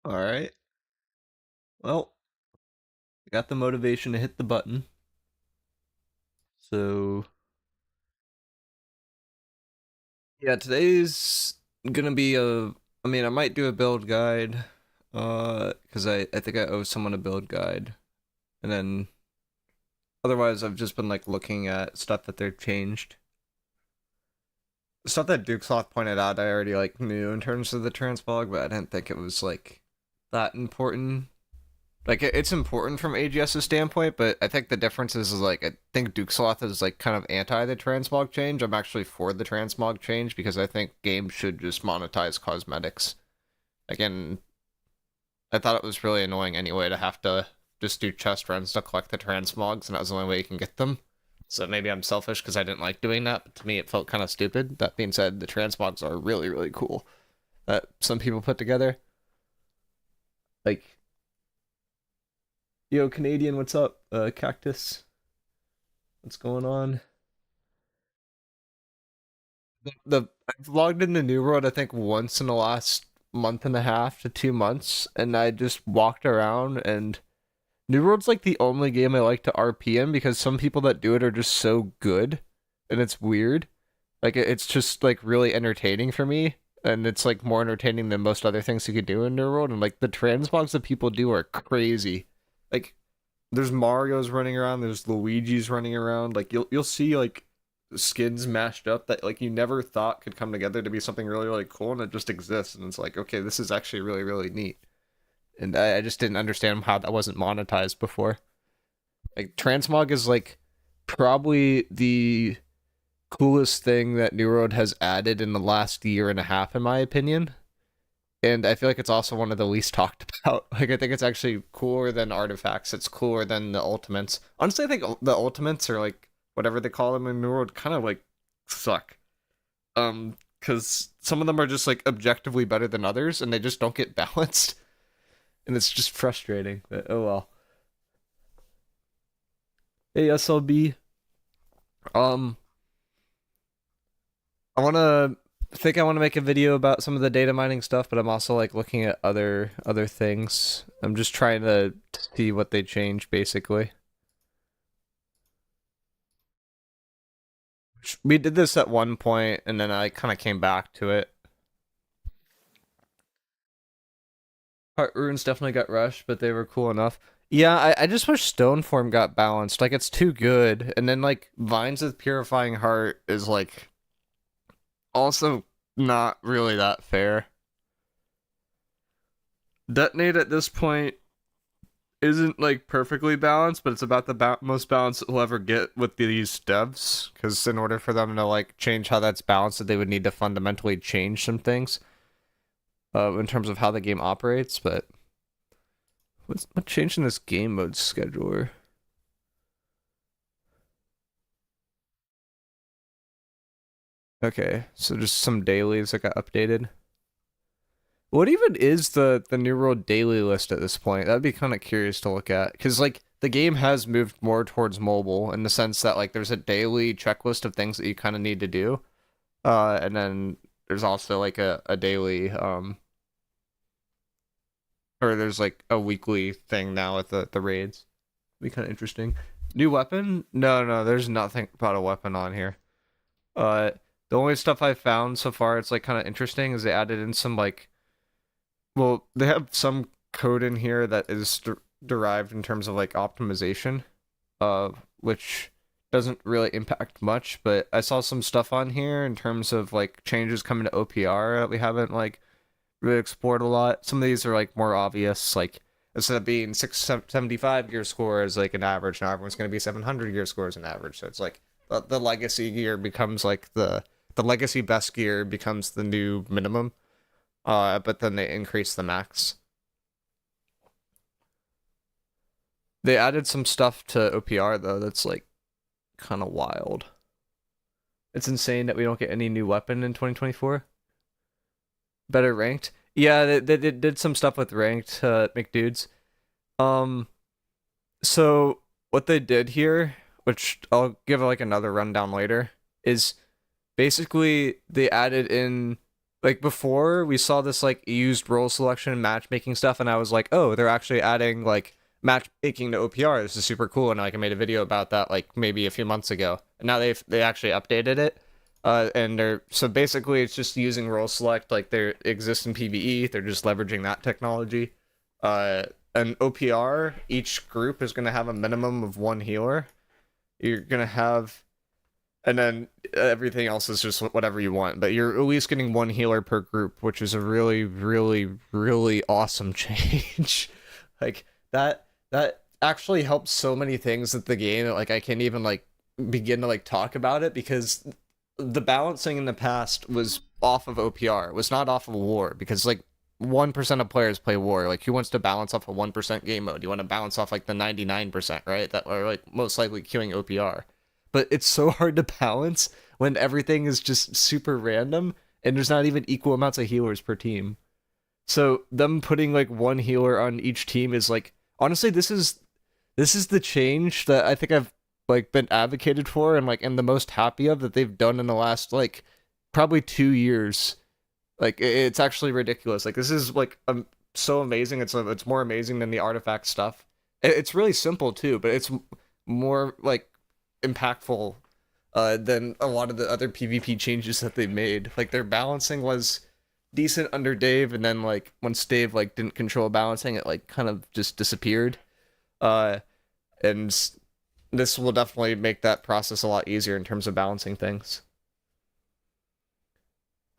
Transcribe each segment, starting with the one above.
All right. Well, I got the motivation to hit the button. So, yeah, today's gonna be I mean, I might do a build guide, because I think I owe someone a build guide. And then otherwise I've just been like looking at stuff that they've changed. Stuff that Dukesoft pointed out I already like knew in terms of the transmog, but I didn't think it was like that important. Like it's important from AGS's standpoint, but I think the difference is like I think Duke Sloth is like kind of anti the transmog change. I'm actually for the transmog change because I think games should just monetize cosmetics. Again, I thought it was really annoying anyway to have to just do chest runs to collect the transmogs, and that was the only way you can get them. So maybe I'm selfish because I didn't like doing that, but to me it felt kind of stupid. That being said, the transmogs are really, really cool that some people put together. Like, yo, Canadian, what's up? Cactus, what's going on? I've logged into New World I think once in the last month and a half to 2 months, and I just walked around. And New World's like the only game I like to RP in because some people that do it are just so good, and it's weird. Like it's just like really entertaining for me, and it's like more entertaining than most other things you could do in New World. And like the transmogs that people do are crazy. Like there's Mario's running around, there's Luigi's running around. Like you'll see like skins mashed up that like you never thought could come together to be something really, really cool, and it just exists. And it's like, okay, this is actually really, really neat. And I just didn't understand how that wasn't monetized before. Like transmog is like probably the coolest thing that New Road has added in the last year and a half, in my opinion. And I feel like it's also one of the least talked about. Like I think it's actually cooler than artifacts. It's cooler than the ultimates. Honestly, I think the ultimates are like whatever they call them in New World kind of like suck. Because some of them are just like objectively better than others, and they just don't get balanced, and it's just frustrating. But oh well. Hey SLB. Um, I want to make a video about some of the data mining stuff, but I'm also like looking at other things. I'm just trying to see what they change basically. We did this at one point, and then I kind of came back to it. Heart runes definitely got rushed, but they were cool enough. Yeah, I just wish Stoneform got balanced. Like it's too good, and then like Vines with Purifying Heart is like also not really that fair. Detonate at this point isn't like perfectly balanced, but it's about the most balanced we'll ever get with these devs. Because in order for them to like change how that's balanced, they would need to fundamentally change some things in terms of how the game operates. But what changed in this game mode scheduler? Okay, so just some dailies that got updated. What even is the New World daily list at this point? That'd be kind of curious to look at, because like the game has moved more towards mobile in the sense that like there's a daily checklist of things that you kind of need to do, and then there's also like a daily or there's like a weekly thing now with the raids. Be kind of interesting. New weapon? No, no, there's nothing about a weapon on here. Uh, the only stuff I found so far it's like kind of interesting is they added in some like, well, they have some code in here that is derived in terms of like optimization, which doesn't really impact much, but I saw some stuff on here in terms of like changes coming to OPR that we haven't like really explored a lot. Some of these are like more obvious, like instead of being 675 gear score as like an average, now everyone's going to be 700 gear scores an average. So it's like the legacy gear becomes like the legacy best gear becomes the new minimum. But then they increase the max. They added some stuff to OPR though that's like kind of wild. It's insane that we don't get any new weapon in 2024. Better ranked. Yeah, they did some stuff with ranked McDudes. Um, so what they did here, which I'll give like another rundown later, is basically they added in like before we saw this like used role selection and matchmaking stuff, and I was like, oh, they're actually adding like matchmaking to OPR. This is super cool, and like I made a video about that like maybe a few months ago. And now they actually updated it. And they're so basically it's just using role select like they exist in PvE. They're just leveraging that technology. An OPR, each group is gonna have a minimum of one healer. You're gonna have, and then everything else is just whatever you want. But you're at least getting one healer per group, which is a really, really, really awesome change. Like that actually helps so many things at the game that like I can't even like begin to like talk about it, because the balancing in the past was off of OPR. It was not off of war, because like 1% of players play war. Like who wants to balance off a 1% game mode? You want to balance off like the 99%, right? That are like most likely queuing OPR. But it's so hard to balance when everything is just super random and there's not even equal amounts of healers per team. So them putting like one healer on each team is like, honestly, this is the change that I think I've like been advocated for and like am the most happy of that they've done in the last like probably 2 years. Like it's actually ridiculous. Like this is like so amazing. It's more amazing than the artifact stuff. It's really simple too, but it's more like impactful than a lot of the other PvP changes that they made. Like their balancing was decent under Dave, and then like once Dave like didn't control balancing, it like kind of just disappeared. Uh, and this will definitely make that process a lot easier in terms of balancing things.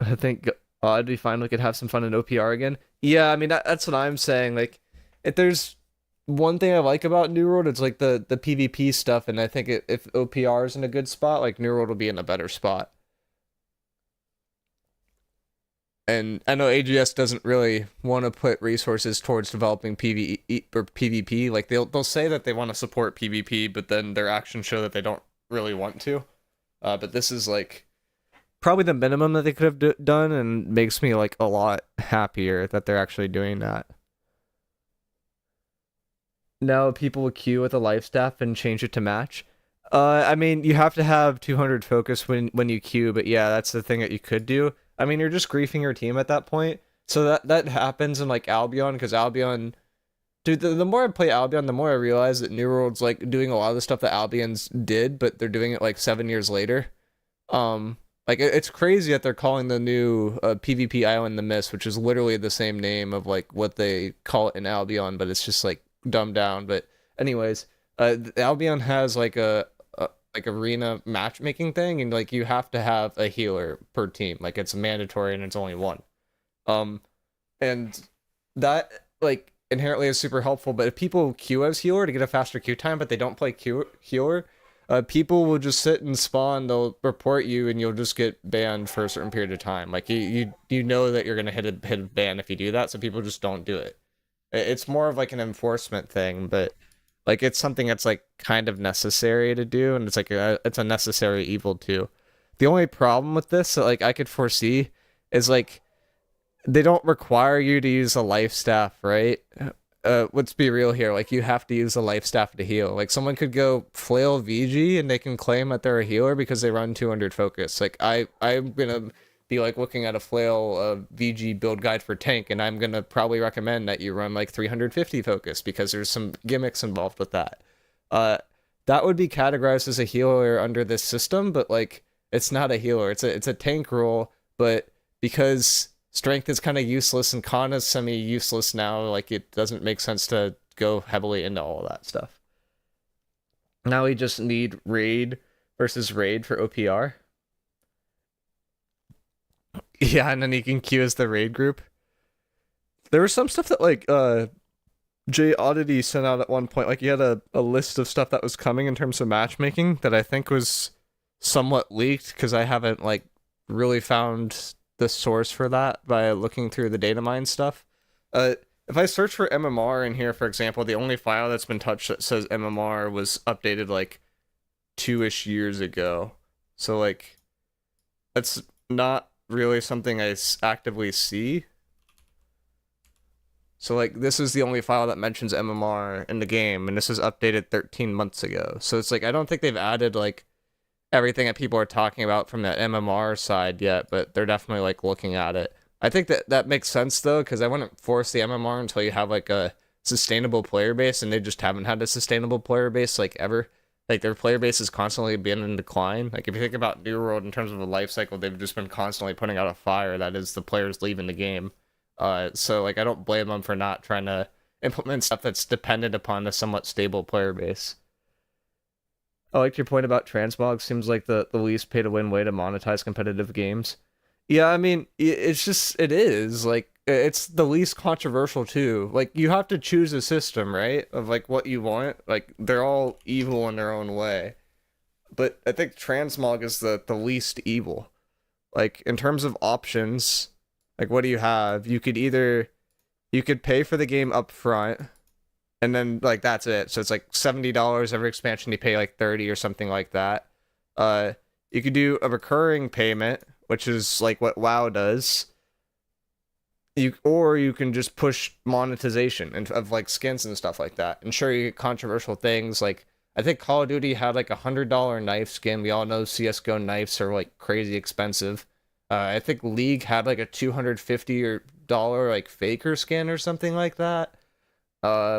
I think it'd be fine. We could have some fun in OPR again. Yeah, I mean that's what I'm saying. Like, if there's one thing I like about New World, it's like the PvP stuff, and I think if OPR is in a good spot, like New World will be in a better spot. And I know AGS doesn't really want to put resources towards developing PvE or PvP. Like they'll say that they want to support PvP, but then their actions show that they don't really want to. But this is like probably the minimum that they could have done, and makes me like a lot happier that they're actually doing that. Now people will queue with a life staff and change it to match. I mean, you have to have 200 focus when you queue, but yeah, that's the thing that you could do. I mean, you're just griefing your team at that point. So that happens in like Albion, because Albion, dude, the more I play Albion, the more I realize that New World's like doing a lot of the stuff that Albion's did, but they're doing it like 7 years later. Like it's crazy that they're calling the new PvP island the Mist, which is literally the same name of like what they call it in Albion, but it's just like dumbed down. But anyways, Albion has like a like arena matchmaking thing, and like you have to have a healer per team. Like it's mandatory, and it's only one. Um, and that like inherently is super helpful. But if people queue as healer to get a faster queue time, but they don't play healer, people will just sit and spawn. They'll report you, and you'll just get banned for a certain period of time. Like you know that you're gonna hit a ban if you do that, so people just don't do it. It's more of like an enforcement thing, but like it's something that's like kind of necessary to do, and it's like it's a necessary evil too. The only problem with this that like I could foresee is like they don't require you to use a life staff, right? Let's be real here. Like you have to use a life staff to heal. Like someone could go flail VG and they can claim that they're a healer because they run 200 focus. Like I'm gonna be like looking at a flail VG build guide for tank, and I'm gonna probably recommend that you run like 350 focus because there's some gimmicks involved with that. Uh, that would be categorized as a healer under this system, but like it's not a healer. It's a tank role, but because strength is kind of useless and con is semi useless now, like it doesn't make sense to go heavily into all of that stuff. Now we just need raid versus raid for OPR. Yeah, and then you can queue as the raid group. There was some stuff that like Jay Oddity sent out at one point. Like he had a list of stuff that was coming in terms of matchmaking that I think was somewhat leaked, because I haven't like really found the source for that by looking through the data mine stuff. If I search for MMR in here, for example, the only file that's been touched that says MMR was updated like 2-ish years ago. So like that's not really something I actively see. So like this is the only file that mentions MMR in the game, and this was updated 13 months ago. So it's like I don't think they've added like everything that people are talking about from the MMR side yet, but they're definitely like looking at it. I think that that makes sense though, because I wouldn't force the MMR until you have like a sustainable player base, and they just haven't had a sustainable player base like ever. Like their player base has constantly been in decline. Like if you think about New World in terms of a life cycle, they've just been constantly putting out a fire that is the players leaving the game. So like I don't blame them for not trying to implement stuff that's dependent upon a somewhat stable player base. I liked your point about transmog. Seems like the least pay to win way to monetize competitive games. Yeah, I mean, it's just, it is. Like, it's the least controversial, too. Like, you have to choose a system, right? Of, like, what you want. Like, they're all evil in their own way. But I think transmog is the least evil. Like, in terms of options, like, what do you have? You could pay for the game up front and then like that's it. So it's like $70 every expansion. You pay like 30 or something like that. Uh, you could do a recurring payment, which is like what WoW does. You can just push monetization and of like skins and stuff like that. And sure, you get controversial things like I think Call of Duty had like $100 knife skin. We all know CS:GO knives are like crazy expensive. I think League had like a $250 like faker skin or something like that,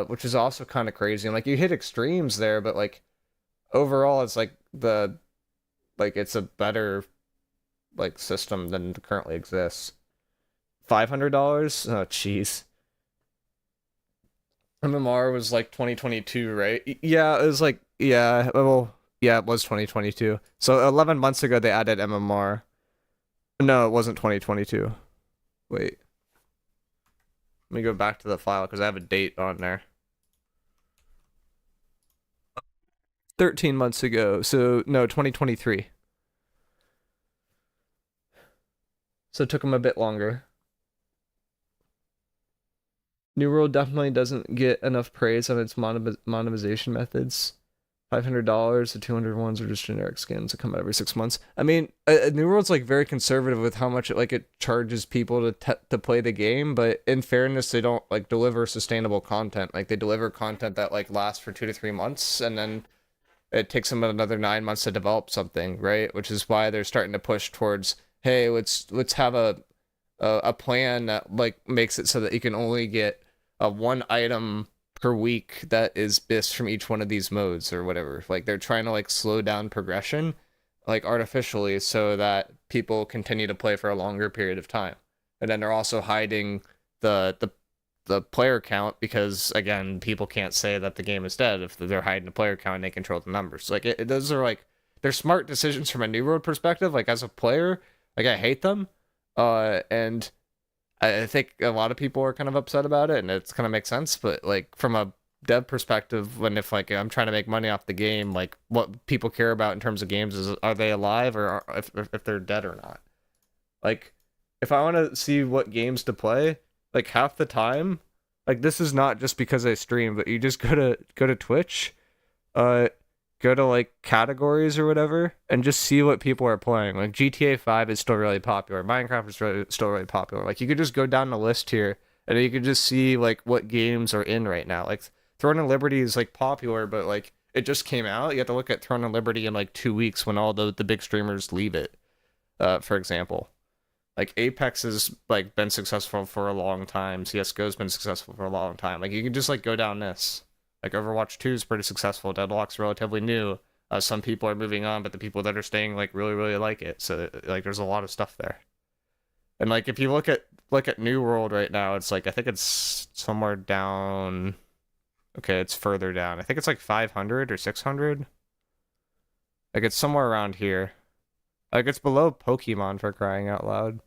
which is also kind of crazy. And like you hit extremes there, but like overall, it's like it's a better like system than currently exists. $500? Oh, jeez. MMR was like 2022, right? Yeah, it was like yeah. Well, yeah, it was 2022. So 11 months ago they added MMR. No, it wasn't 2022. Wait, let me go back to the file because I have a date on there. 13 months ago. So no, 2023. So it took them a bit longer. New World definitely doesn't get enough praise on its monetization methods. $500, the 200 ones are just generic skins that come out every 6 months. I mean, New World's like very conservative with how much it charges people to play the game, but in fairness, they don't like deliver sustainable content. Like they deliver content that like lasts for 2 to 3 months, and then it takes them another 9 months to develop something, right? Which is why they're starting to push towards, hey, let's have a plan that like makes it so that you can only get a one item per week that is best from each one of these modes or whatever. Like they're trying to like slow down progression like artificially so that people continue to play for a longer period of time. And then they're also hiding the player count because again, people can't say that the game is dead if they're hiding the player count and they control the numbers. Like those are like they're smart decisions from a New World perspective. Like as a player, like I hate them. And I think a lot of people are kind of upset about it, and it's kind of makes sense. But like from a dev perspective, when if like I'm trying to make money off the game, like what people care about in terms of games is are they alive or if they're dead or not. Like if I want to see what games to play, like half the time, like this is not just because I stream, but you just go to Twitch, uh, go to like categories or whatever and just see what people are playing. Like GTA 5 is still really popular. Minecraft is still really popular. Like you could just go down the list here and you could just see like what games are in right now. Like Throne and Liberty is like popular, but like it just came out. You have to look at Throne and Liberty in like 2 weeks when all the big streamers leave it. For example. Like Apex has like been successful for a long time. CS:GO's been successful for a long time. Like you can just like go down this. Like Overwatch 2 is pretty successful. Deadlock's relatively new. Some people are moving on, but the people that are staying like really really like it. So like there's a lot of stuff there. And like if you look at New World right now, it's like I think it's somewhere down. Okay, it's further down. I think it's like 500 or 600. Like it's somewhere around here. Like it's below Pokemon for crying out loud.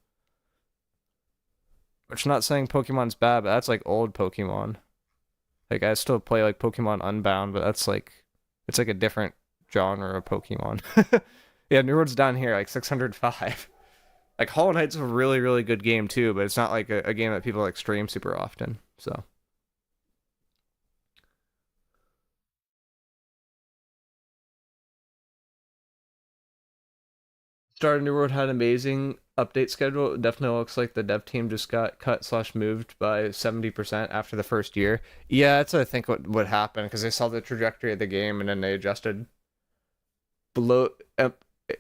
Which not saying Pokemon's bad, but that's like old Pokemon. Like I still play like Pokemon Unbound, but that's like it's like a different genre of Pokemon. Yeah, New World's down here, like 605. Like Hollow Knight's a really, really good game too, but it's not like a game that people like stream super often. So Star New World had an amazing update schedule. It definitely looks like the dev team just got cut/moved by 70% after the first year. Yeah, that's I think what happened because they saw the trajectory of the game and then they adjusted below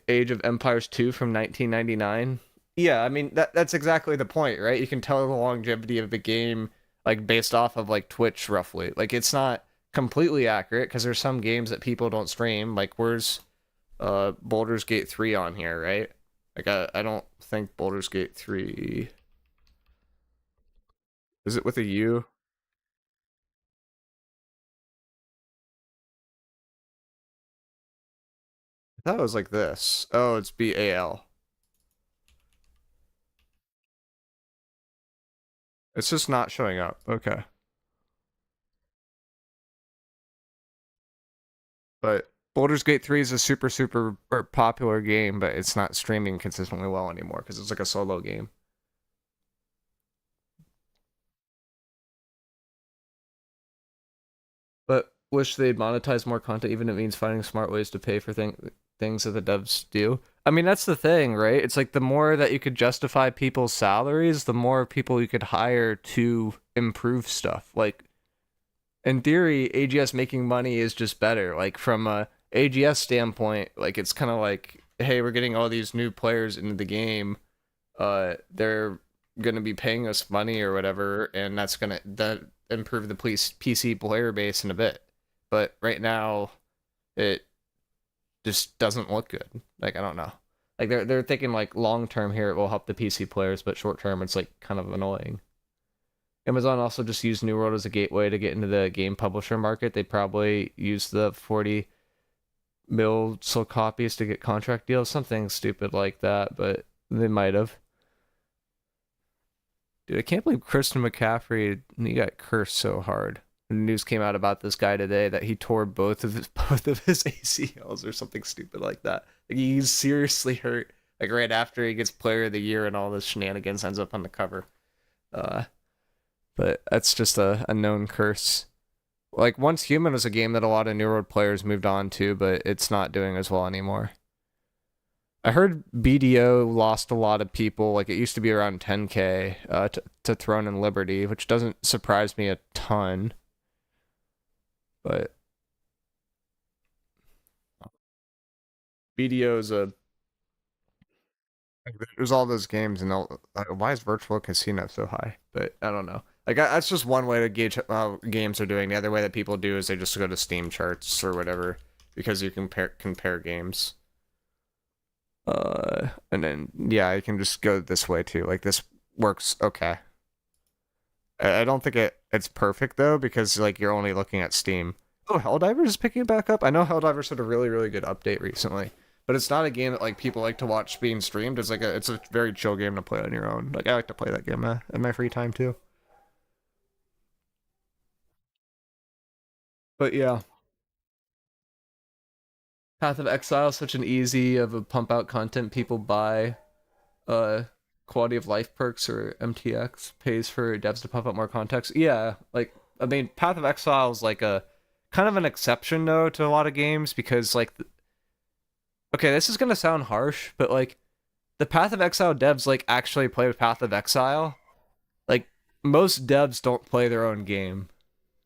Age of Empires 2 from 1999. Yeah, I mean that's exactly the point, right? You can tell the longevity of the game like based off of like Twitch roughly. Like it's not completely accurate because there's some games that people don't stream. Like where's Baldur's Gate 3 on here, right? Like I don't think Baldur's Gate 3 is it with a U? I thought it was like this. Oh, it's BAL. It's just not showing up. Okay. But Baldur's Gate 3 is a super popular game, but it's not streaming consistently well anymore because it's like a solo game. But wish they'd monetize more content, even if it means finding smart ways to pay for things that the devs do. I mean, that's the thing, right? It's like the more that you could justify people's salaries, the more people you could hire to improve stuff. Like in theory, AGS making money is just better. Like from a AGS standpoint, like it's kind of like, hey, we're getting all these new players into the game. They're gonna be paying us money or whatever, and that's gonna that improve the PC player base in a bit. But right now, it just doesn't look good. Like I don't know. Like they're thinking like long term here it will help the PC players, but short term it's like kind of annoying. Amazon also just used New World as a gateway to get into the game publisher market. They probably used the 40 mil sold copies to get contract deals, something stupid like that, but they might have. Dude, I can't believe Christian McCaffrey he got cursed so hard. The news came out about this guy today that he tore both of his ACLs or something stupid like that. Like he's seriously hurt. Like right after he gets Player of the Year and all this shenanigans ends up on the cover. Uh, but that's just a known curse. Like Once Human was a game that a lot of New World players moved on to, but it's not doing as well anymore. I heard BDO lost a lot of people. Like it used to be around 10K to Throne and Liberty, which doesn't surprise me a ton. But BDO is a there's all those games and why is Virtual Casino so high? But I don't know. Like that's just one way to gauge how games are doing. The other way that people do is they just go to Steam charts or whatever because you compare games. And then yeah, I can just go this way too. Like this works okay. I don't think it's perfect though because like you're only looking at Steam. Oh, Helldivers is picking it back up. I know Helldivers had a really good update recently, but it's not a game that like people like to watch being streamed. It's a very chill game to play on your own. Like I like to play that game in my free time too. But yeah, Path of Exile is such an easy of a pump out content people buy. Uh, Quality of life perks or MTX pays for devs to pump out more context. Yeah, like I mean, Path of Exile is like a kind of an exception though to a lot of games because like okay, this is gonna sound harsh, but like the Path of Exile devs like actually play Path of Exile. Like most devs don't play their own game.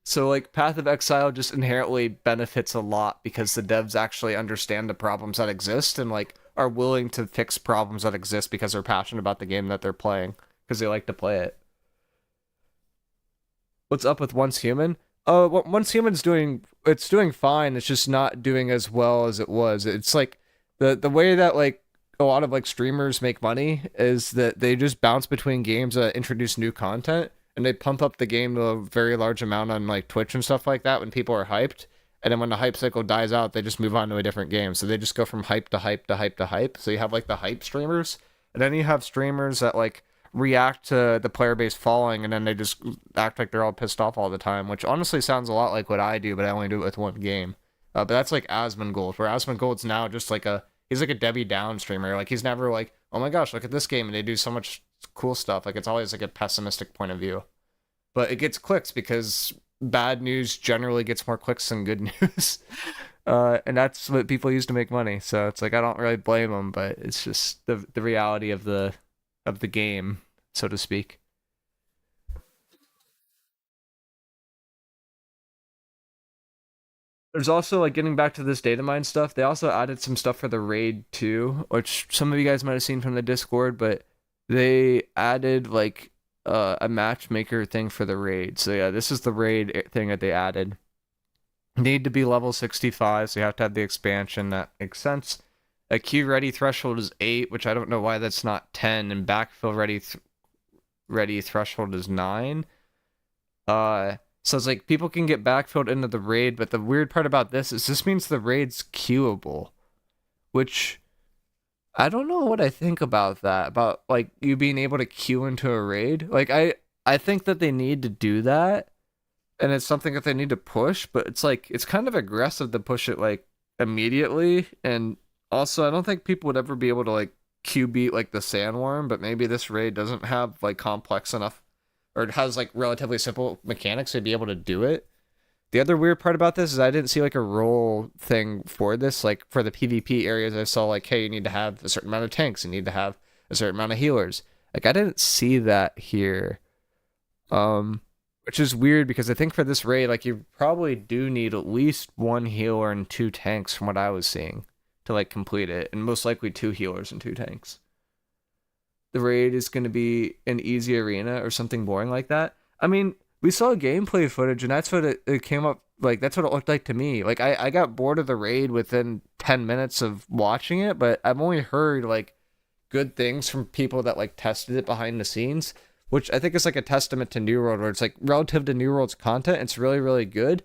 So like Path of Exile just inherently benefits a lot because the devs actually understand the problems that exist and like are willing to fix problems that exist because they're passionate about the game that they're playing because they like to play it. What's up with Once Human? Oh, Once Human's doing fine. It's just not doing as well as it was. It's like the way that like a lot of like streamers make money is that they just bounce between games that introduce new content and they pump up the game to a very large amount on like Twitch and stuff like that when people are hyped. And then when the hype cycle dies out, they just move on to a different game. So they just go from hype to hype to hype to hype. So you have like the hype streamers, and then you have streamers that like react to the player base falling and then they just act like they're all pissed off all the time, which honestly sounds a lot like what I do, but I only do it with one game. But that's like Asmongold, where Asmongold's now just like he's like a Debbie Down streamer. Like he's never like, oh my gosh, look at this game and they do so much cool stuff. Like it's always like a pessimistic point of view. But it gets clicks because bad news generally gets more clicks than good news. And that's what people use to make money. So it's like I don't really blame them, but it's just the reality of the game, so to speak. There's also like getting back to this data mine stuff. They also added some stuff for the raid too, which some of you guys might have seen from the Discord, but they added like a matchmaker thing for the raid. So yeah, this is the raid thing that they added. Need to be level 65, so you have to have the expansion. That makes sense. A queue ready threshold is 8, which I don't know why that's not 10, and backfill ready threshold is 9. So it's like people can get backfilled into the raid, but the weird part about this means the raid's queuable, which I don't know what I think about that. About like you being able to queue into a raid. Like I think that they need to do that, and it's something that they need to push, but it's like it's kind of aggressive to push it like immediately, and also I don't think people would ever be able to like queue beat like the sandworm, but maybe this raid doesn't have like complex enough or it has like relatively simple mechanics to be able to do it. The other weird part about this is I didn't see like a role thing for this. Like for the PvP areas, I saw like, hey, you need to have a certain amount of tanks, you need to have a certain amount of healers. Like I didn't see that here. Um, which is weird because I think for this raid, like you probably do need at least one healer and two tanks from what I was seeing to like complete it, and most likely two healers and two tanks. The raid is going to be an easy arena or something boring like that. I mean, we saw gameplay footage, and that's what it came up like. That's what it looked like to me. Like I got bored of the raid within 10 minutes of watching it, but I've only heard like good things from people that like tested it behind the scenes, which I think is like a testament to New World, where it's like relative to New World's content, it's really really good.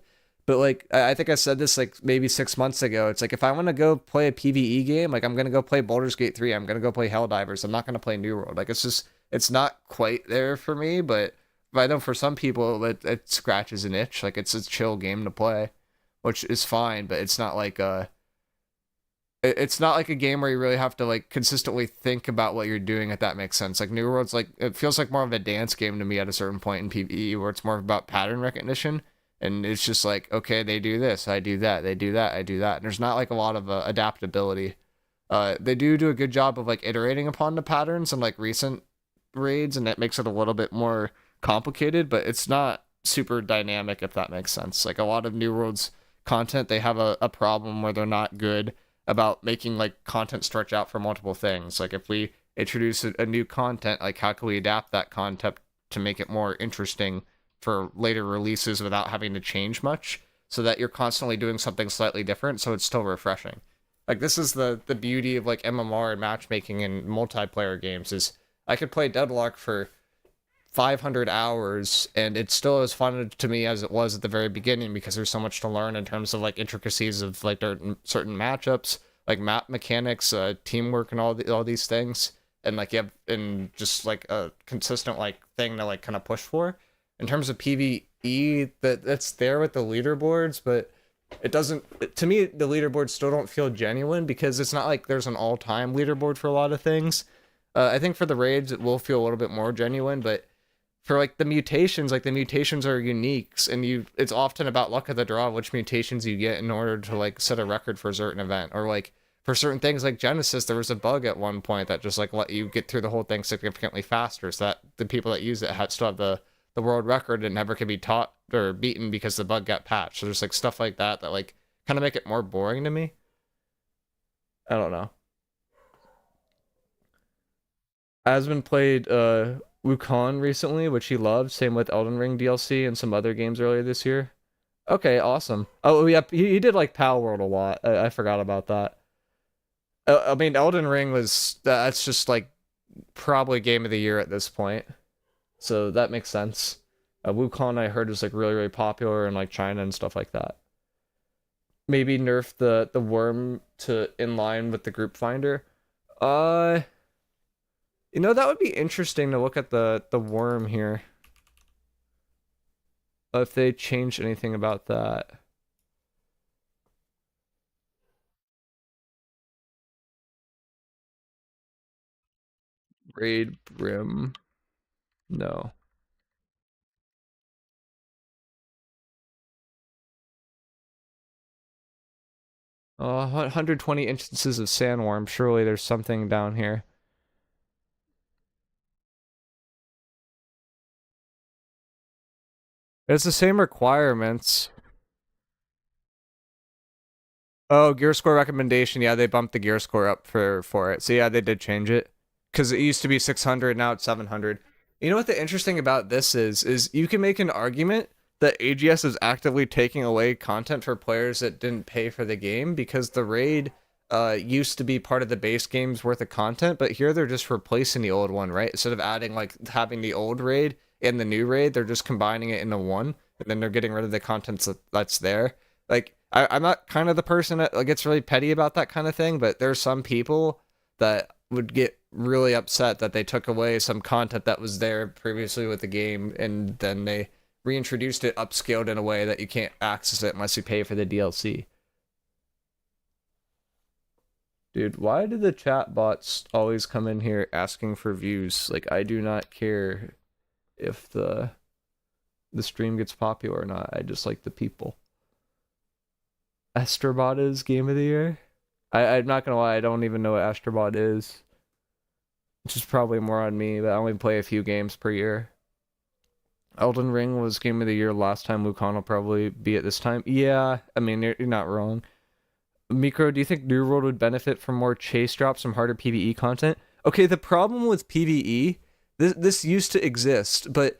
But like I think I said this like maybe 6 months ago. It's like if I want to go play a PVE game, like I'm gonna go play Baldur's Gate 3. I'm gonna go play Helldivers. I'm not gonna play New World. Like it's just it's not quite there for me. But I know for some people it scratches an itch. Like it's a chill game to play, which is fine. But it's not like a game where you really have to like consistently think about what you're doing, if that makes sense. Like New World's like it feels like more of a dance game to me at a certain point in PvE where it's more about pattern recognition, and it's just like, okay, they do this, I do that, they do that, I do that, and there's not like a lot of adaptability. They do a good job of like iterating upon the patterns in like recent raids, and that makes it a little bit more complicated, but it's not super dynamic, if that makes sense. Like a lot of New World's content, they have a problem where they're not good about making like content stretch out for multiple things. Like if we introduce a new content, like how can we adapt that content to make it more interesting for later releases without having to change much, so that you're constantly doing something slightly different so it's still refreshing. Like this is the beauty of like MMR and matchmaking and multiplayer games is I could play Deadlock for 500 hours and it's still as fun to me as it was at the very beginning, because there's so much to learn in terms of like intricacies of like certain matchups, like map mechanics, teamwork, and all these things, and like you have and just like a consistent like thing to like kind of push for in terms of PvE that's there with the leaderboards. But it doesn't, to me the leaderboards still don't feel genuine because it's not like there's an all-time leaderboard for a lot of things. I think for the raids it will feel a little bit more genuine, but for like the mutations are uniques, and you it's often about luck of the draw which mutations you get in order to like set a record for a certain event, or like for certain things like Genesis there was a bug at one point that just like let you get through the whole thing significantly faster, so that the people that use it had still have the world record and never could be taught or beaten because the bug got patched. So there's like stuff like that that like kind of make it more boring to me. I don't know. Asmund played Wukong recently, which he loved. Same with Elden Ring DLC and some other games earlier this year. Okay, awesome. Oh yeah, he did like Pal World a lot. I forgot about that. I mean, Elden Ring was that's just like probably game of the year at this point, so that makes sense. Wukong I heard was like really really popular in like China and stuff like that. Maybe nerf the worm to in line with the group finder. Uh, that would be interesting to look at the worm here. If they changed anything about that. Raid Brim. No. 120 instances of sandworm. Surely there's something down here. It's the same requirements. Oh, gear score recommendation. Yeah, they bumped the gear score up for it. So yeah, they did change it because it used to be 600, now it's 700. You know what the interesting about this is you can make an argument that AGS is actively taking away content for players that didn't pay for the game because the raid used to be part of the base game's worth of content, but here they're just replacing the old one, right? Instead of adding like having the old raid and the new raid, they're just combining it into one, and then they're getting rid of the content that's there. Like I'm not kind of the person that like, gets really petty about that kind of thing, but there's some people that would get really upset that they took away some content that was there previously with the game, and then they reintroduced it upscaled in a way that you can't access it unless you pay for the DLC. Dude, why do the chat bots always come in here asking for views? Like, I do not care if the stream gets popular or not. I just like the people. Astrobot is game of the year. I'm not gonna lie, I don't even know what Astrobot is. Which is probably more on me, but I only play a few games per year. Elden Ring was game of the year last time. Wukong will probably be at this time. Yeah, I mean, you're not wrong. Micro, do you think New World would benefit from more chase drops from harder PvE content? Okay, the problem with PvE, this used to exist, but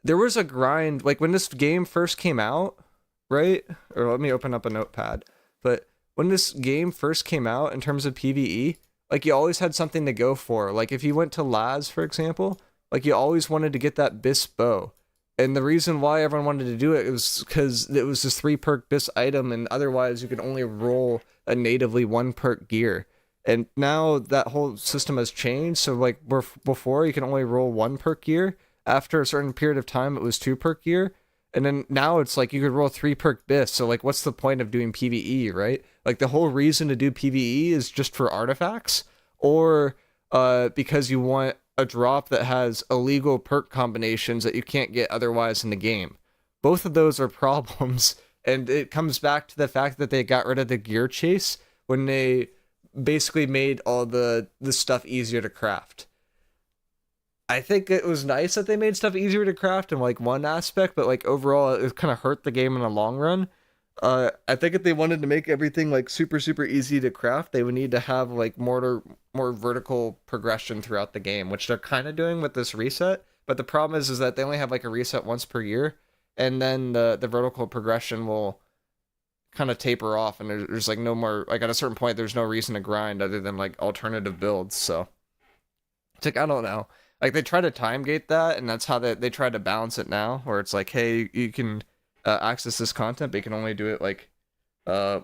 there was a grind, like when this game first came out, right? Or let me open up a notepad. But when this game first came out in terms of PvE, like you always had something to go for. Like if you went to Laz, for example, like you always wanted to get that Bis bow. And the reason why everyone wanted to do it was because it was this 3 perk Bis item, and otherwise you could only roll a natively 1 perk gear. And now that whole system has changed, so like before you can only roll 1 perk gear. After a certain period of time, it was 2 perk gear. And then now it's like you could roll 3 perk Bis. So like, what's the point of doing PvE, right? Like the whole reason to do PvE is just for artifacts, or because you want a drop that has illegal perk combinations that you can't get otherwise in the game. Both of those are problems, and it comes back to the fact that they got rid of the gear chase when they basically made all the stuff easier to craft. I think it was nice that they made stuff easier to craft in like one aspect, but like overall it kind of hurt the game in the long run. I think if they wanted to make everything like super easy to craft, they would need to have like more vertical progression throughout the game, which they're kind of doing with this reset. But the problem is that they only have like a reset once per year, and then the vertical progression will kind of taper off, and there's like no more, like at a certain point there's no reason to grind other than like alternative builds. So it's like I don't know. Like they try to time gate that, and that's how they try to balance it now, where it's like, hey, you can access this content, but you can only do it like uh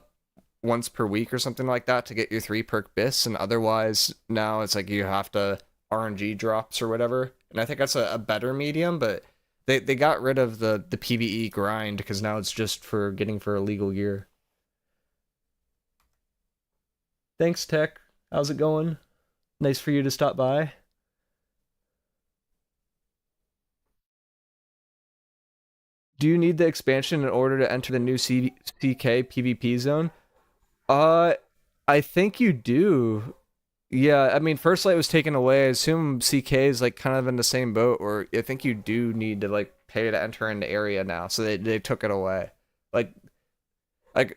once per week or something like that to get your 3 perk Bis, and otherwise now it's like you have to RNG drops or whatever. And I think that's a better medium, but they got rid of the PvE grind because now it's just for getting for illegal gear. Thanks, Tech. How's it going? Nice for you to stop by. Do you need the expansion in order to enter the new CK PvP zone? Uh, I think you do. Yeah, I mean, First Light was taken away. I assume CK is like kind of in the same boat, or I think you do need to like pay to enter in the area now, so they took it away. Like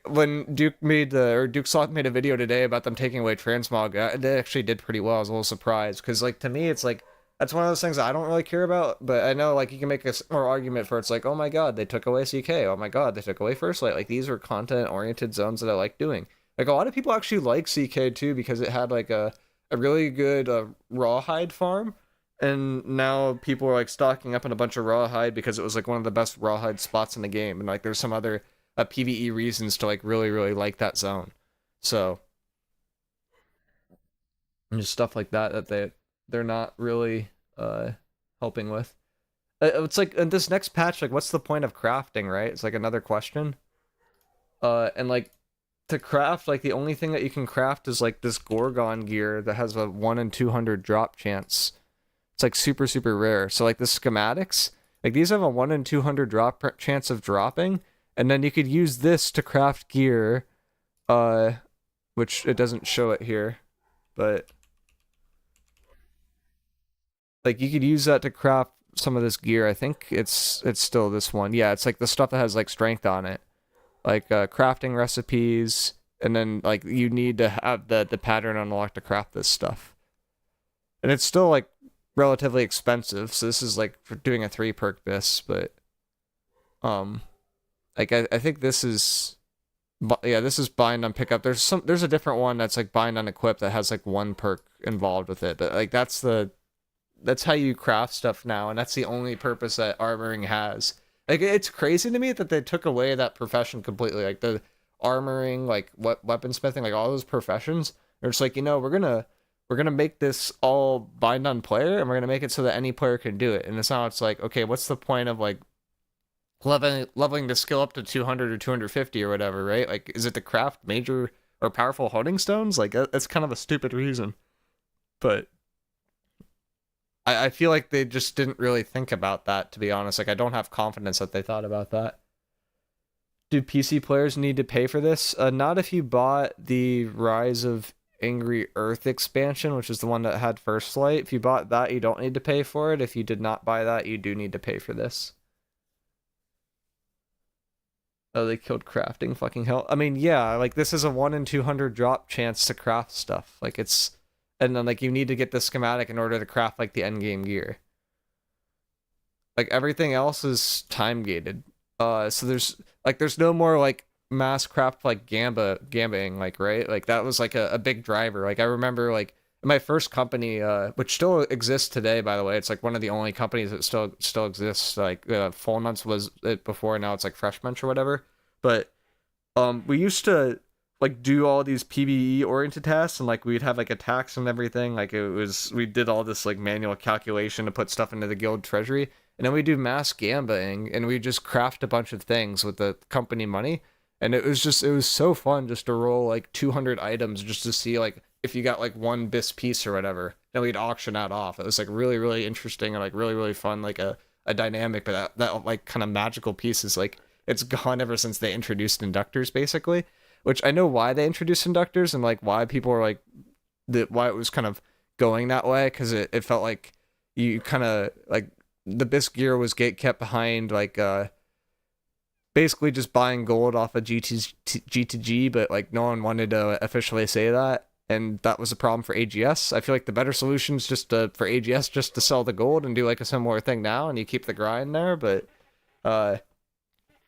when Duke made the or Duke Sloth made a video today about them taking away transmog, they actually did pretty well. I was a little surprised because like to me it's like that's one of those things I don't really care about, but I know like you can make a more argument for it's like, oh my god, they took away CK. Oh my god, they took away First Light. Like these are content oriented zones that I like doing. Like a lot of people actually like CK too because it had like a really good rawhide farm, and now people are like stocking up on a bunch of rawhide because it was like one of the best rawhide spots in the game, and like there's some other PVE reasons to like really like that zone. So just stuff like that that they're not really helping with. It's like in this next patch, like what's the point of crafting, right? It's like another question. And like to craft, like the only thing that you can craft is like this Gorgon gear that has a 1 in 200 drop chance. It's like super rare. So like the schematics, like these have a 1 in 200 drop chance of dropping, and then you could use this to craft gear, which it doesn't show it here, but like you could use that to craft some of this gear. I think it's still this one. Yeah, it's like the stuff that has like strength on it, like crafting recipes and then like you need to have the pattern unlocked to craft this stuff, and it's still like relatively expensive. So this is like for doing a 3 perk bis, but um, like I think this is. Yeah, this is bind on pickup. There's a different one that's like bind on equip that has like 1 perk involved with it. But like that's how you craft stuff now, and that's the only purpose that armoring has. Like it's crazy to me that they took away that profession completely. Like the armoring, like what weaponsmithing, like all those professions. They're just like, we're gonna make this all bind on player, and we're gonna make it so that any player can do it. And it's now it's like, okay, what's the point of like leveling the skill up to 200 or 250 or whatever, right? Like, is it to craft major or powerful holding stones? Like, that's kind of a stupid reason. But I feel like they just didn't really think about that, to be honest. Like, I don't have confidence that they thought about that. Do PC players need to pay for this? Not if you bought the Rise of Angry Earth expansion, which is the one that had First Light. If you bought that, you don't need to pay for it. If you did not buy that, you do need to pay for this. Oh, they killed crafting. Fucking hell. I mean, yeah, like this is a 1 in 200 drop chance to craft stuff. Like it's, and then like you need to get the schematic in order to craft like the endgame gear. Like everything else is time gated. So there's no more like mass craft like gambaing, like, right? Like that was like a big driver. Like I remember like in my first company, which still exists today, by the way. It's like one of the only companies that still exists. Like Full Nuts was it before, now it's like Fresh Munch or whatever. But we used to like do all these PvE oriented tasks, and like we'd have like attacks and everything. Like we did all this like manual calculation to put stuff into the guild treasury, and then we do mass gambaing, and we just craft a bunch of things with the company money. And it was so fun just to roll like 200 items just to see like if you got like one bis piece or whatever. Then we'd auction that off. It was like really, really interesting and like really, really fun, like a dynamic. But that like kind of magical piece is like it's gone ever since they introduced inductors, basically. Which I know why they introduced inductors and like why people are like why it was kind of going that way, because it felt like you kind of like the bis gear was gate kept behind like basically just buying gold off of G2G, but like no one wanted to officially say that, and that was a problem for AGS. I feel like the better solution is just for AGS just to sell the gold and do like a similar thing now, and you keep the grind there. But uh,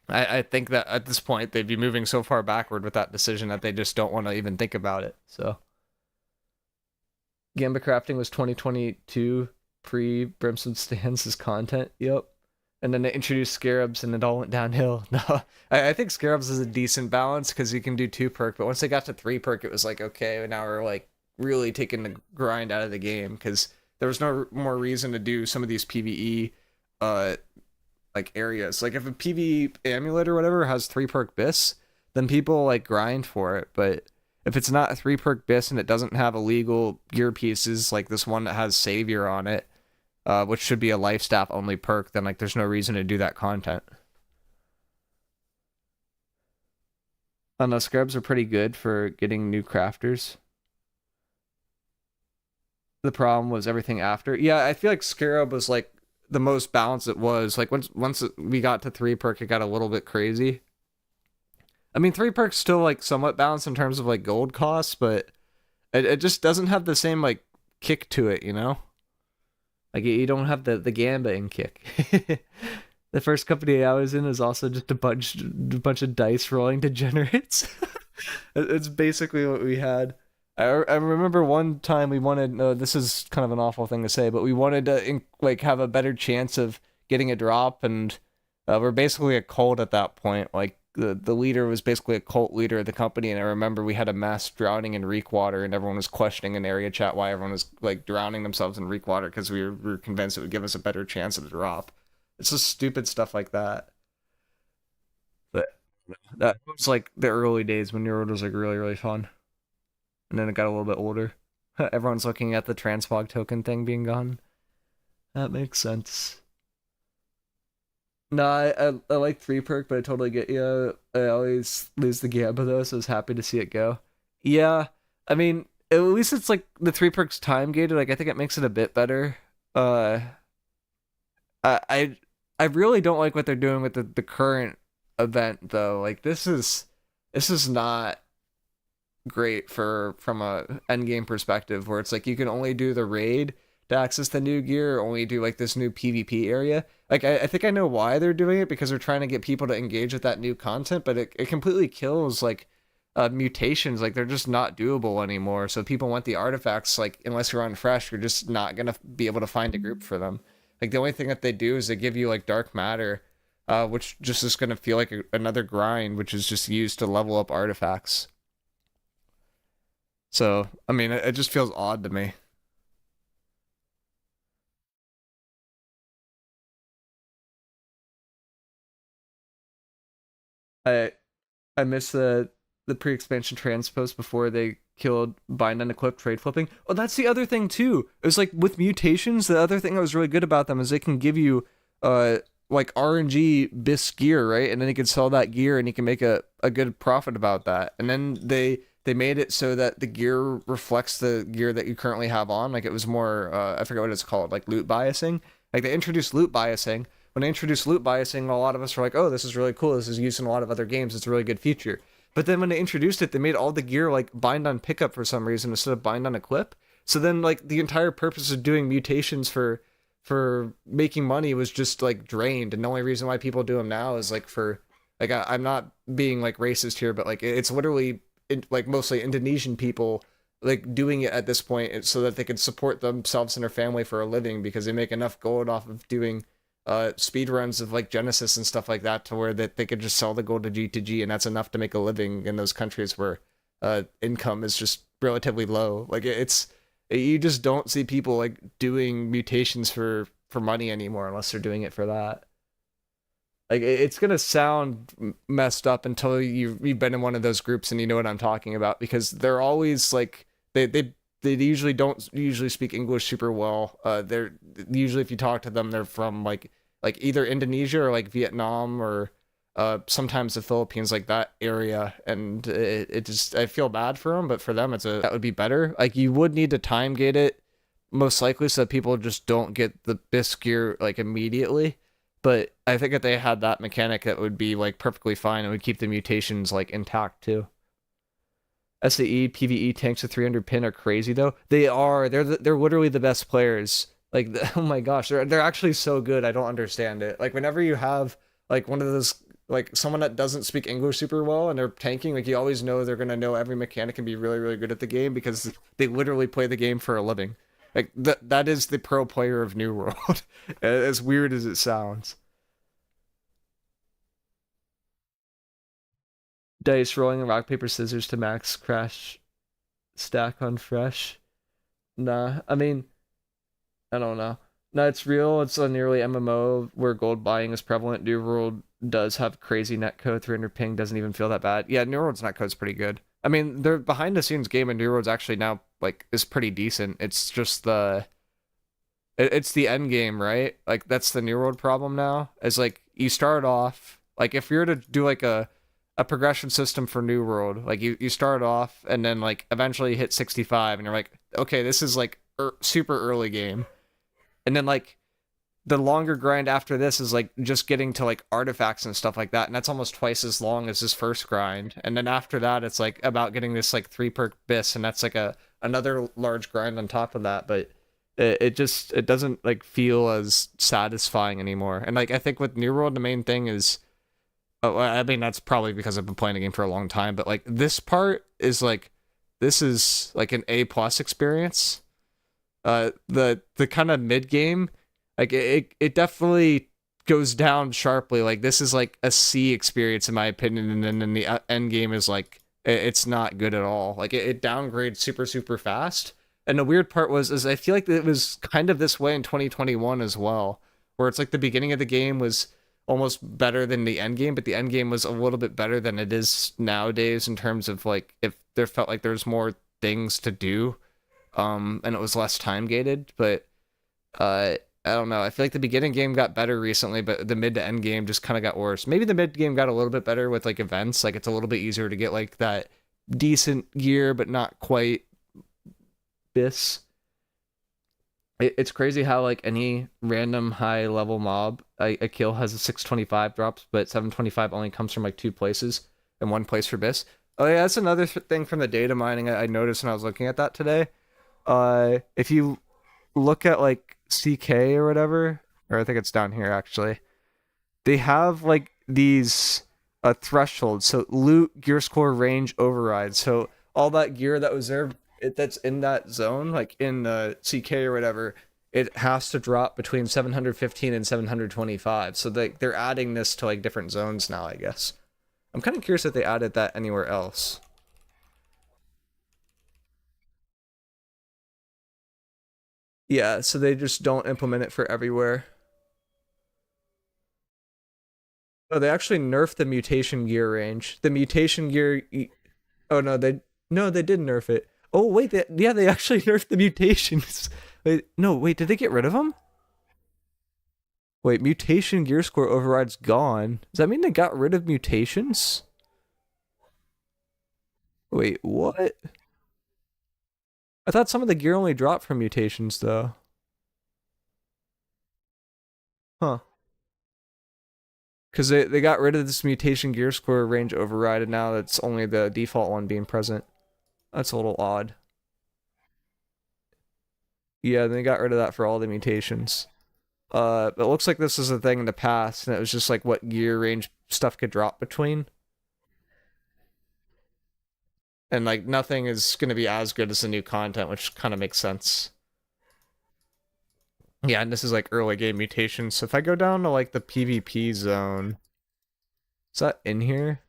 I think that at this point they'd be moving so far backward with that decision that they just don't want to even think about it. So Gamba crafting was 2022 pre Brimstone Stands' content. Yep. And then they introduced Scarabs and it all went downhill. No, I think Scarabs is a decent balance because you can do 2 perk, but once they got to 3 perk, it was like, okay, now we're like really taking the grind out of the game because there was no more reason to do some of these PvE like areas. Like if a PvE amulet or whatever has 3 perk bis, then people like grind for it. But if it's not a 3 perk bis and it doesn't have illegal gear pieces like this one that has Savior on it, which should be a life staff only perk, then like there's no reason to do that content. I don't know, scrubs are pretty good for getting new crafters. The problem was everything after. Yeah, I feel like Scarab was like the most balanced it was. Like once we got to 3 perk, it got a little bit crazy. I mean, 3 perk's still like somewhat balanced in terms of like gold costs, but it just doesn't have the same like kick to it, you know? Like you don't have the gambaing kick. The first company I was in is also just a bunch of dice rolling degenerates. It's basically what we had. I remember one time we wanted. This is kind of an awful thing to say, but we wanted to like have a better chance of getting a drop, and we're basically a cult at that point. Like the leader was basically a cult leader of the company, and I remember we had a mass drowning in reek water, and everyone was questioning in area chat why everyone was like drowning themselves in reek water because we were convinced it would give us a better chance at a drop. It's just stupid stuff like that. But that was like the early days when New World was like really, really fun. And then it got a little bit older. Everyone's looking at the transmog token thing being gone. That makes sense. No, I like 3 perk, but I totally get you. I always lose the Gamba though, so I was happy to see it go. Yeah, I mean, at least it's like the 3 perks time gated. Like I think it makes it a bit better. Uh, I really don't like what they're doing with the current event though. Like this is not great from a endgame perspective, where it's like you can only do the raid to access the new gear, or only do like this new PvP area. Like I think I know why they're doing it, because they're trying to get people to engage with that new content, but it completely kills like mutations. Like they're just not doable anymore. So people want the artifacts, like unless you're on fresh, you're just not gonna be able to find a group for them. Like the only thing that they do is they give you like dark matter, which just is gonna feel like another grind, which is just used to level up artifacts. So I mean, it just feels odd to me. I I miss the pre-expansion transpose before they killed bind and equip trade flipping. Oh, that's the other thing too. It was like with mutations, the other thing that was really good about them is they can give you like RNG bis gear, right? And then you can sell that gear and you can make a good profit about that. And then they made it so that the gear reflects the gear that you currently have on. Like it was more I forget what it's called, like loot biasing. Like they introduced loot biasing. When they introduced loot biasing, a lot of us were like, "Oh, this is really cool. This is used in a lot of other games. It's a really good feature." But then when they introduced it, they made all the gear like bind on pickup for some reason instead of bind on equip. So then like the entire purpose of doing mutations for making money was just like drained. And the only reason why people do them now is like for like I'm not being like racist here, but like it's literally like mostly Indonesian people like doing it at this point so that they can support themselves and their family for a living, because they make enough gold off of doing speed runs of like Genesis and stuff like that, to where that they could just sell the gold to G2G, and that's enough to make a living in those countries where income is just relatively low. Like you just don't see people like doing mutations for money anymore unless they're doing it for that. Like it's gonna sound messed up until you've been in one of those groups and you know what I'm talking about, because they're always like they usually don't usually speak English super well. They're usually, if you talk to them, they're from like either Indonesia or like Vietnam, or sometimes the Philippines, like that area. And it just, I feel bad for them, but for them that would be better. Like you would need to time gate it most likely so that people just don't get the BIS gear like immediately. But I think if they had that mechanic, that would be like perfectly fine and would keep the mutations like intact too. SAE PVE tanks with 300 pin are crazy though. They are. They're literally the best players. Like oh my gosh, they're actually so good. I don't understand it. Like whenever you have like one of those, like someone that doesn't speak English super well and they're tanking, like you always know they're gonna know every mechanic and be really really good at the game, because they literally play the game for a living. Like that is the pro player of New World. As weird as it sounds. Dice rolling rock paper scissors to max crash stack on fresh. Nah, I mean, I don't know. No, it's real. It's a nearly MMO where gold buying is prevalent. New World does have crazy netcode. 300 ping doesn't even feel that bad. Yeah, New World's netcode's pretty good. I mean, their behind the scenes game in New World's actually now like is pretty decent. It's just it's the end game, right? Like that's the New World problem now. Is like you start off like if you're to do like a progression system for New World, like you start off and then like eventually you hit 65 and you're like, okay, this is like super early game. And then like the longer grind after this is like just getting to like artifacts and stuff like that, and that's almost twice as long as this first grind. And then after that it's like about getting this like 3 perk bis, and that's like another large grind on top of that. But it just it doesn't like feel as satisfying anymore. And like I think with New World the main thing is, oh, I mean that's probably because I've been playing the game for a long time, but like this part is like, this is like an A+ experience. The kind of mid game, like it definitely goes down sharply. Like this is like a C experience in my opinion, and then the end game is like it's not good at all. Like it downgrades super super fast. And the weird part is I feel like it was kind of this way in 2021 as well, where it's like the beginning of the game was almost better than the end game, but the end game was a little bit better than it is nowadays in terms of like if there felt like there's more things to do, and it was less time gated. But I don't know. I feel like the beginning game got better recently, but the mid to end game just kind of got worse. Maybe the mid game got a little bit better with like events. Like it's a little bit easier to get like that decent gear, but not quite this. It's crazy how like any random high level mob a kill has a 625 drops, but 725 only comes from like 2 places and 1 place for bis. Oh yeah, that's another thing from the data mining I noticed when I was looking at that today. If you look at like CK or whatever, or I think it's down here actually, they have like these thresholds. So loot, gear score, range, override. So all that gear that was there, that's in that zone, like in CK or whatever, it has to drop between 715 and 725. So they're adding this to like different zones now, I guess. I'm kind of curious if they added that anywhere else. Yeah, so they just don't implement it for everywhere. Oh, they actually nerfed the mutation gear range. The mutation gear. Oh no, they did nerf it. Oh wait, yeah, they actually nerfed the mutations. Wait, no, wait, did they get rid of them? Wait, mutation gear score override's gone. Does that mean they got rid of mutations? Wait, what? I thought some of the gear only dropped from mutations though. Huh. Because they got rid of this mutation gear score range override, and now it's only the default one being present. That's a little odd. Yeah, they got rid of that for all the mutations. It looks like this is a thing in the past, and it was just like what gear range stuff could drop between, and like nothing is going to be as good as the new content, which kind of makes sense. Yeah, and this is like early game mutations. So if I go down to like the PvP zone, is that in here?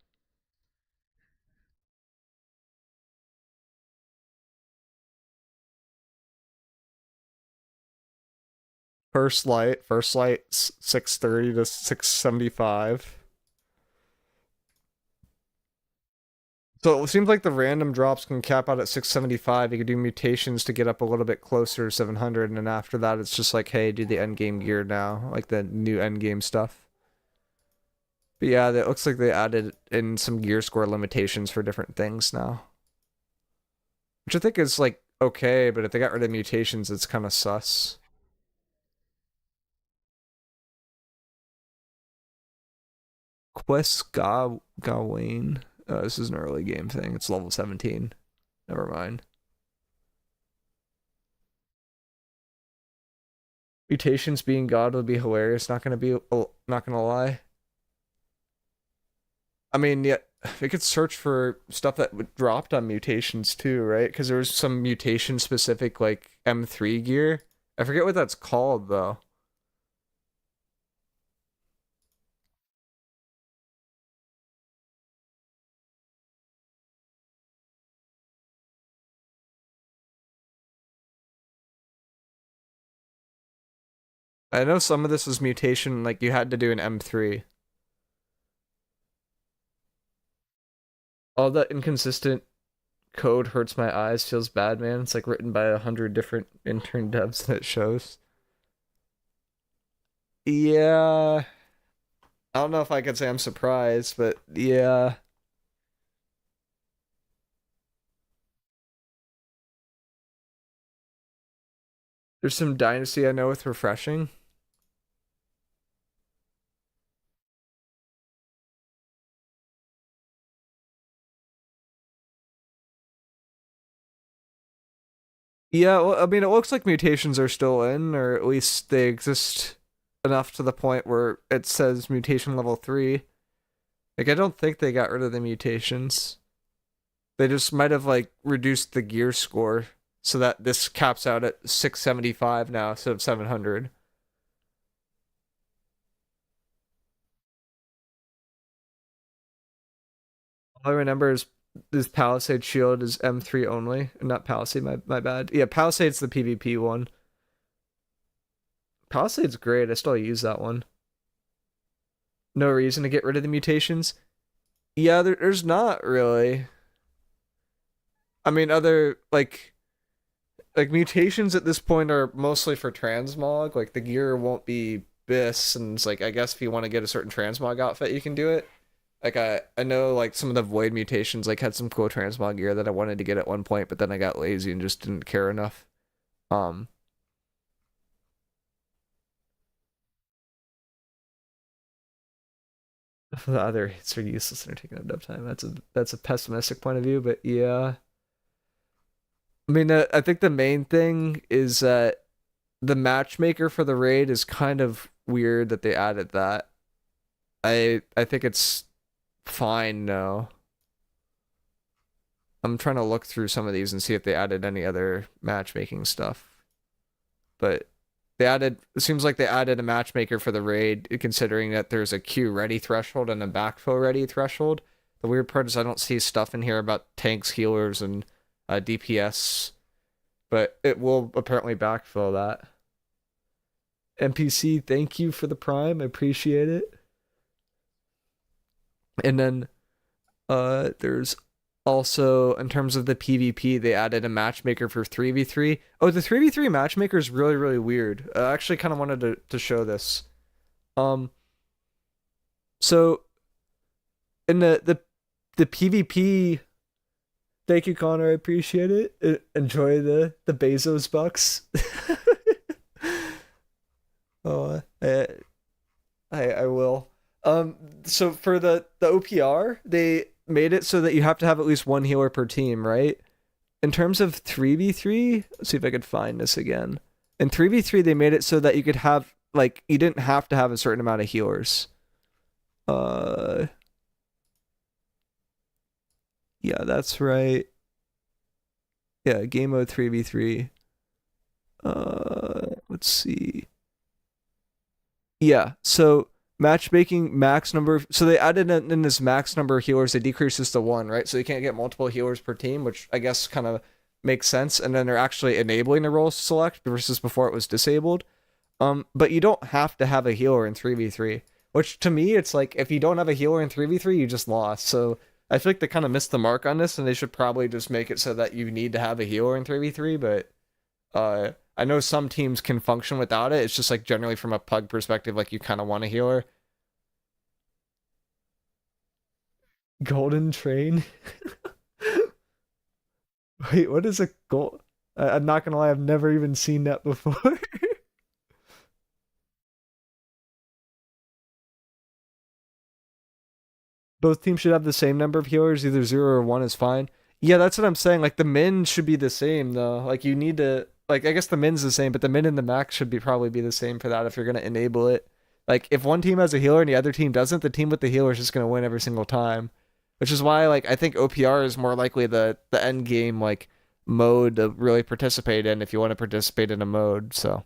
First light, 630 to 675. So it seems like the random drops can cap out at 675. You could do mutations to get up a little bit closer to 700, and then after that, it's just like, hey, do the endgame gear now, like the new endgame stuff. But yeah, it looks like they added in some gear score limitations for different things now, which I think is like okay. But if they got rid of mutations, it's kind of sus. Quest Gawain. This is an early game thing. It's level 17. Never mind. Mutations being God would be hilarious. Not gonna be. Not gonna lie. I mean, yeah, we could search for stuff that dropped on mutations too, right? Because there was some mutation specific like M3 gear. I forget what that's called though. I know some of this was mutation, like you had to do an M3. All that inconsistent code hurts my eyes, feels bad, man. It's like written by 100 different intern devs that shows. Yeah, I don't know if I could say I'm surprised, but yeah. There's some Dynasty I know with refreshing. Yeah, well, I mean, it looks like mutations are still in, or at least they exist enough to the point where it says mutation level 3. Like, I don't think they got rid of the mutations. They just might have, like, reduced the gear score so that this caps out at 675 now instead of 700. All I remember is this Palisade shield is M3 only, not Palisade, my bad. Yeah, Palisade's the PvP one. Palisade's great, I still use that one. No reason to get rid of the mutations. Yeah, there's not really. I mean, other like mutations at this point are mostly for transmog. Like the gear won't be bis, and it's like I guess if you want to get a certain transmog outfit, you can do it. Like I know like some of the void mutations like had some cool transmog gear that I wanted to get at one point, but then I got lazy and just didn't care enough. Um, The other hits are useless and are taking up uptime. That's a pessimistic point of view, but yeah. I mean, I think the main thing is that the matchmaker for the raid is kind of weird that they added that. I think it's fine now. I'm trying to look through some of these and see if they added any other matchmaking stuff. But it seems like they added a matchmaker for the raid, considering that there's a Q ready threshold and a backfill ready threshold. The weird part is I don't see stuff in here about tanks, healers, and DPS, but it will apparently backfill that. NPC, thank you for the prime. I appreciate it. And then there's also, in terms of the PvP, they added a matchmaker for 3v3. Oh, the 3v3 matchmaker is really, really weird. I actually kind of wanted to show this. So in the PvP, thank you, Connor. I appreciate it. Enjoy the Bezos bucks. Oh, I will. So for the OPR, they made it so that you have to have at least one healer per team, right? In terms of 3v3, let's see if I could find this again. In 3v3, they made it so that you could have, like, you didn't have to have a certain amount of healers. Yeah, that's right. Yeah, game mode 3v3. Let's see. Yeah, so matchmaking max number. So they added in this max number of healers. They decreased this to 1, right? So you can't get multiple healers per team, which I guess kind of makes sense. And then they're actually enabling the role select versus before it was disabled. But you don't have to have a healer in 3v3, which to me, it's like if you don't have a healer in 3v3, you just lost. So I feel like they kind of missed the mark on this, and they should probably just make it so that you need to have a healer in 3v3. But I know some teams can function without it. It's just like generally from a pug perspective, like you kind of want a healer. Golden train. Wait, what is a gold? I'm not gonna lie, I've never even seen that before. Both teams should have the same number of healers, either 0 or 1 is fine. Yeah, that's what I'm saying. Like the min should be the same though. Like you need to, like, I guess the min's the same, but the min and the max should be probably be the same for that if you're gonna enable it. Like if one team has a healer and the other team doesn't, the team with the healer is just gonna win every single time. Which is why, like, I think OPR is more likely the end game like mode to really participate in if you want to participate in a mode. So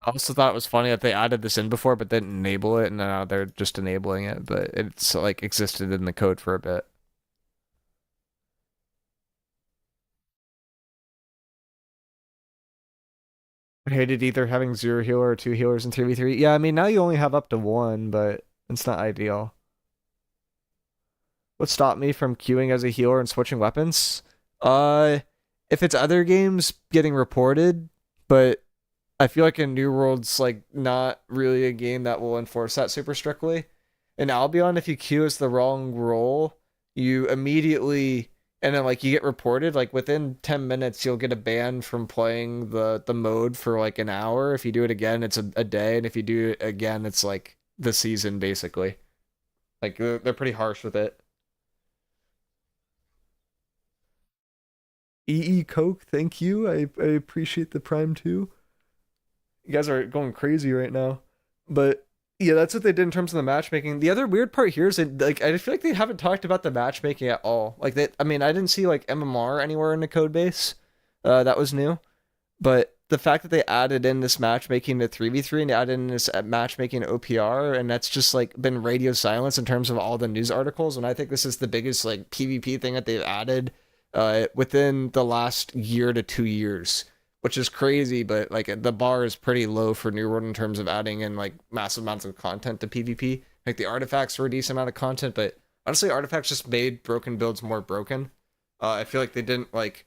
I also thought it was funny that they added this in before but didn't enable it, and now they're just enabling it, but it's like existed in the code for a bit. I hated either having 0 healer or 2 healers in 3v3. Yeah, I mean now you only have up to 1, but it's not ideal. What stopped me from queuing as a healer and switching weapons? Uh, if it's other games getting reported, but I feel like in New World's like not really a game that will enforce that super strictly. In Albion, if you queue as the wrong role, you immediately and then like you get reported like within 10 minutes you'll get a ban from playing the mode for like an hour. If you do it again, it's a day, and if you do it again, it's like the season basically. Like they're pretty harsh with it. EE Coke, thank you. I appreciate the prime too. You guys are going crazy right now. But yeah, that's what they did in terms of the matchmaking. The other weird part here is that like I feel like they haven't talked about the matchmaking at all. Like that, I mean, I didn't see like MMR anywhere in the code base. That was new. But the fact that they added in this matchmaking to 3v3 and they added in this matchmaking OPR, and that's just like been radio silence in terms of all the news articles. And I think this is the biggest like PvP thing that they've added within the last year to 2 years, which is crazy. But like the bar is pretty low for New World in terms of adding in like massive amounts of content to PvP. Like the artifacts were a decent amount of content, but honestly, artifacts just made broken builds more broken. I feel like they didn't like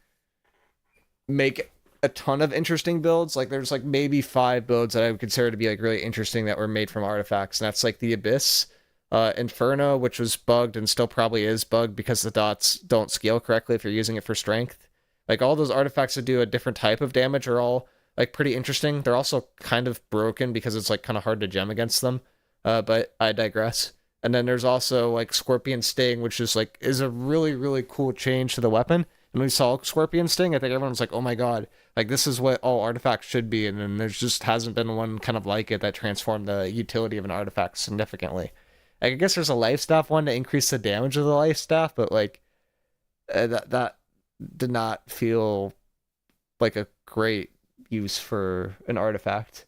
make a ton of interesting builds. Like there's like maybe 5 builds that I would consider to be like really interesting that were made from artifacts, and that's like the Abyss, Inferno, which was bugged and still probably is bugged because the dots don't scale correctly if you're using it for strength. Like all those artifacts that do a different type of damage are all like pretty interesting. They're also kind of broken because it's like kind of hard to gem against them. But I digress. And then there's also like Scorpion Sting, which is a really cool change to the weapon. And when we saw Scorpion Sting, I think everyone was like, "Oh my god, like this is what all artifacts should be." And then there's just hasn't been one kind of like it that transformed the utility of an artifact significantly. Like, I guess there's a life staff one to increase the damage of the life staff, but like that did not feel like a great use for an artifact.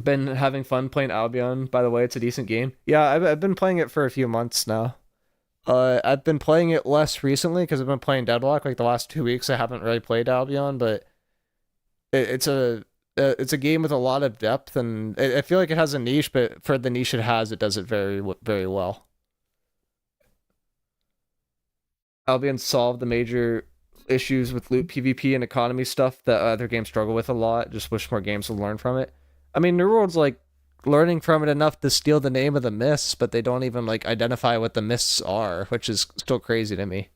Been having fun playing Albion, by the way. It's a decent game. Yeah, I've been playing it for a few months now. I've been playing it less recently because I've been playing Deadlock. Like the last 2 weeks, I haven't really played Albion, but it's a game with a lot of depth, and I feel like it has a niche, but for the niche it has, it does it very well. Albion solved the major issues with loot PvP and economy stuff that other games struggle with a lot. Just wish more games would learn from it. I mean, New World's like learning from it enough to steal the name of the mists, but they don't even like identify what the mists are, which is still crazy to me.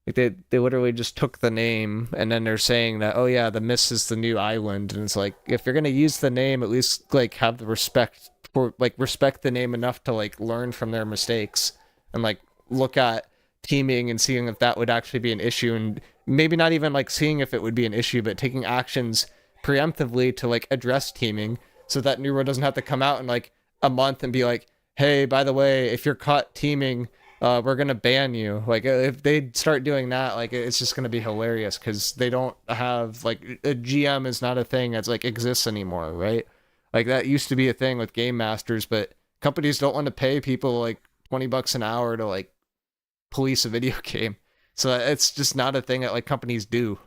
Like they literally just took the name and then they're saying that, oh yeah, the mist is the new island, and it's like, if you're gonna use the name, at least like have the respect for, like, respect the name enough to like learn from their mistakes and like look at teaming and seeing if that would actually be an issue, and maybe not even like seeing if it would be an issue, but taking actions preemptively to like address teaming so that New World doesn't have to come out in like a month and be like, hey, by the way, if you're caught teaming, we're gonna ban you. Like, if they start doing that, like, it's just gonna be hilarious because they don't have like a GM is not a thing that's like exists anymore, right? Like that used to be a thing with game masters, but companies don't want to pay people like $20 an hour to like police a video game. So it's just not a thing that like companies do.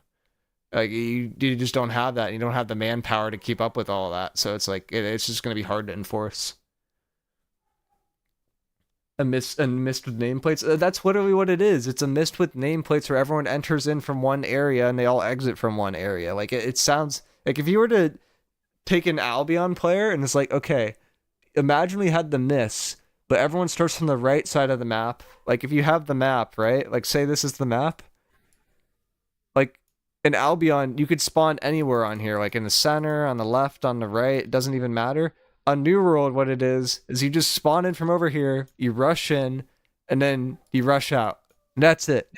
Like you just don't have that. You don't have the manpower to keep up with all of that. So it's like it's just going to be hard to enforce. A mist with nameplates. That's literally what it is. It's a mist with nameplates where everyone enters in from one area and they all exit from one area. Like it sounds like if you were to take an Albion player and it's like, okay, imagine we had the mists, but everyone starts from the right side of the map. Like if you have the map, right? Like say this is the map. Like in Albion, you could spawn anywhere on here, like in the center, on the left, on the right. It doesn't even matter. On New World, what it is you just spawn in from over here, you rush in, and then you rush out. And that's it.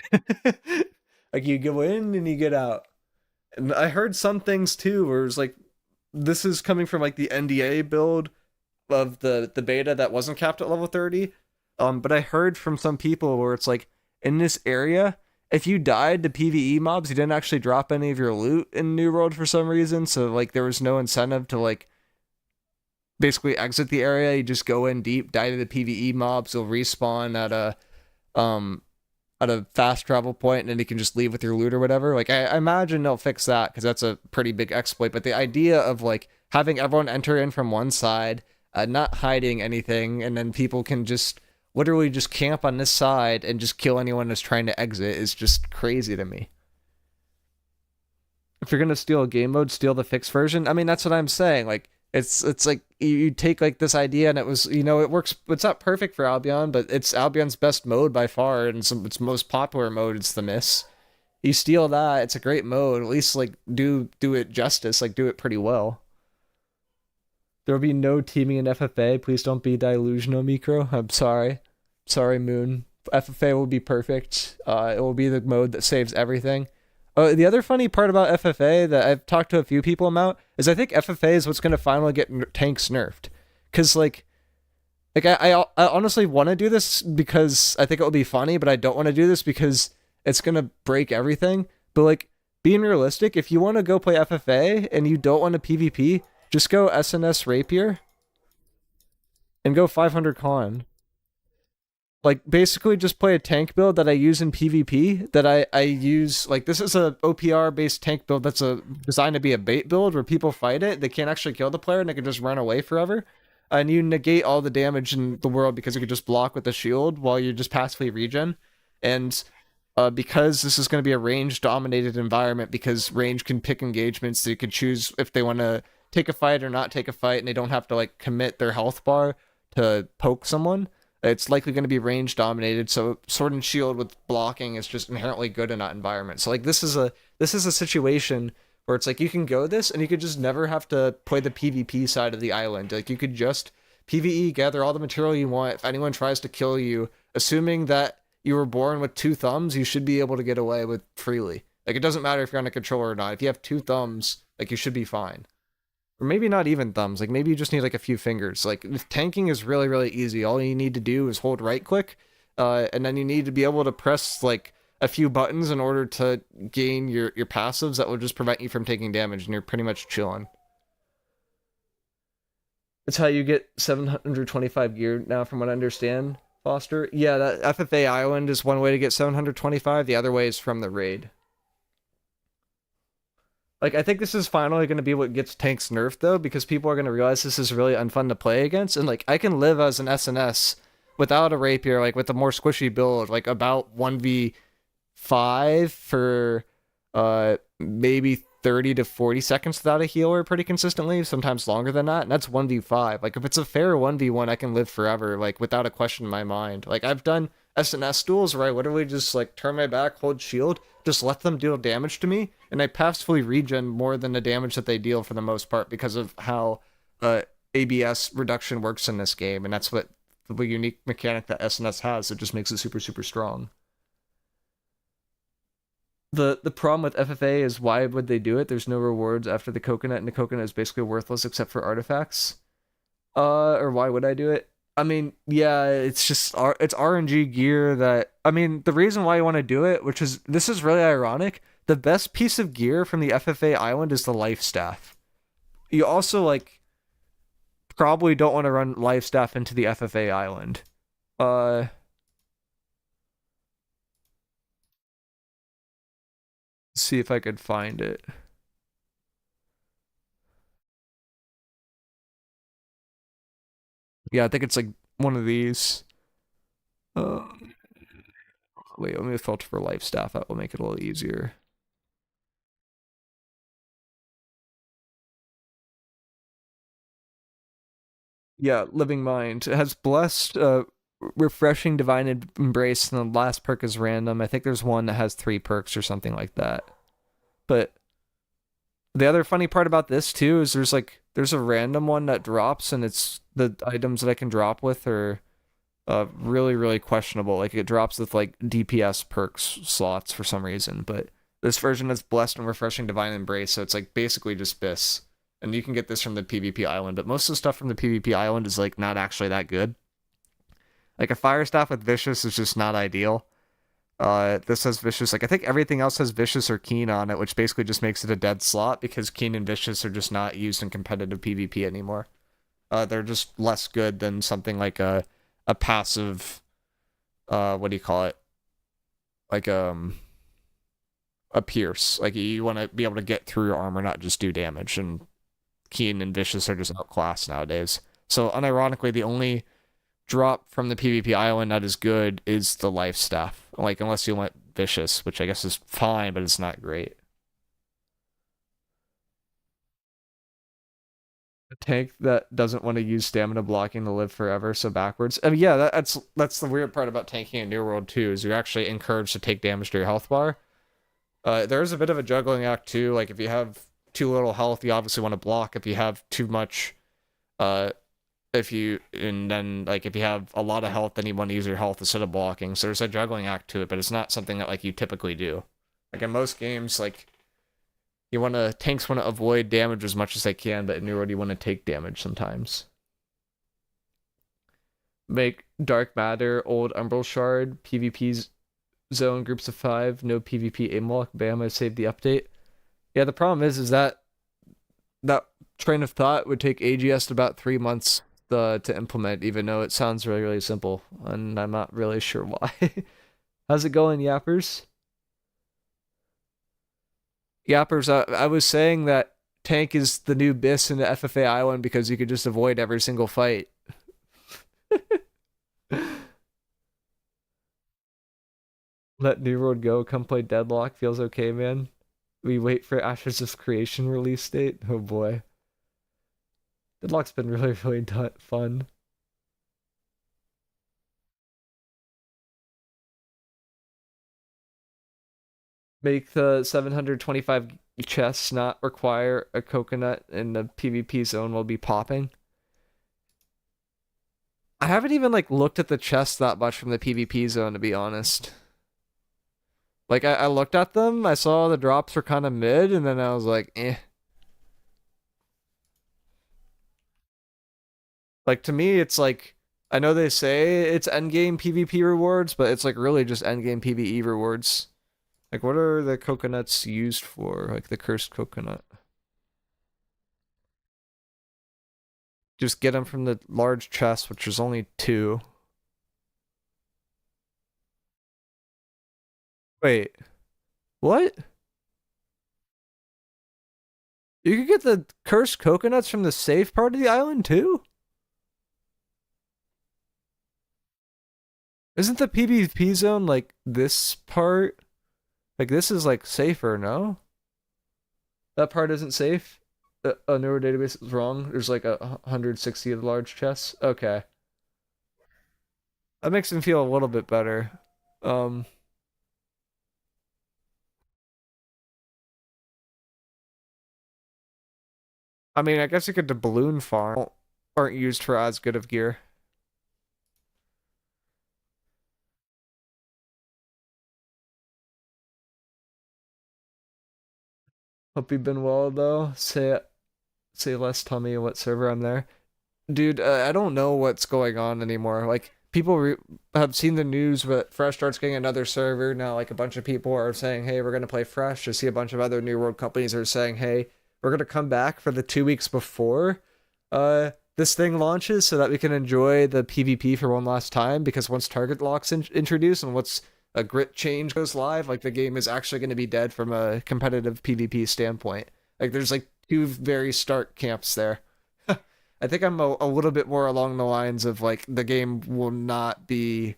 Like you go in and you get out. And I heard some things too, where it's like this is coming from like the NDA build of the beta that wasn't capped at level 30. But I heard from some people where it's like in this area, if you died to PvE mobs, you didn't actually drop any of your loot in New World for some reason. So like there was no incentive to like basically exit the area. You just go in deep, die to the PvE mobs. You'll respawn um at a fast travel point, and then you can just leave with your loot or whatever. Like I imagine they'll fix that because that's a pretty big exploit. But the idea of like having everyone enter in from one side, not hiding anything, and then people can just literally just camp on this side and just kill anyone that's trying to exit is just crazy to me. If you're gonna steal a game mode, steal the fixed version. I mean, that's what I'm saying. Like it's like you take like this idea and it was, it works. It's not perfect for Albion, but it's Albion's best mode by far, and its most popular mode. It's the miss. You steal that, it's a great mode. At least like do it justice. Like do it pretty well. There will be no teaming in FFA. Please don't be delusional, Micro. I'm sorry. Sorry, Moon. FFA will be perfect. It will be the mode that saves everything. The other funny part about FFA that I've talked to a few people about is I think FFA is what's going to finally get tanks nerfed. Because, I honestly want to do this because I think it will be funny, but I don't want to do this because it's going to break everything. But, like, being realistic, if you want to go play FFA and you don't want to PvP, just go SNS Rapier and go 500 con. Like basically just play a tank build that I use in PvP that I use. Like this is a OPR based tank build that's designed to be a bait build where people fight it. They can't actually kill the player and they can just run away forever. And you negate all the damage in the world because you can just block with the shield while you just passively regen. And because this is going to be a range dominated environment, because range can pick engagements, so you can choose if they want to take a fight or not take a fight, and they don't have to like commit their health bar to poke someone. It's likely going to be range dominated, so sword and shield with blocking is just inherently good in that environment. So like this is a situation where it's like you can go this and you could just never have to play the PvP side of the island. Like you could just PvE, gather all the material you want. If anyone tries to kill you, assuming that you were born with two thumbs, you should be able to get away with freely. Like it doesn't matter if you're on a controller or not. If you have two thumbs, like you should be fine. Or maybe not even thumbs. Like maybe you just need like a few fingers. Like tanking is really really easy. All you need to do is hold right click, and then you need to be able to press like a few buttons in order to gain your passives that will just prevent you from taking damage, and you're pretty much chilling. That's how you get 725 gear now, from what I understand, Foster. Yeah, that FFA Island is one way to get 725. The other way is from the raid. Like, I think this is finally going to be what gets tanks nerfed, though, because people are going to realize this is really unfun to play against. And, like, I can live as an SNS without a rapier, like, with a more squishy build, like, about 1v5 for maybe 30 to 40 seconds without a healer pretty consistently, sometimes longer than that. And that's 1v5. Like, if it's a fair 1v1, I can live forever, like, without a question in my mind. Like, I've done SNS duels where I literally just, like, turn my back, hold shield, just let them deal damage to me, and I passively regen more than the damage that they deal for the most part because of how ABS reduction works in this game, and that's what the unique mechanic that SNS has. It just makes it super, super strong. The problem with FFA is, why would they do it? There's no rewards after the coconut, and the coconut is basically worthless except for artifacts. Or why would I do it? I mean, yeah, it's just it's RNG gear that, I mean, the reason why you want to do it, which is, this is really ironic, the best piece of gear from the FFA island is the life staff. You also like probably don't want to run life staff into the FFA island. Uh see if I could find it. Yeah, I think it's like one of these. Uh, wait, let me filter for life staff. That will make it a little easier. Yeah, Living Mind. It has Blessed, Refreshing Divine Embrace, and the last perk is random. I think there's one that has 3 perks or something like that. But the other funny part about this too is there's a random one that drops, and it's the items that I can drop with are really really questionable. Like it drops with like DPS perks slots for some reason, but this version is Blessed and Refreshing Divine Embrace, so it's like basically just Biss. And you can get this from the PvP island, but most of the stuff from the PvP island is like not actually that good. Like a fire staff with Vicious is just not ideal. This has Vicious. Like I think everything else has Vicious or Keen on it, which basically just makes it a dead slot because Keen and Vicious are just not used in competitive PvP anymore. They're just less good than something like a passive. What do you call it? Like a pierce. Like you want to be able to get through your armor, not just do damage. And Keen and Vicious are just outclassed nowadays. So unironically, the only drop from the PvP island that is good is the life staff. Like unless you want Vicious, which I guess is fine, but it's not great. A tank that doesn't want to use stamina blocking to live forever, so backwards. I mean, yeah, that's the weird part about tanking in New World too, is you're actually encouraged to take damage to your health bar. There is a bit of a juggling act too. Like if you have too little health, you obviously want to block. If you have too much, uh, and then like if you have a lot of health, then you want to use your health instead of blocking. So there's a juggling act to it, but it's not something that like you typically do. Like in most games, like tanks want to avoid damage as much as they can, but in New World you want to take damage sometimes. Make Dark Matter, Old Umbral Shard, PvP zone groups of 5, no PvP aim lock. Bam, I saved the update. Yeah, the problem is that that train of thought would take AGS about 3 months to implement, even though it sounds really, really simple, and I'm not really sure why. How's it going, Yappers? Yappers, I was saying that tank is the new Biss in the FFA island because you could just avoid every single fight. Let New World go, come play Deadlock, feels okay, man. We wait for Ashes of Creation release date. Oh boy. Deadlock's been really, really fun. Make the 725 chests not require a coconut in the PvP zone will be popping. I haven't even like looked at the chests that much from the PvP zone to be honest. Like I looked at them, I saw the drops were kind of mid, and then I was like, eh. Like to me, it's like I know they say it's endgame PvP rewards, but it's like really just endgame PvE rewards. Like what are the coconuts used for? Like the cursed coconut. Just get them from the large chest, which is only two. Wait, what? You could get the cursed coconuts from the safe part of the island too? Isn't the PvP zone like this part? Like this is like safer, no? That part isn't safe. A newer database is wrong. There's like 160 of the large chests. Okay, that makes me feel a little bit better. Um, I mean, I guess you could the balloon farm aren't used for as good of gear. Hope you've been well though. Say less. Tell me what server I'm there. Dude, I don't know what's going on anymore. Like people have seen the news, but Fresh starts getting another server now. Like a bunch of people are saying, "Hey, we're gonna play Fresh." I see a bunch of other New World companies are saying, "Hey, we're gonna come back for the 2 weeks before this thing launches, so that we can enjoy the PvP for one last time." Because once Target Lock's introduced and once a grit change goes live, like the game is actually going to be dead from a competitive PvP standpoint. Like there's like two very stark camps there. I think I'm a little bit more along the lines of like the game will not be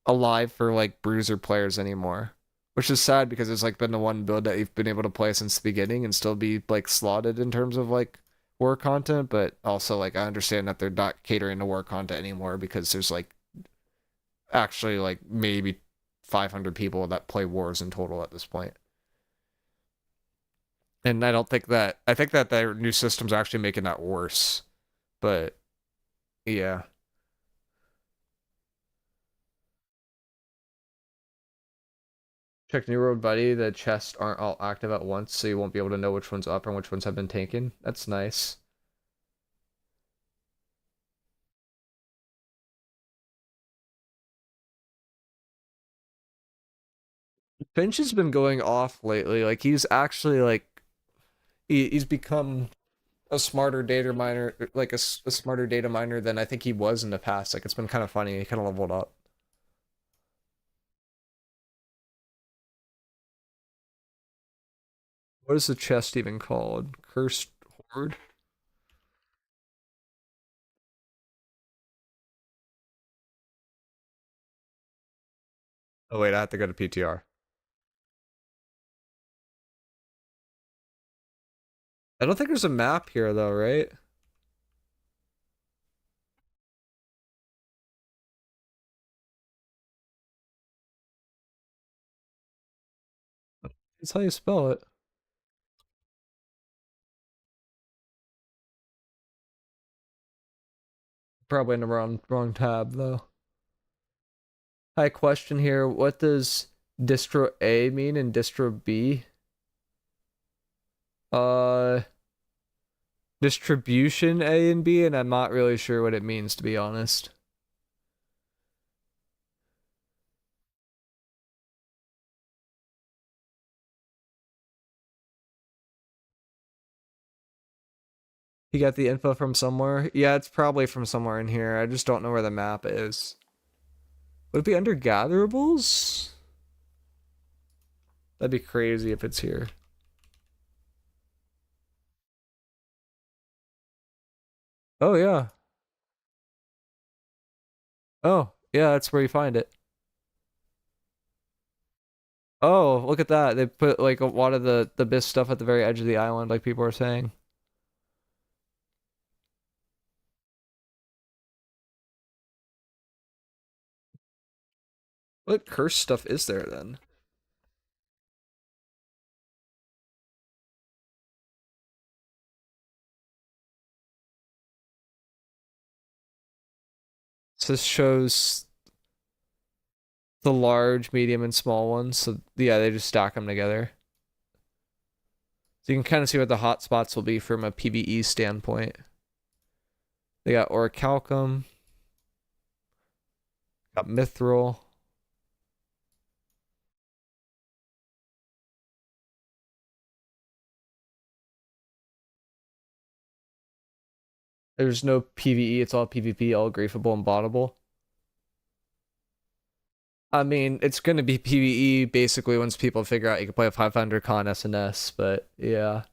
alive for like bruiser players anymore, which is sad because it's like been the one build that you've been able to play since the beginning and still be like slotted in terms of like war content. But also like I understand that they're not catering to war content anymore because there's like actually like maybe 500 people that play wars in total at this point. And I don't think that I think that their new system's actually making that worse. But yeah. Check New World Buddy, the chests aren't all active at once, so you won't be able to know which one's up and which ones have been taken. That's nice. Finch has been going off lately. Like he's actually like he's become a smarter data miner, like a smarter data miner than I think he was in the past. Like it's been kind of funny. He kind of leveled up. What is the chest even called? Cursed Horde? Oh wait, I have to go to PTR. I don't think there's a map here though, right? That's how you spell it. Probably in the wrong tab though. Hi, question here. What does distro A mean and distro B? Uh, distribution A and B, and I'm not really sure what it means to be honest. You got the info from somewhere? Yeah, it's probably from somewhere in here. I just don't know where the map is. Would it be under gatherables? That'd be crazy if it's here. Oh yeah. Oh, yeah, that's where you find it. Oh, look at that. They put like a lot of the BIS stuff at the very edge of the island, like people are saying. What cursed stuff is there then? So this shows the large, medium, and small ones. So yeah, they just stack them together. So you can kind of see what the hotspots will be from a PvE standpoint. They got orichalcum, got mithril. There's no PvE, it's all PvP, all griefable and botable. I mean, it's going to be PvE basically once people figure out you can play a 500 con SNS, but yeah.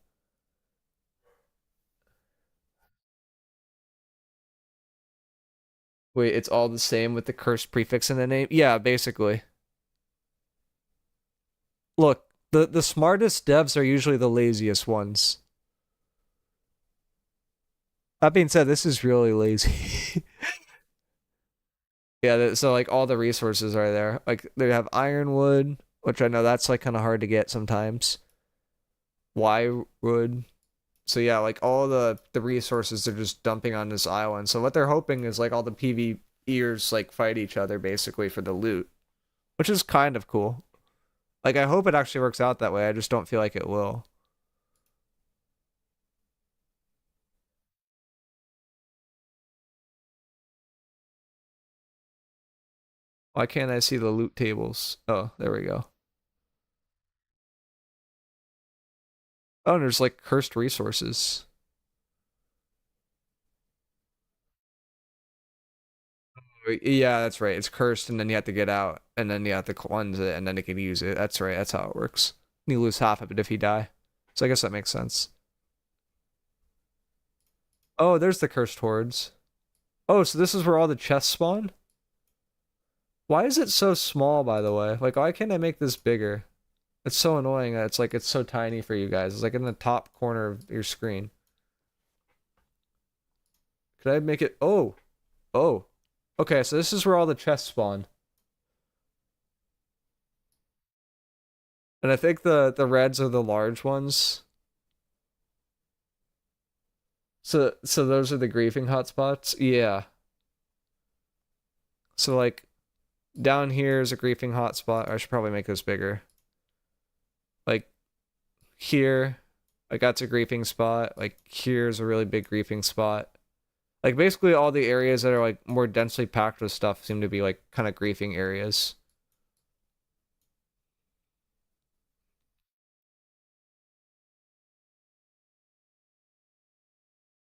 Wait, it's all the same with the cursed prefix in the name? Yeah, basically. Look, the smartest devs are usually the laziest ones. That being said, this is really lazy. Yeah, so like all the resources are there. Like they have ironwood, which I know that's like kind of hard to get sometimes. Wire wood. So yeah, like all the resources they're just dumping on this island. So what they're hoping is like all the PvEers like fight each other basically for the loot, which is kind of cool. Like I hope it actually works out that way. I just don't feel like it will. Why can't I see the loot tables? Oh, there we go. Oh, and there's like cursed resources. Yeah, that's right. It's cursed, and then you have to get out, and then you have to cleanse it, and then you can use it. That's right. That's how it works. You lose half of it if you die. So I guess that makes sense. Oh, there's the cursed hordes. Oh, so this is where all the chests spawn? Why is it so small, by the way? Like, why can't I make this bigger? It's so annoying that it's like it's so tiny for you guys. It's like in the top corner of your screen. Could I make it? Oh, oh. Okay, so this is where all the chests spawn. And I think the reds are the large ones. So those are the griefing hotspots? Yeah. So like down here is a griefing hotspot. I should probably make this bigger. Like here, like that's a griefing spot. Like here's a really big griefing spot. Like basically all the areas that are like more densely packed with stuff seem to be like kind of griefing areas.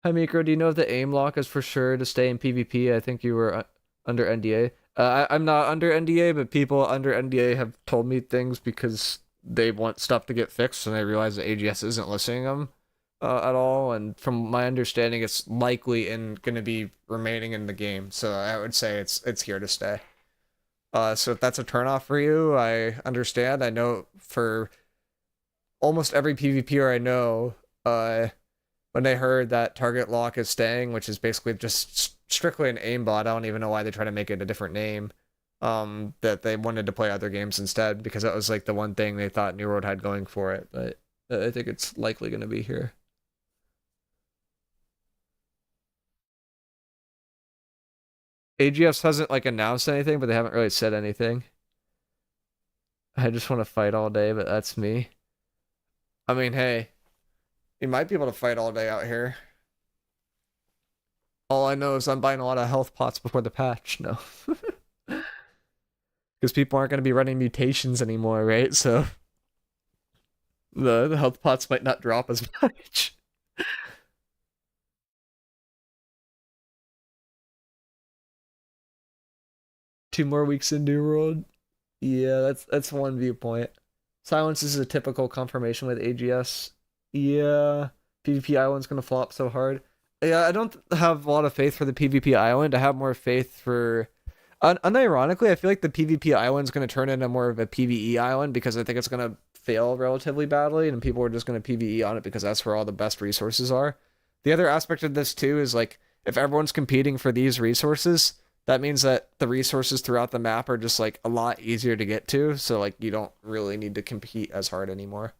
Hi Mikro, do you know if the aim lock is for sure to stay in PvP? I think you were under NDA. I'm not under NDA, but people under NDA have told me things because they want stuff to get fixed and they realize that AGS isn't listening to them at all. And from my understanding, it's likely and going to be remaining in the game. So I would say it's here to stay. So if that's a turnoff for you, I understand. I know for almost every PvPer I know, when they heard that target lock is staying, which is basically just strictly an aimbot. I don't even know why they try to make it a different name. That they wanted to play other games instead because that was like the one thing they thought New World had going for it. But I think it's likely going to be here. AGS hasn't like announced anything, but they haven't really said anything. I just want to fight all day, but that's me. I mean, hey, you might be able to fight all day out here. All I know is I'm buying a lot of health pots before the patch. No. Because people aren't going to be running mutations anymore, right? So the health pots might not drop as much. 2 more weeks in New World. Yeah, that's one viewpoint. Silence is a typical confirmation with AGS. Yeah, PvP Island's gonna flop so hard. Yeah, I don't have a lot of faith for the PvP Island. I have more faith for unironically, I feel like the PvP island's going to turn into more of a PvE island because I think it's going to fail relatively badly and people are just going to PvE on it because that's where all the best resources are. The other aspect of this too is like if everyone's competing for these resources, that means that the resources throughout the map are just like a lot easier to get to, so like you don't really need to compete as hard anymore.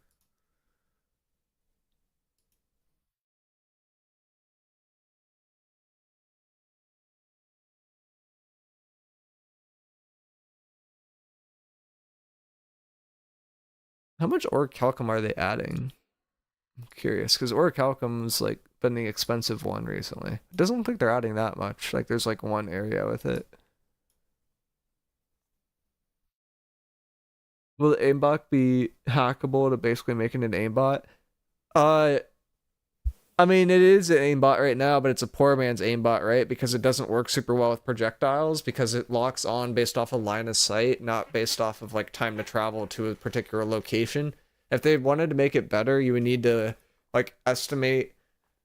How much orichalcum are they adding? I'm curious, because orichalcum's like been the expensive one recently. It doesn't look like they're adding that much. Like there's like one area with it. Will the aimbot be hackable to basically making an aimbot? Uh, I mean, it is an aimbot right now, but it's a poor man's aimbot, right? Because it doesn't work super well with projectiles because it locks on based off of line of sight, not based off of like time to travel to a particular location. If they wanted to make it better, you would need to like estimate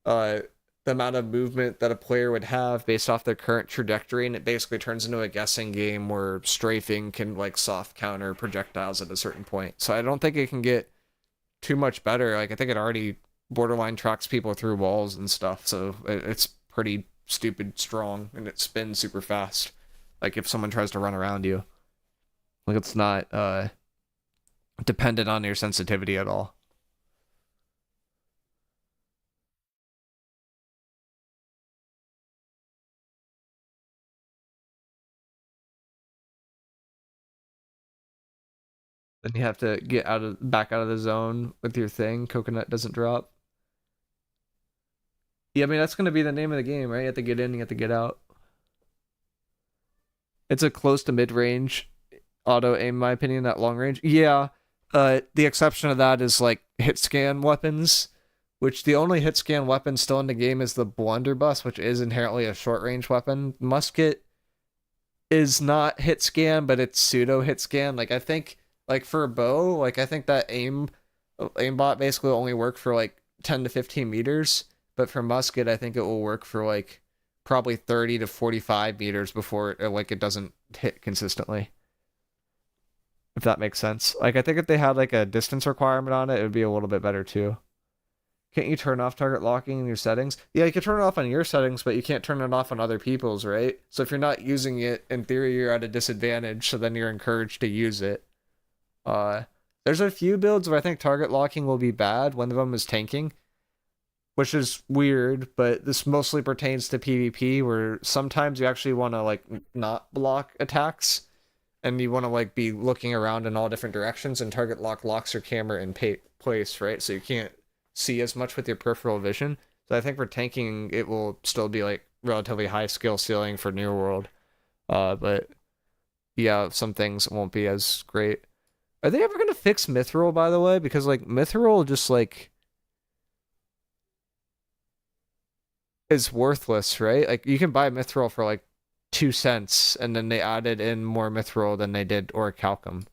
uh the amount of movement that a player would have based off their current trajectory, and it basically turns into a guessing game where strafing can like soft counter projectiles at a certain point. So I don't think it can get too much better. Like I think it already borderline tracks people through walls and stuff, so it's pretty stupid strong and it spins super fast. Like if someone tries to run around you, like it's not dependent on your sensitivity at all. Then you have to get out of back out of the zone with your thing. Coconut doesn't drop. Yeah, I mean that's gonna be the name of the game, right? You have to get in, you have to get out. It's a close to mid range auto aim, in my opinion, that long range. Yeah. The exception of that is like hit scan weapons, which the only hit scan weapon still in the game is the blunderbuss, which is inherently a short range weapon. Musket is not hit scan, but it's pseudo hit scan. Like I think like for a bow, like I think that aimbot basically only work for like 10 to 15 meters, but for musket I think it will work for like probably 30 to 45 meters before it doesn't hit consistently. If that makes sense. Like I think if they had like a distance requirement on it, it would be a little bit better too. Can't you turn off target locking in your settings? Yeah, you can turn it off on your settings, but you can't turn it off on other people's, right? So if you're not using it, in theory, you're at a disadvantage. So then you're encouraged to use it. Uh, there's a few builds where I think target locking will be bad. One of them is tanking, which is weird, but this mostly pertains to PvP, where sometimes you actually want to like not block attacks, and you want to like be looking around in all different directions, and target lock locks your camera in place, right? So you can't see as much with your peripheral vision. So I think for tanking, it will still be like relatively high skill ceiling for New World. But yeah, some things won't be as great. Are they ever gonna fix Mithril, by the way? Because like Mithril just like is worthless, right? Like you can buy Mithril for like 2 cents, and then they added in more Mithril than they did Orichalcum.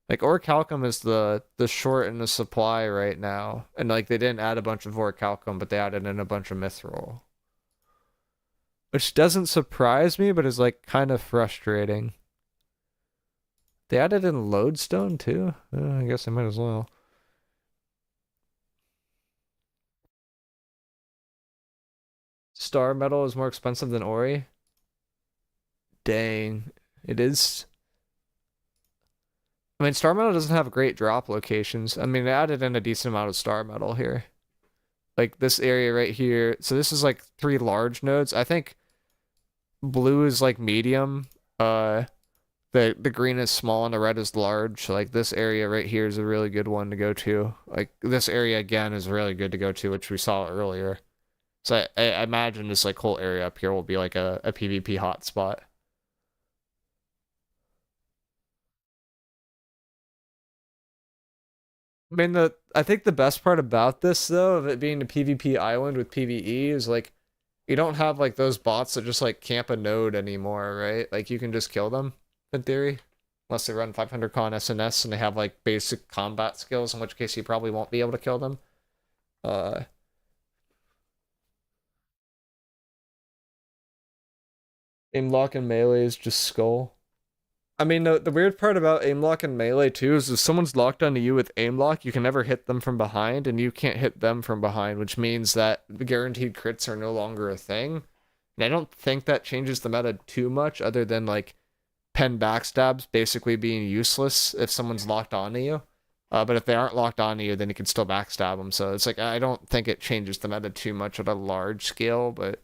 Like Orichalcum is the short in the supply right now, and like they didn't add a bunch of Orichalcum, but they added in a bunch of Mithril, which doesn't surprise me, but is like kind of frustrating. They added in Lodestone too. I guess I might as well. Star Metal is more expensive than Ori. Dang, it is. I mean, Star Metal doesn't have great drop locations. I mean, they added in a decent amount of Star Metal here. Like this area right here. So this is like 3 large nodes. I think blue is like medium. The green is small and the red is large. So like this area right here is a really good one to go to. Like this area again is really good to go to, which we saw earlier. So I imagine this like whole area up here will be like a PvP hotspot. I mean, I think the best part about this though, of it being a PvP island with PvE, is like you don't have like those bots that just like camp a node anymore, right? Like you can just kill them in theory, unless they run 500 con SNS and they have like basic combat skills, in which case you probably won't be able to kill them. Uh, aim lock and melee is just skull. I mean, the weird part about aim lock and melee too is if someone's locked onto you with aim lock, you can never hit them from behind, and you can't hit them from behind, which means that the guaranteed crits are no longer a thing. And I don't think that changes the meta too much, other than like pen backstabs basically being useless if someone's locked onto you. But if they aren't locked onto you, then you can still backstab them. So it's like I don't think it changes the meta too much at a large scale, but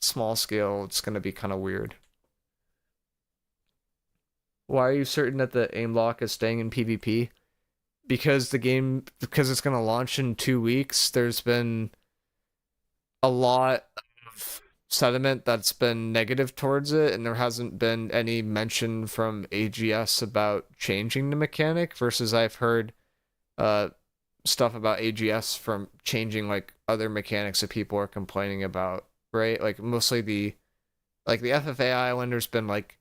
small scale, it's gonna be kind of weird. Why are you certain that the aim lock is staying in PvP? because because it's gonna launch in 2 weeks, there's been a lot of sentiment that's been negative towards it, and there hasn't been any mention from AGS about changing the mechanic, versus I've heard uh stuff about AGS from changing like other mechanics that people are complaining about, right? Like mostly the FFA Island, there's been like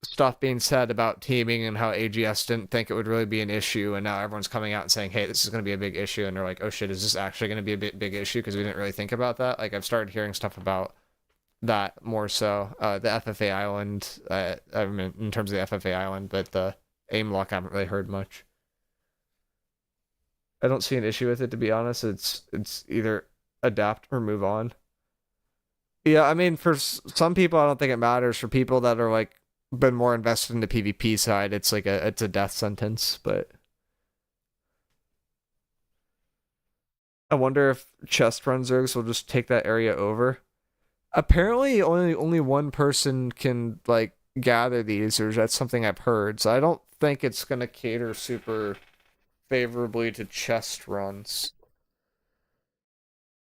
stuff being said about teaming and how AGS didn't think it would really be an issue, and now everyone's coming out and saying, "Hey, this is going to be a big issue," and they're like, "Oh shit, is this actually going to be a big issue?" Because we didn't really think about that. Like I've started hearing stuff about that more so. The FFA Island, I mean, in terms of the FFA Island, but the aim lock, I haven't really heard much. I don't see an issue with it, to be honest. It's either adapt or move on. Yeah, I mean, for some people, I don't think it matters. For people that are like been more invested in the PvP side, it's like it's a death sentence. But I wonder if chest run zergs will just take that area over. Apparently, only one person can like gather these, or that's something I've heard. So I don't think it's gonna cater super favorably to chest runs.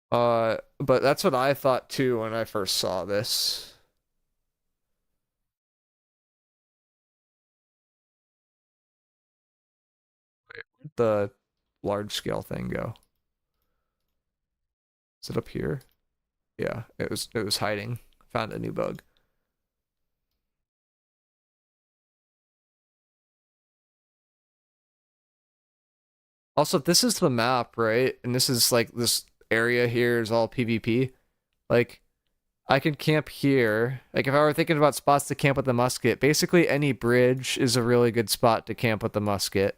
But that's what I thought too when I first saw this. The large scale thing go. Is it up here? Yeah, it was hiding. Found a new bug. Also, if this is the map, right? And this is like this area here is all PvP. Like I could camp here. Like if I were thinking about spots to camp with the musket, basically any bridge is a really good spot to camp with the musket.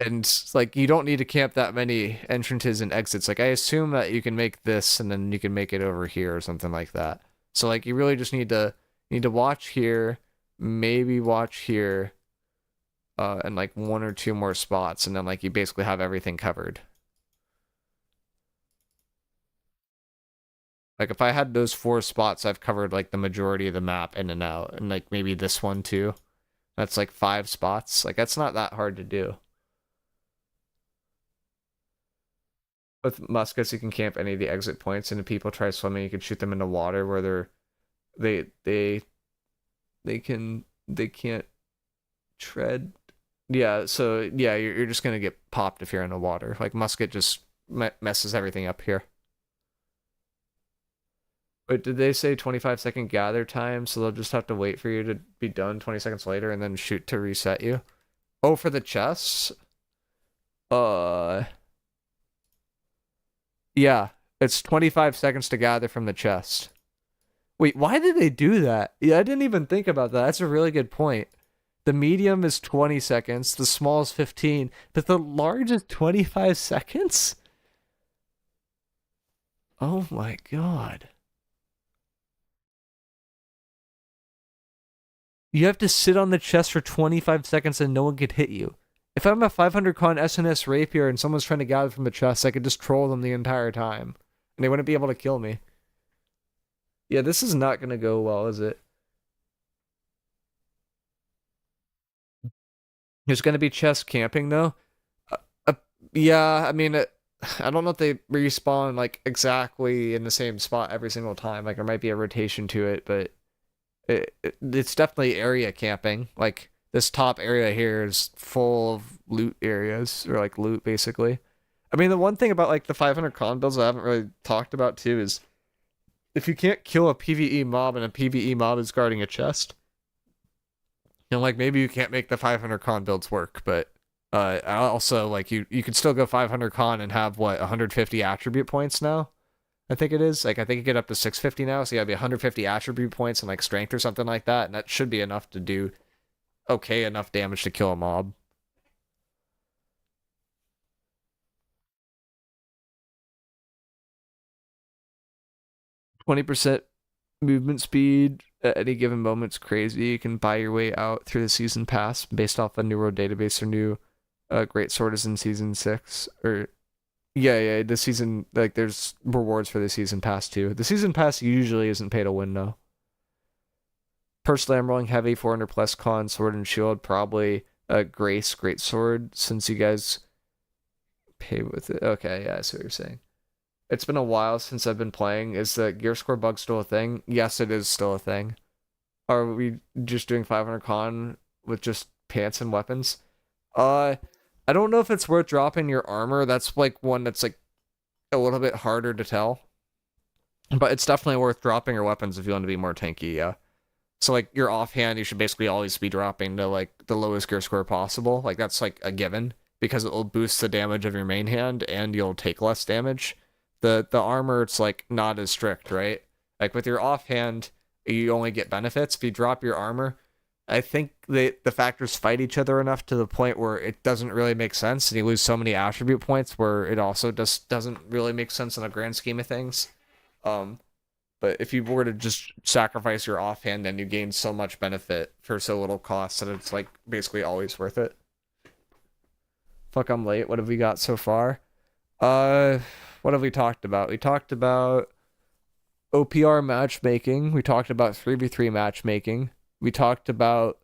And like you don't need to camp that many entrances and exits. Like I assume that you can make this and then you can make it over here or something like that. So like you really just need to watch here, maybe watch here, and like one or two more spots, and then like you basically have everything covered. Like if I had those four spots, I've covered like the majority of the map in and out, and like maybe this one too. That's like 5 spots. Like that's not that hard to do. With muskets, you can camp any of the exit points, and if people try swimming, you can shoot them in the water where they they they can't tread. Yeah, so yeah, you're just gonna get popped if you're in the water. Like musket just messes everything up here. But did they say 25-second gather time? So they'll just have to wait for you to be done 20 seconds later and then shoot to reset you. Oh, for the chests? Uh, yeah, it's 25 seconds to gather from the chest. Wait, why did they do that? Yeah, I didn't even think about that. That's a really good point. The medium is 20 seconds, the small is 15, but the large is 25 seconds? Oh my god. You have to sit on the chest for 25 seconds and no one could hit you. If I'm a 500 con SNS rapier and someone's trying to gather from the chest, I could just troll them the entire time. And they wouldn't be able to kill me. Yeah, this is not going to go well, is it? There's going to be chest camping, though. Uh, uh, yeah, I mean, I don't know if they respawn, like, exactly in the same spot every single time. Like, there might be a rotation to it, but it's definitely area camping. Like this top area here is full of loot areas, or like loot basically. I mean, the one thing about like the 500 con builds I haven't really talked about too is if you can't kill a PvE mob and a PvE mob is guarding a chest, like maybe you can't make the 500 con builds work. But also like you could still go 500 con and have what 150 attribute points now. I think it is. Like I think you get up to 650 now, so you gotta be 150 attribute points and like strength or something like that, and that should be enough to do okay enough damage to kill a mob. 20% movement speed at any given moment's crazy. You can buy your way out through the season pass based off the new world database or new great sword is in season 6 or yeah, the season like there's rewards for the season pass too. The season pass usually isn't pay to win though. Personally, I'm rolling heavy 400 plus con, sword and shield, probably a Grace great sword, since you guys pay with it. Okay, yeah, I see what you're saying. It's been a while since I've been playing. Is the gear score bug still a thing? Yes, it is still a thing. Are we just doing 500 con with just pants and weapons? Uh, I don't know if it's worth dropping your armor. That's like one that's like a little bit harder to tell. But it's definitely worth dropping your weapons if you want to be more tanky, yeah. So like your offhand, you should basically always be dropping to like the lowest gear score possible. Like that's like a given because it will boost the damage of your main hand and you'll take less damage. The armor, it's like not as strict, right? Like with your offhand, you only get benefits. If you drop your armor, I think the factors fight each other enough to the point where it doesn't really make sense, and you lose so many attribute points where it also just doesn't really make sense in a grand scheme of things. Um, but if you were to just sacrifice your offhand, then you gain so much benefit for so little cost that it's like basically always worth it. Fuck, I'm late. What have we got so far? What have we talked about? We talked about OPR matchmaking. We talked about 3v3 matchmaking. We talked about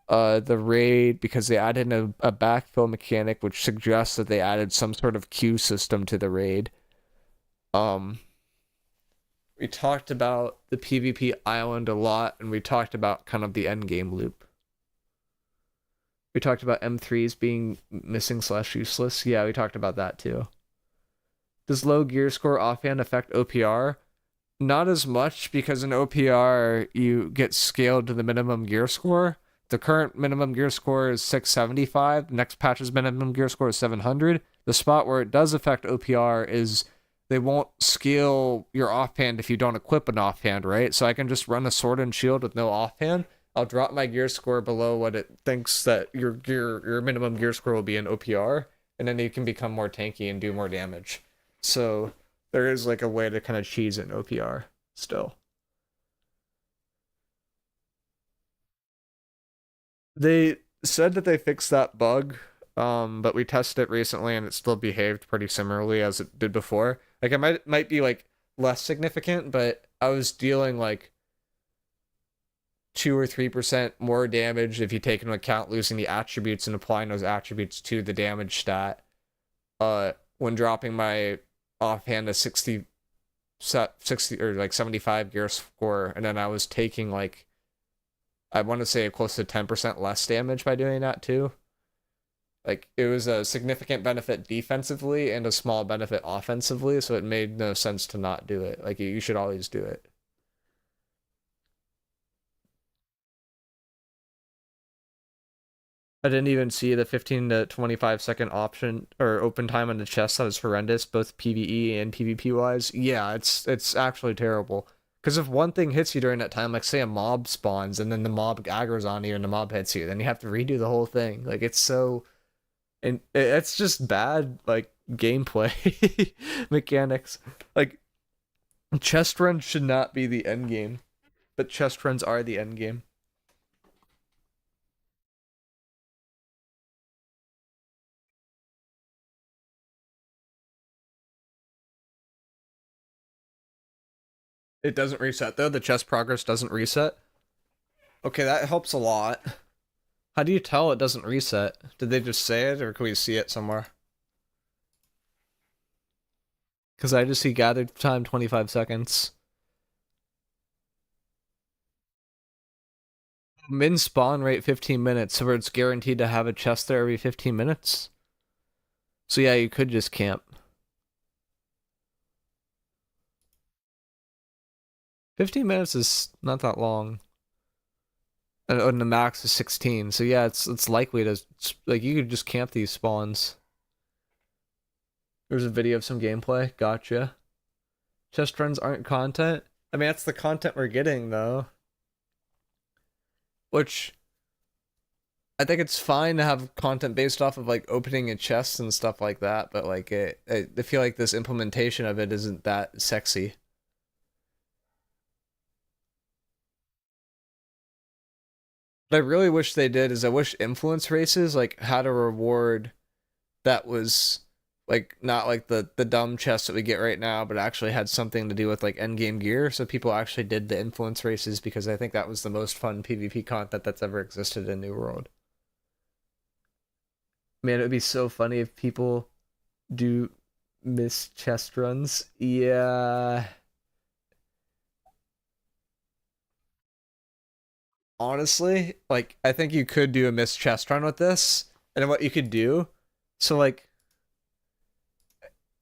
the raid because they added a backfill mechanic, which suggests that they added some sort of queue system to the raid. We talked about the PvP island a lot, and we talked about kind of the endgame loop. We talked about M3s being missing / useless. Yeah, we talked about that too. Does low gear score offhand affect OPR? Not as much, because in OPR you get scaled to the minimum gear score. The current minimum gear score is 675. Next patch's minimum gear score is 700. The spot where it does affect OPR is they won't scale your offhand if you don't equip an offhand, right? So I can just run a sword and shield with no offhand. I'll drop my gear score below what it thinks that your minimum gear score will be in OPR, and then you can become more tanky and do more damage. So there is like a way to kind of cheese in OPR still. They said that they fixed that bug, but we tested it recently and it still behaved pretty similarly as it did before. Like it might be like less significant, but I was dealing like 2 or 3% more damage if you take into account losing the attributes and applying those attributes to the damage stat. When dropping my offhand to 60 or like 75 gear score, and then I was taking like, I want to say close to 10% less damage by doing that too. Like it was a significant benefit defensively and a small benefit offensively, so it made no sense to not do it. Like you should always do it. I didn't even see the 15 to 25-second option or open time on the chest. That was horrendous, both PvE and PvP wise. Yeah, it's actually terrible. Because if one thing hits you during that time, like say a mob spawns and then the mob aggro's on you and the mob hits you, then you have to redo the whole thing. Like it's so, and it's just bad like gameplay mechanics. Like chest runs should not be the end game, but chest runs are the end game. It doesn't reset though. The chest progress doesn't reset. Okay, that helps a lot. How do you tell it doesn't reset? Did they just say it, or can we see it somewhere? Because I just see gathered time 25 seconds. Min spawn rate 15 minutes, so it's guaranteed to have a chest there every 15 minutes. So yeah, you could just camp. 15 minutes is not that long. And the max is 16, so yeah, it's likely to, like, you could just camp these spawns. There's a video of some gameplay. Gotcha. Chest runs aren't content. I mean, that's the content we're getting, though. Which, I think it's fine to have content based off of, like, opening a chest and stuff like that, but, like, I feel like this implementation of it isn't that sexy. What I really wish they did is I wish influence races, like, had a reward that was like not like the dumb chests that we get right now, but actually had something to do with like endgame gear. So people actually did the influence races because I think that was the most fun PvP content that's ever existed in New World. Man, it would be so funny if people do miss chest runs. Yeah. Honestly, like I think you could do a missed chest run with this. And then what you could do, so like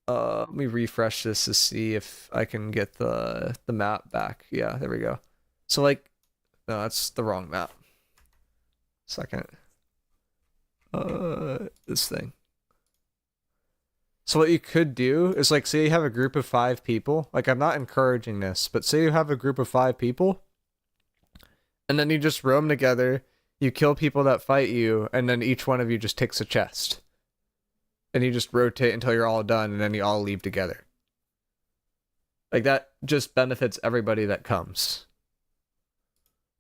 let me refresh this to see if I can get the map back. Yeah, there we go. So like no, that's the wrong map. Second. This thing. So what you could do is like say you have a group of 5 people. Like I'm not encouraging this, but say you have a group of 5 people and then you just roam together, you kill people that fight you, and then each one of you just takes a chest. And you just rotate until you're all done, and then you all leave together. Like that just benefits everybody that comes.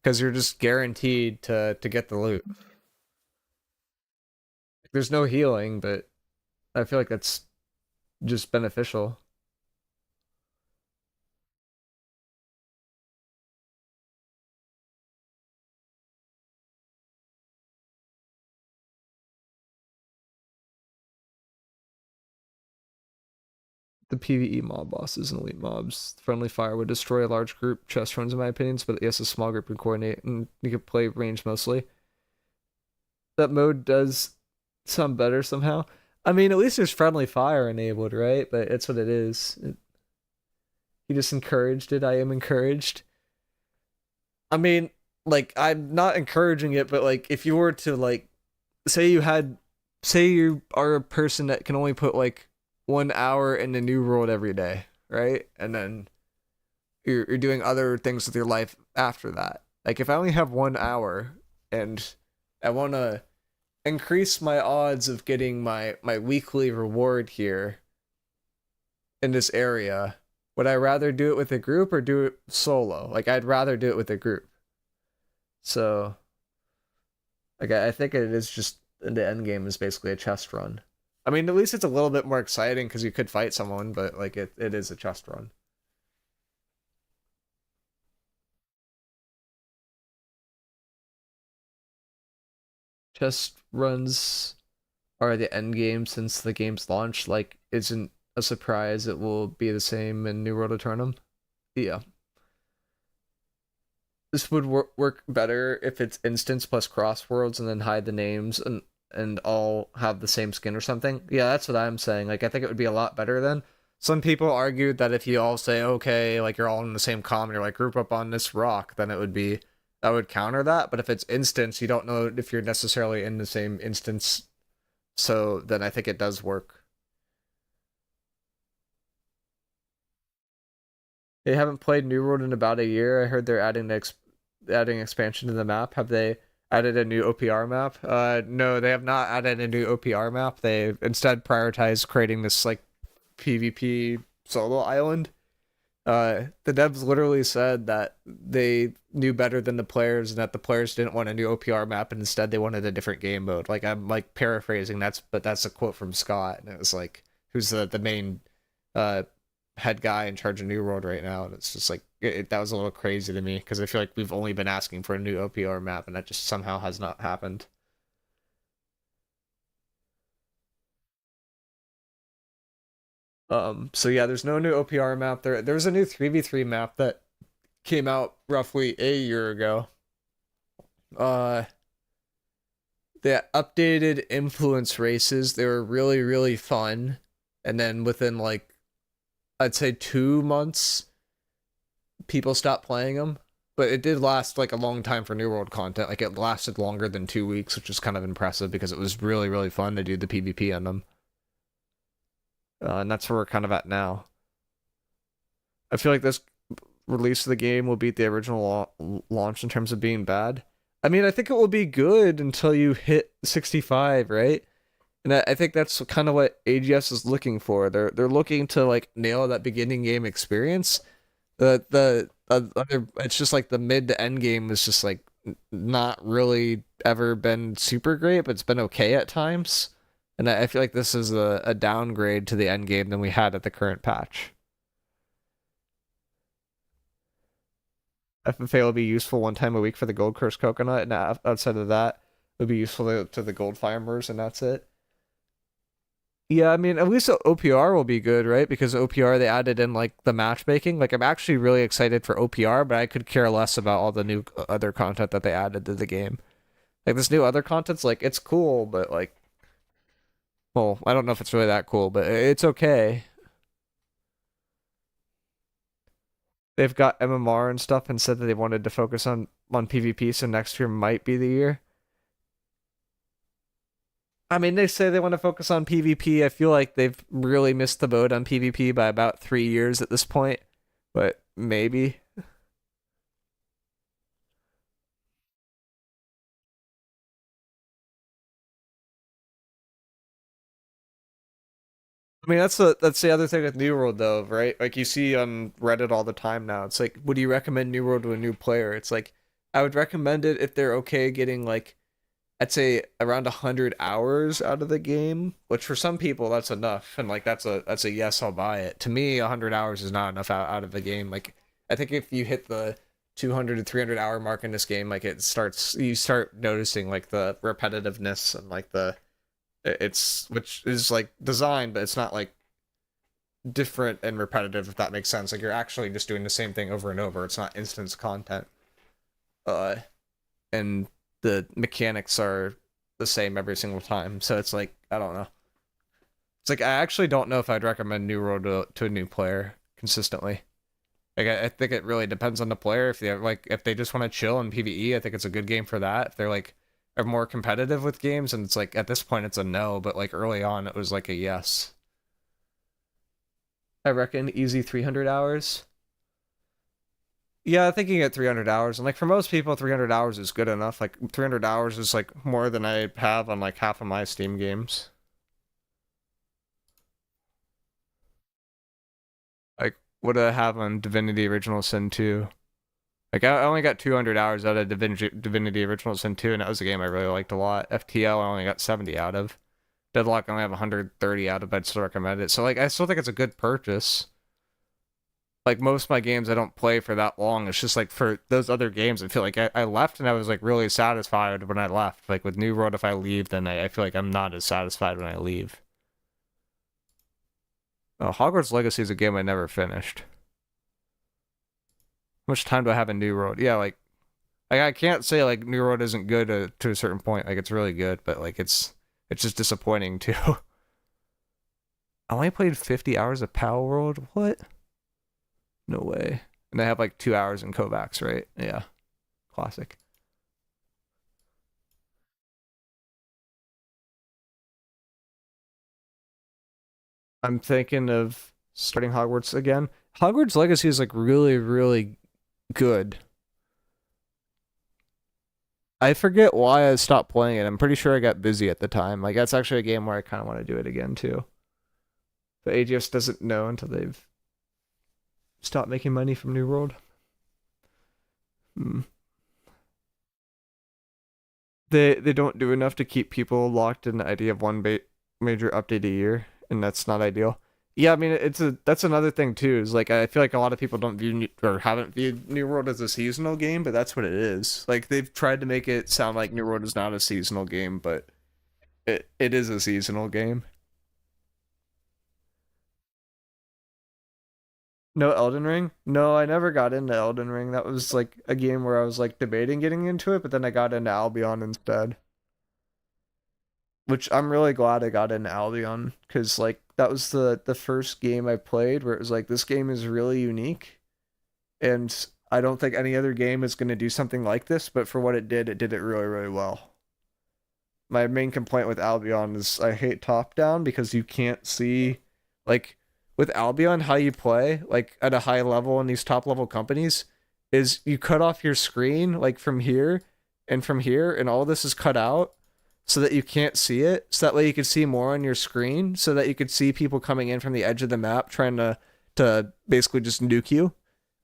Because you're just guaranteed to get the loot. There's no healing, but I feel like that's just beneficial. The PvE mob bosses and elite mobs. Friendly fire would destroy a large group chest runs in my opinions, but yes, a small group can coordinate and you can play range mostly. That mode does sound better somehow. I mean, at least there's friendly fire enabled, right? But it's what it is. He just encouraged it. I am encouraged. I mean, like I'm not encouraging it, but like if you were to like say you are a person that can only put like 1 hour in the new world every day, right? And then you're doing other things with your life after that. Like if I only have 1 hour and I want to increase my odds of getting my weekly reward here in this area, would I rather do it with a group or do it solo? Like I'd rather do it with a group. So like I think it is just the end game is basically a chest run. I mean, at least it's a little bit more exciting because you could fight someone, but like it is a chest run. Chest runs are the end game since the game's launch. Like, isn't a surprise it will be the same in New World Eternum. Yeah. This would work better if it's instance plus cross worlds and then hide the names and all have the same skin or something. Yeah, that's what I'm saying. Like I think it would be a lot better then. Some people argued that if you all say okay, like you're all in the same common, you're like group up on this rock, then it would be that would counter that. But if it's instance, you don't know if you're necessarily in the same instance. So then I think it does work. They haven't played New World in about a year. I heard they're adding expansion to the map. Have they added a new OPR map? No, they have not added a new OPR map. They instead prioritized creating this like PvP solo island. The devs literally said that they knew better than the players and that the players didn't want a new OPR map and instead they wanted a different game mode. Like I'm like paraphrasing, but that's a quote from Scott, and it was like who's the main uh head guy in charge of New World right now, and it's just like that was a little crazy to me because I feel like we've only been asking for a new OPR map, and that just somehow has not happened. So yeah, there's no new OPR map. There's a new 3v3 map that came out roughly a year ago. Uh, the updated influence races, they were really, really fun. And then within like, I'd say 2 months, people stopped playing them. But it did last like a long time for New World content. Like it lasted longer than 2 weeks, which is kind of impressive because it was really, really fun to do the PvP on them. And that's where we're kind of at now. I feel like this release of the game will beat the original launch in terms of being bad. I mean, I think it will be good until you hit 65, right? And I think that's kind of what AGS is looking for. They're looking to like nail that beginning game experience. The other it's just like the mid to end game is just like not really ever been super great, but it's been okay at times. And I feel like this is a downgrade to the end game than we had at the current patch. FFA will be useful one time a week for the gold curse coconut, and outside of that, it would be useful to the gold farmers, and that's it. Yeah, I mean, at least the OPR will be good, right? Because OPR they added in like the matchmaking. Like, I'm actually really excited for OPR, but I could care less about all the new other content that they added to the game. Like this new other content's like it's cool, but like, well, I don't know if it's really that cool, but it's okay. They've got MMR and stuff, and said that they wanted to focus on PvP, so next year might be the year. I mean, they say they want to focus on PvP. I feel like they've really missed the boat on PvP by about 3 years at this point, but maybe. I mean, that's the other thing with New World though, right? Like you see on Reddit all the time now. It's like, would you recommend New World to a new player? It's like I would recommend it if they're okay getting like I'd say around 100 hours out of the game, which for some people that's enough, and like that's a yes, I'll buy it. To me, 100 hours is not enough out of the game. Like I think if you hit the 200 to 300 hour mark in this game, like you start noticing like the repetitiveness and like it's which is like designed, but it's not like different and repetitive if that makes sense. Like you're actually just doing the same thing over and over. It's not instance content. Uh, and the mechanics are the same every single time. So it's like I don't know. It's like I actually don't know if I'd recommend New World to a new player consistently. Like I think it really depends on the player. If they like if they just want to chill in PvE, I think it's a good game for that. If they're like are more competitive with games, and it's like at this point it's a no, but like early on it was like a yes. I reckon easy 300 hours. Yeah, I think you get 300 hours. And like for most people, 300 hours is good enough. Like 300 hours is like more than I have on like half of my Steam games. Like what do I have on Divinity Original Sin 2? Like I only got 200 hours out of Divinity Original Sin 2, and that was a game I really liked a lot. FTL I only got 70 out of. Deadlock I only have 130 out of, but I'd still recommend it. So like I still think it's a good purchase. Like most of my games I don't play for that long. It's just like for those other games, I feel like I left and I was like really satisfied when I left. Like with New World, if I leave, then I feel like I'm not as satisfied when I leave. Oh, Hogwarts Legacy is a game I never finished. How much time do I have in New World? Yeah, like I can't say like New World isn't good to a certain point. Like it's really good, but like it's just disappointing too. I only played 50 hours of Power World. What? No way. And I have like 2 hours in Kovacs, right? Yeah, classic. I'm thinking of starting Hogwarts again. Hogwarts Legacy is like really, really good. I forget why I stopped playing it. I'm pretty sure I got busy at the time. Like that's actually a game where I kind of want to do it again too. But AGS doesn't know until they've stopped making money from New World. Hmm. They don't do enough to keep people locked in the idea of one major update a year, and that's not ideal. Yeah, I mean that's another thing too. Is like I feel like a lot of people don't view or haven't viewed New World as a seasonal game, but that's what it is. Like they've tried to make it sound like New World is not a seasonal game, but it is a seasonal game. No Elden Ring? No, I never got into Elden Ring. That was like a game where I was like debating getting into it, but then I got into Albion instead. Which I'm really glad I got into Albion because like that was the first game I played where it was like this game is really unique and I don't think any other game is going to do something like this, but for what it did it really, really well. My main complaint with Albion is I hate top down because you can't see like with Albion how you play like at a high level in these top level companies is you cut off your screen like from here and all this is cut out so that you can't see it so that way you can see more on your screen so that you could see people coming in from the edge of the map trying to basically just nuke you.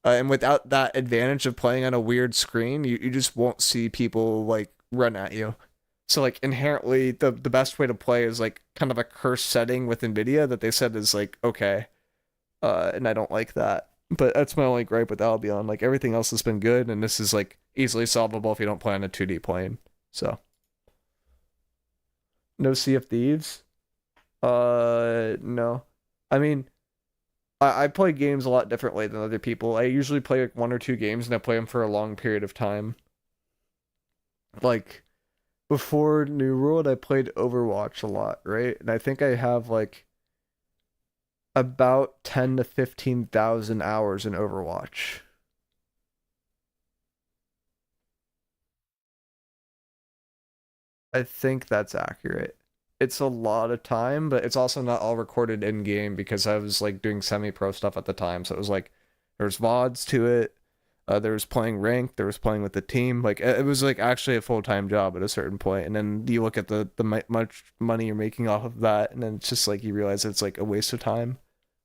And without that advantage of playing on a weird screen, you just won't see people like run at you. So like inherently the best way to play is like kind of a cursed setting with Nvidia that they said is like okay. And I don't like that. But that's my only gripe with Albion. Like everything else has been good, and this is like easily solvable if you don't play on a 2D plane. So no Sea of Thieves. No. I mean, I play games a lot differently than other people. I usually play like one or two games, and I play them for a long period of time. Like before New World, I played Overwatch a lot, right? And I think I have like about 10 to 15,000 hours in Overwatch. I think that's accurate. It's a lot of time, but it's also not all recorded in game because I was like doing semi-pro stuff at the time. So it was like there's VODs to it. There was playing ranked. There was playing with the team. Like it was like actually a full-time job at a certain point. And then you look at the much money you're making off of that, and then it's just like you realize it's like a waste of time,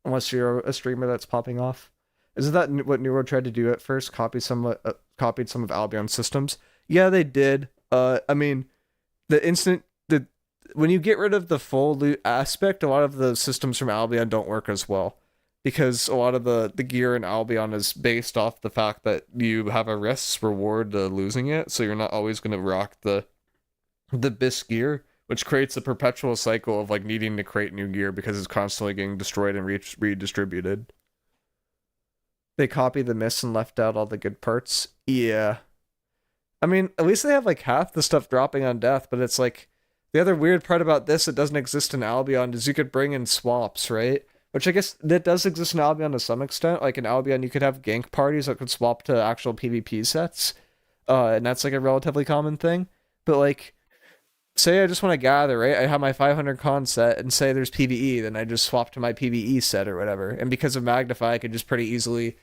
unless you're a streamer that's popping off. Isn't that what New World tried to do at first? Copied some of Albion's systems. Yeah, they did. I mean the instant the when you get rid of the full loot aspect, a lot of the systems from Albion don't work as well because a lot of the gear in Albion is based off the fact that you have a risk reward to losing it, so you're not always going to rock the BIS gear, which creates a perpetual cycle of like needing to create new gear because it's constantly getting destroyed and redistributed. They copied the miss and left out all the good parts. Yeah. I mean, at least they have like half the stuff dropping on death, but it's like the other weird part about this that doesn't exist in Albion is you could bring in swaps, right? Which I guess that does exist in Albion to some extent. Like in Albion, you could have gank parties that could swap to actual PvP sets, and that's like a relatively common thing. But like, say I just want to gather, right? I have my 500 con set, and say there's PvE, then I just swap to my PvE set or whatever. And because of Magnify, I could just pretty easily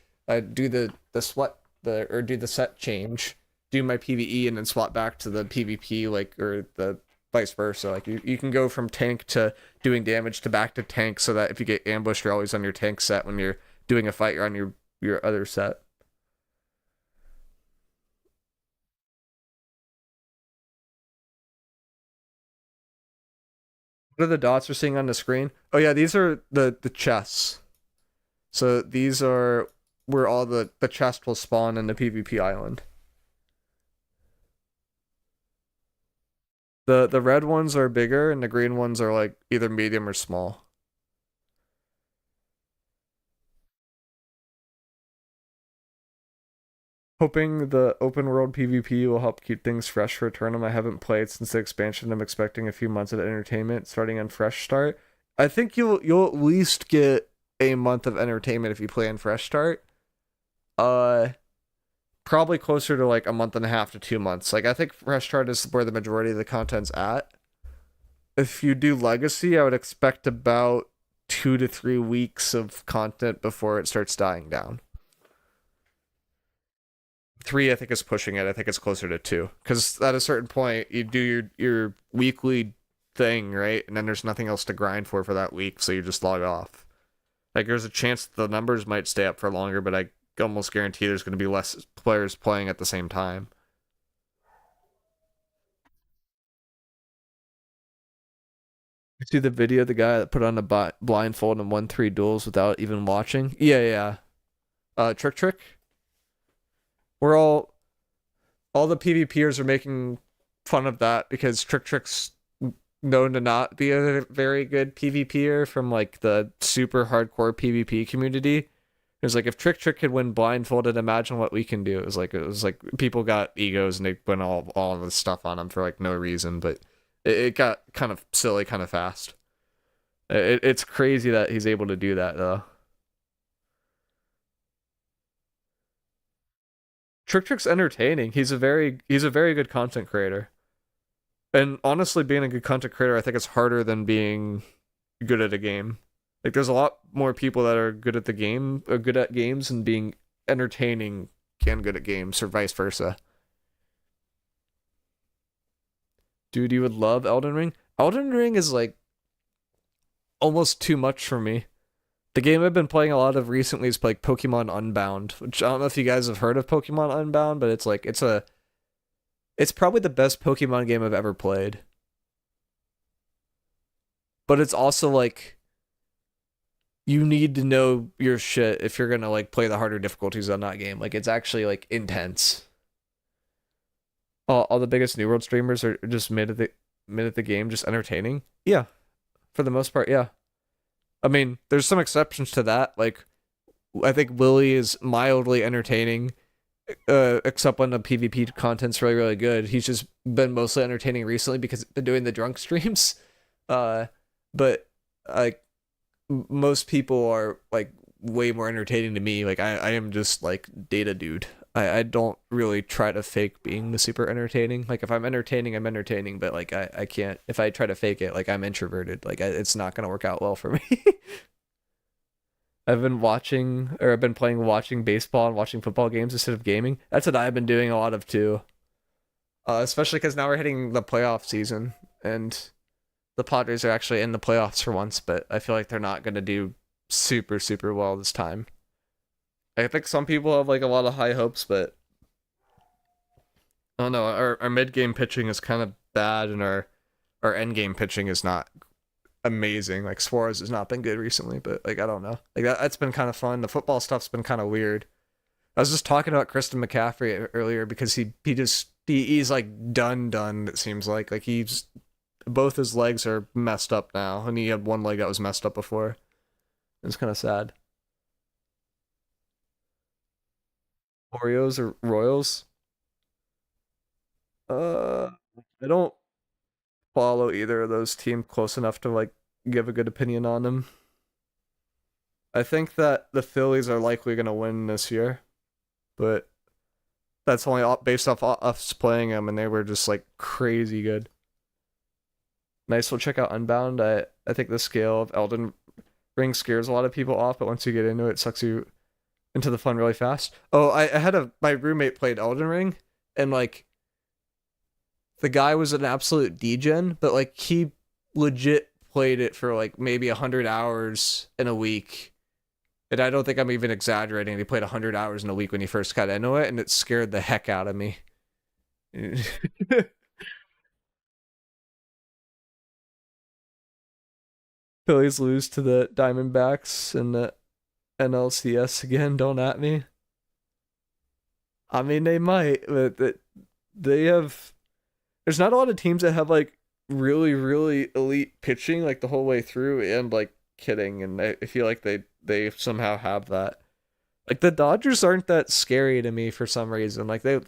do the sweat or do the set change, do my PvE, and then swap back to the PvP, like or the vice versa. Like you can go from tank to doing damage to back to tank, so that if you get ambushed, you're always on your tank set. When you're doing a fight, you're on your other set. What are the dots we're seeing on the screen? Oh yeah, these are the chests. So these are where all the chest will spawn in the PvP island. The red ones are bigger and the green ones are like either medium or small. Hoping the open world PvP will help keep things fresh for Eternum. I haven't played since the expansion. I'm expecting a few months of entertainment starting on Fresh Start. I think you'll at least get a month of entertainment if you play on Fresh Start. Uh Probably closer to like a month and a half to 2 months. Like I think Fresh Start is where the majority of the content's at. If you do Legacy, I would expect about 2 to 3 weeks of content before it starts dying down. Three, I think, is pushing it. I think it's closer to two, because at a certain point, you do your weekly thing, right, and then there's nothing else to grind for that week, so you just log off. Like, there's a chance the numbers might stay up for longer, but I almost guarantee there's going to be less players playing at the same time. You see the video of the guy that put on a blindfold and won 3 duels without even watching? Yeah, yeah. Trick. We're all the PvPers are making fun of that because Trick's known to not be a very good PvPer from like the super hardcore PvP community. It was like if Trick could win blindfolded, imagine what we can do. It was like people got egos and they went all this stuff on him for like no reason, but it got kind of silly kind of fast. It's crazy that he's able to do that though. Trick's entertaining. He's a very good content creator. And honestly, being a good content creator, I think it's harder than being good at a game. Like, there's a lot more people that are good at the game, are good at games, and being entertaining and good at games, or vice versa. Dude, you would love Elden Ring. Elden Ring is like almost too much for me. The game I've been playing a lot of recently is like Pokemon Unbound, which I don't know if you guys have heard of Pokemon Unbound, but it's It's probably the best Pokemon game I've ever played. But it's also like you need to know your shit if you're gonna like play the harder difficulties on that game. Like it's actually like intense. All the biggest New World streamers are just mid at the game, just entertaining. Yeah, for the most part, yeah. I mean, there's some exceptions to that. Like I think Willie is mildly entertaining, except when the PvP content's really, really good. He's just been mostly entertaining recently because he's been doing the drunk streams. Uh, but like most people are like way more entertaining to me. Like I am just like data dude. I don't really try to fake being the super entertaining. Like if I'm entertaining, I'm entertaining, but like I can't if I try to fake it, like I'm introverted. Like it's not gonna work out well for me. I've been playing watching baseball and watching football games instead of gaming. That's what I've been doing a lot of too. Especially because now we're hitting the playoff season and the Padres are actually in the playoffs for once, but I feel like they're not going to do super, super well this time. I think some people have like a lot of high hopes, but I don't know. Our mid game pitching is kind of bad, and our end game pitching is not amazing. Like Suarez has not been good recently, but like I don't know. Like that's been kind of fun. The football stuff's been kind of weird. I was just talking about Kristen McCaffrey earlier because he's like done. It seems like he's both his legs are messed up now, and he had one leg that was messed up before. It's kind of sad. Oreos or Royals? Uh, I don't follow either of those teams close enough to like give a good opinion on them. I think that the Phillies are likely going to win this year, but that's only based off us playing them, and they were just like crazy good. Nice. We'll check out Unbound. I think the scale of Elden Ring scares a lot of people off, but once you get into it, sucks you into the fun really fast. Oh, I had my roommate played Elden Ring, and like the guy was an absolute degen, but like he legit played it for like maybe 100 hours in a week. And I don't think I'm even exaggerating. He played 100 hours in a week when he first got into it, and it scared the heck out of me. Phillies lose to the Diamondbacks and the NLCS again. Don't at me. I mean, they might, but they have. There's not a lot of teams that have like really, really elite pitching like the whole way through, and like kidding. And I feel like they somehow have that. Like the Dodgers aren't that scary to me for some reason. Like I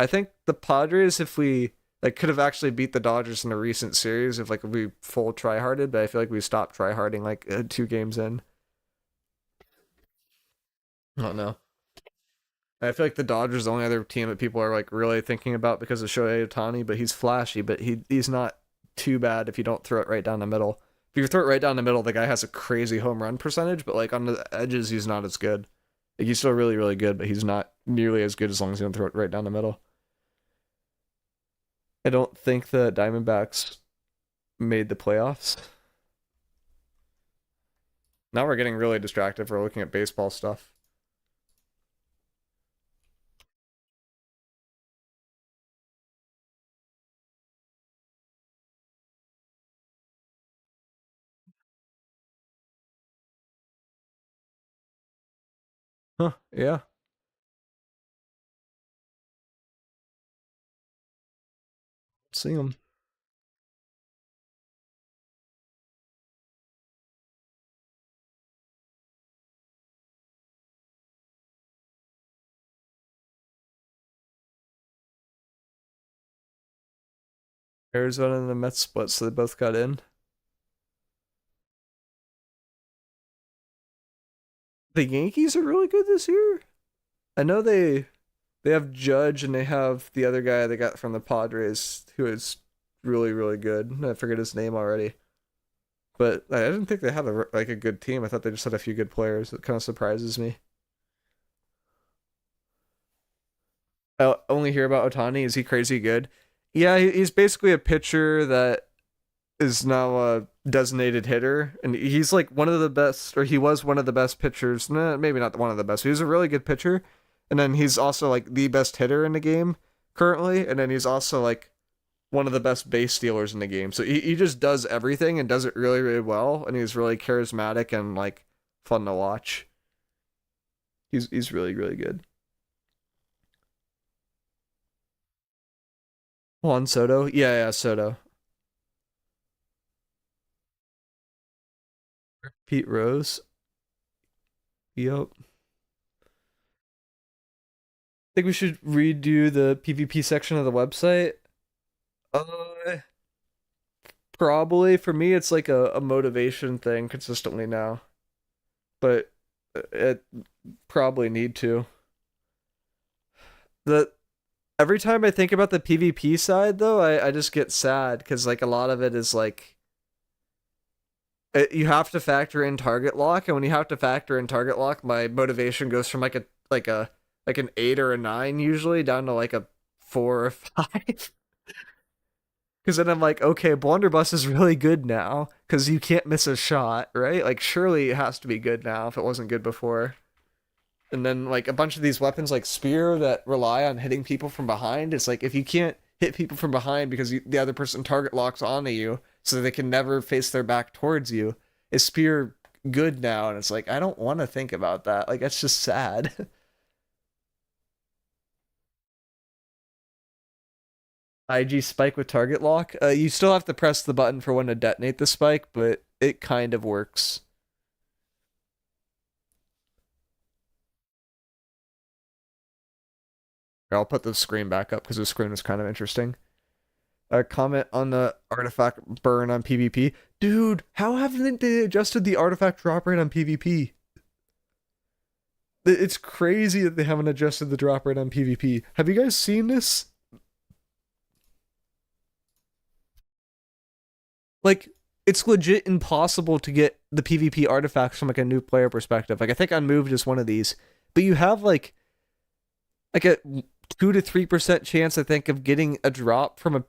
think the Padres, if we like could have actually beat the Dodgers in a recent series if like we full tryharded, but I feel like we stopped tryharding like 2 games in. I don't know. I feel like the Dodgers are the only other team that people are like really thinking about because of Shohei Ohtani, but he's flashy, but he's not too bad if you don't throw it right down the middle. If you throw it right down the middle, the guy has a crazy home run percentage, but like on the edges, he's not as good. Like he's still really, really good, but he's not nearly as good as long as you don't throw it right down the middle. I don't think the Diamondbacks made the playoffs. Now we're getting really distracted. We're looking at baseball stuff. Huh, yeah. See them. Arizona and the Mets split, so they both got in. The Yankees are really good this year. I know they have Judge and they have the other guy they got from the Padres who is really really good. I forget his name already, but I didn't think they had like a good team. I thought they just had a few good players. It kind of surprises me. I only hear about Otani. Is he crazy good? Yeah, he's basically a pitcher that is now a designated hitter, and he's like one of the best, or he was one of the best pitchers. Nah, maybe not one of the best. He was a really good pitcher, and then he's also like the best hitter in the game. currently, and then he's also like one of the best base stealers in the game. So he just does everything and does it really, really well, and he's really charismatic and like fun to watch. He's really, really good. Juan Soto? Yeah, Soto. Pete Rose. Yep. Think we should redo the PvP section of the website. Uh, Probably for me, it's like a motivation thing consistently now, but it probably need to. The Every time I think about the PvP side, though, I just get sad because like a lot of it is like you have to factor in target lock, and when you have to factor in target lock, my motivation goes from like an 8 or a 9 usually down to like a 4 or 5. Because then I'm like, okay, Blunderbuss is really good now because you can't miss a shot, right? Like, surely it has to be good now if it wasn't good before. And then, like, a bunch of these weapons, like Spear, that rely on hitting people from behind, it's like, if you can't hit people from behind because the other person target locks onto you so they can never face their back towards you, is Spear good now? And it's like, I don't want to think about that. Like, that's just sad. IG spike with target lock. You still have to press the button for when to detonate the spike, but it kind of works. I'll put the screen back up because the screen was kind of interesting. A comment on the artifact burn on PvP. Dude, how haven't they adjusted the artifact drop rate on PvP? It's crazy that they haven't adjusted the drop rate on PvP. Have you guys seen this? Like, it's legit impossible to get the PvP artifacts from like a new player perspective. Like, I think Unmoved is one of these, but you have like a 2 to 3% chance, I think, of getting a drop from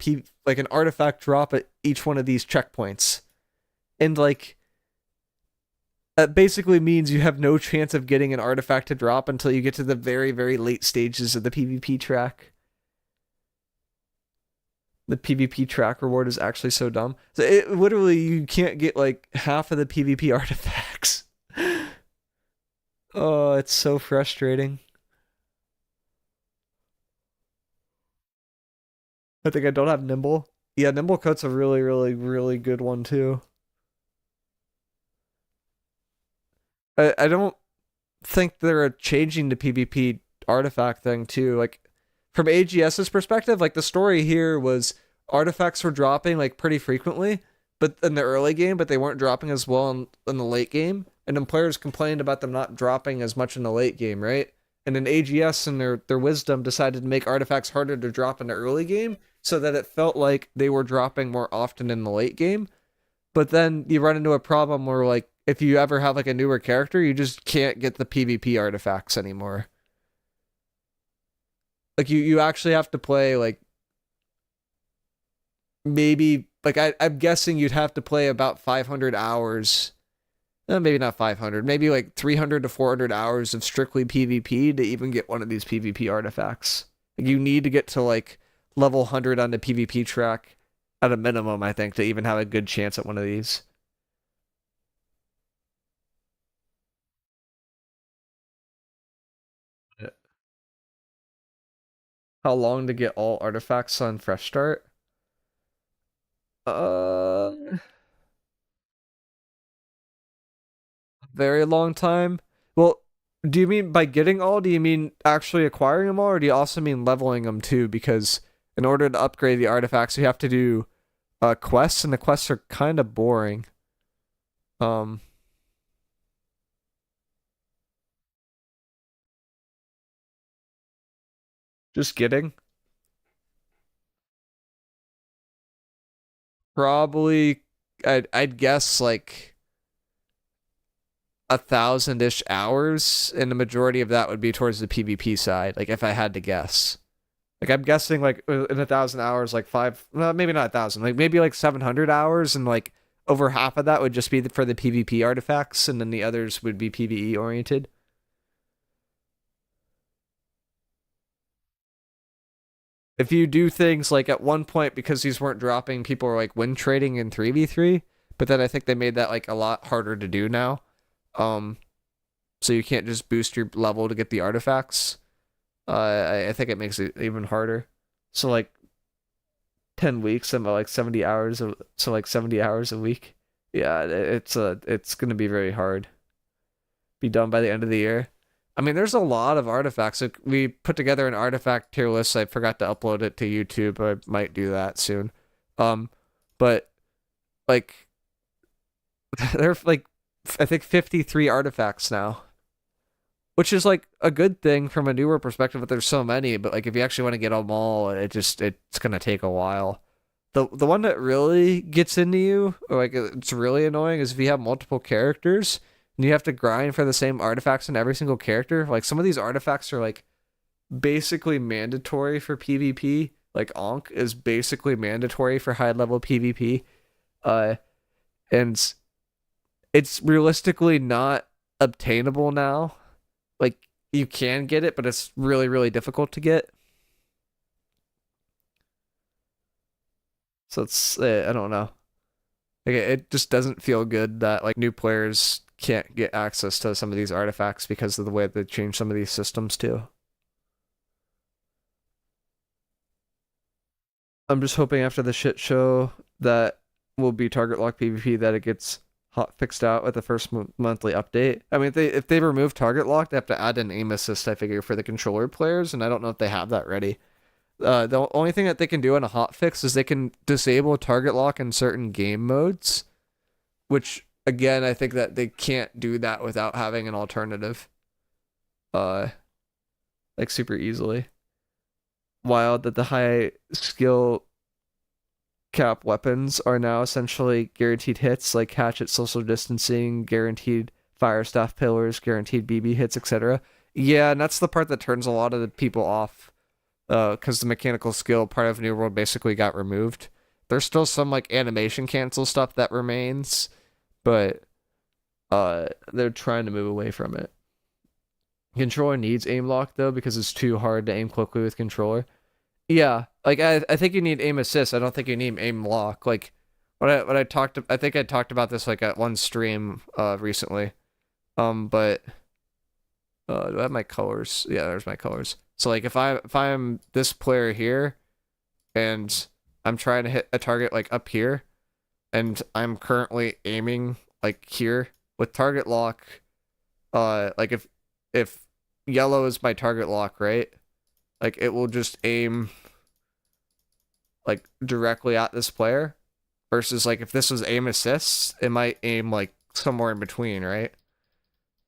like an artifact drop at each one of these checkpoints, and like that basically means you have no chance of getting an artifact to drop until you get to the very, very late stages of the PvP track. The PvP track reward is actually so dumb. So it literally, you can't get like half of the PvP artifacts. Oh, it's so frustrating. I think I don't have Nimble. Yeah, Nimble Coat's a really, really, really good one too. I don't think they're changing the PvP artifact thing too. Like from AGS's perspective, like the story here was artifacts were dropping like pretty frequently, but in the early game, but they weren't dropping as well in the late game. And then players complained about them not dropping as much in the late game, right? And then AGS and their wisdom decided to make artifacts harder to drop in the early game so that it felt like they were dropping more often in the late game. But then you run into a problem where like if you ever have like a newer character, you just can't get the PvP artifacts anymore. Like you actually have to play like maybe like I'm guessing you'd have to play about 500 hours. Maybe not 500, maybe like 300 to 400 hours of strictly PvP to even get one of these PvP artifacts. Like you need to get to like level 100 on the PvP track at a minimum, I think, to even have a good chance at one of these. How long to get all artifacts on Fresh Start? Uh, very long time. Well, do you mean by getting all? Do you mean actually acquiring them all, or do you also mean leveling them too? Because in order to upgrade the artifacts, you have to do quests, and the quests are kind of boring. Um, just kidding. Probably, I'd guess like 1,000-ish hours, and the majority of that would be towards the PvP side. Like if I had to guess. Like I'm guessing like in 1,000 hours, like five, well, maybe not 1,000, like maybe like 700 hours, and like over half of that would just be for the PvP artifacts, and then the others would be PvE oriented. if you do things like at one point, because these weren't dropping, people were like win trading in 3v3, but then I think they made that like a lot harder to do now. Um, so you can't just boost your level to get the artifacts. I think it makes it even harder. So like 10 weeks and like 70 hours of so like 70 hours a week. Yeah, it's gonna be very hard. Be done by the end of the year. I mean, there's a lot of artifacts. Like, we put together an artifact tier list. I forgot to upload it to YouTube. I might do that soon. Um, but like there are like I think 53 artifacts now, which is like a good thing from a newer perspective. But there's so many. But like if you actually want to get them all, it's gonna take a while. The one that really gets into you, or like it's really annoying, is if you have multiple characters and you have to grind for the same artifacts in every single character. Like some of these artifacts are like basically mandatory for PvP. Like Ankh is basically mandatory for high level PvP. Uh, and it's realistically not obtainable now. Like you can get it, but it's really, really difficult to get. So it's I don't know. Like it just doesn't feel good that like new players can't get access to some of these artifacts because of the way they changed some of these systems too. I'm just hoping after the shit show that will be target lock PvP that it gets hot fixed out with the first monthly update. I mean, if they remove target lock, they have to add an aim assist, I figure, for the controller players, and I don't know if they have that ready. The only thing that they can do in a hot fix is they can disable target lock in certain game modes, which again, I think that they can't do that without having an alternative. Uh, like super easily. Wild that the high skill cap weapons are now essentially guaranteed hits, like hatchet, social distancing, guaranteed fire staff pillars, guaranteed BB hits, etc. Yeah, and that's the part that turns a lot of the people off, because the mechanical skill part of New World basically got removed. There's still some like animation cancel stuff that remains, but they're trying to move away from it. Controller needs aim lock though because it's too hard to aim quickly with controller. Yeah, like I think you need aim assist. I don't think you need aim lock. Like what I talked I think I talked about this like at one stream recently. But do I have my colors? Yeah, there's my colors. So like if I'm this player here and I'm trying to hit a target like up here and I'm currently aiming like here with target lock, like if yellow is my target lock, right? Like it will just aim like directly at this player versus like if this was aim assist, it might aim like somewhere in between, right?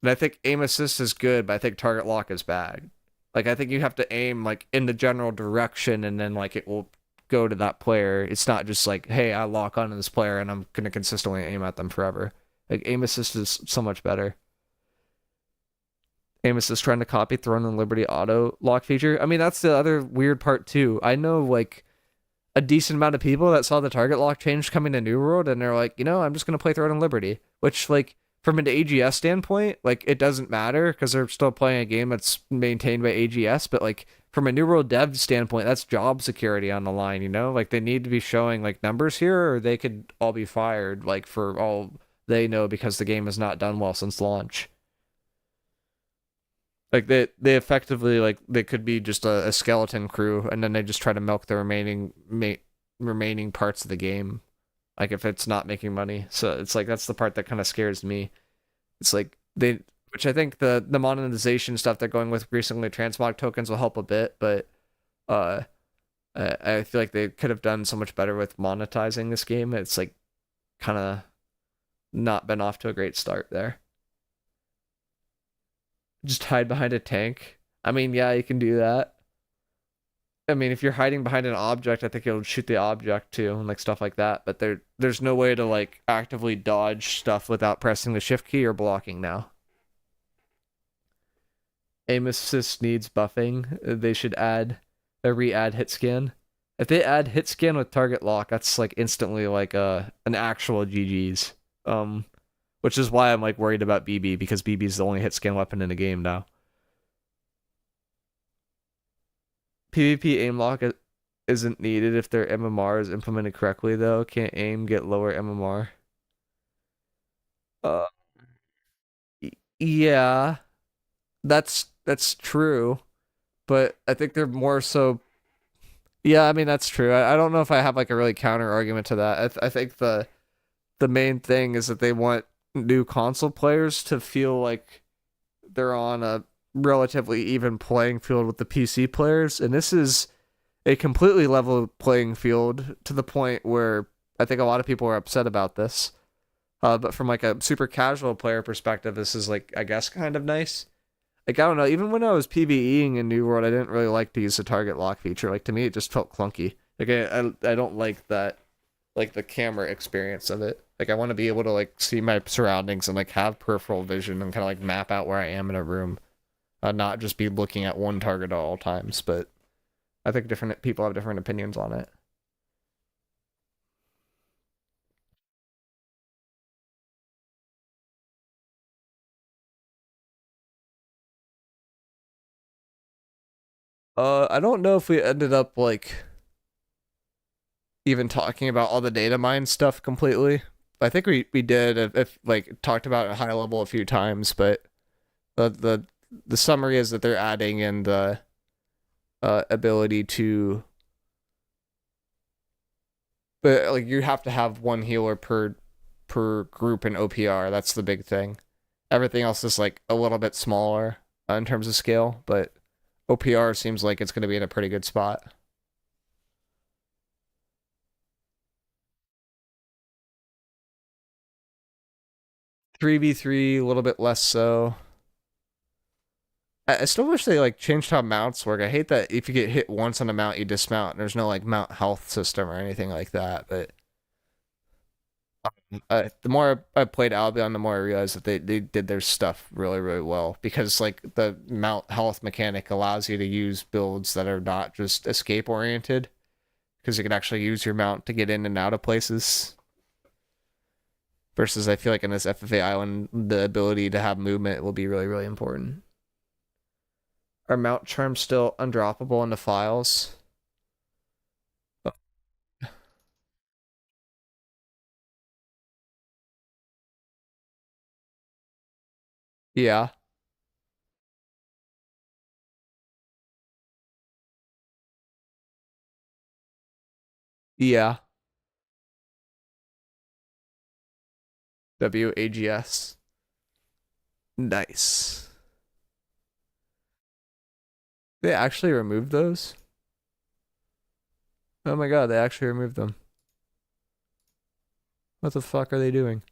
And I think aim assist is good, but I think target lock is bad. Like I think you have to aim like in the general direction and then like it will go to that player. It's not just like, hey, I lock onto this player and I'm gonna consistently aim at them forever. Like aim assist is so much better. Amos is trying to copy Throne and Liberty auto lock feature. I mean, that's the other weird part too. I know like a decent amount of people that saw the target lock change coming to New World and they're like, I'm just gonna play Throne and Liberty. Which like from an AGS standpoint, like it doesn't matter because they're still playing a game that's maintained by AGS, but like from a New World dev standpoint, that's job security on the line, Like they need to be showing like numbers here or they could all be fired, like for all they know because the game has not done well since launch. Like they effectively like they could be just a skeleton crew, and then they just try to milk the remaining parts of the game, like if it's not making money. So it's like that's the part that kind of scares me. It's like which I think the monetization stuff they're going with recently, transmog tokens will help a bit, but uh, I feel like they could have done so much better with monetizing this game. It's like kind of not been off to a great start there. Just hide behind a tank. I mean, yeah, you can do that. I mean, if you're hiding behind an object, I think it'll shoot the object too, and like stuff like that. But there's no way to like actively dodge stuff without pressing the shift key or blocking now. Aim assist needs buffing. They should add a re-add hit scan. If they add hit scan with target lock, that's like instantly like an actual GG's. Which is why I'm like worried about BB because BB is the only hit scan weapon in the game now. PvP aim lock isn't needed if their MMR is implemented correctly, though. Can't aim get lower MMR. Uh, yeah, that's true, but I think they're more so. Yeah, I mean that's true. I don't know if I have like a really counter argument to that. I think the main thing is that they want new console players to feel like they're on a relatively even playing field with the PC players, and this is a completely level playing field to the point where I think a lot of people are upset about this. But from like a super casual player perspective, this is like I guess kind of nice. Like I don't know, even when I was PvEing in New World, I didn't really like to use the target lock feature. Like to me, it just felt clunky. Like I don't like that, like the camera experience of it. Like I want to be able to like see my surroundings and like have peripheral vision and kind of like map out where I am in a room, not just be looking at one target at all times. But I think different people have different opinions on it. I don't know if we ended up like even talking about all the data mine stuff completely. I think we did if like talked about it at a high level a few times, but the summary is that they're adding in the ability to, but like you have to have one healer per group in OPR. That's the big thing. Everything else is like a little bit smaller in terms of scale, but OPR seems like it's going to be in a pretty good spot. 3v3, a little bit less so. I still wish they like changed how mounts work. I hate that if you get hit once on a mount, you dismount. And there's no like mount health system or anything like that. But the more I played Albion, the more I realized that they did their stuff really, really well. Because like the mount health mechanic allows you to use builds that are not just escape oriented. Because you can actually use your mount to get in and out of places. Versus I feel like in this FFA island, the ability to have movement will be really, really important. Are mount charms still undroppable in the files? Yeah. Yeah. WAGS. Nice. They actually removed those? Oh my god, they actually removed them. What the fuck are they doing?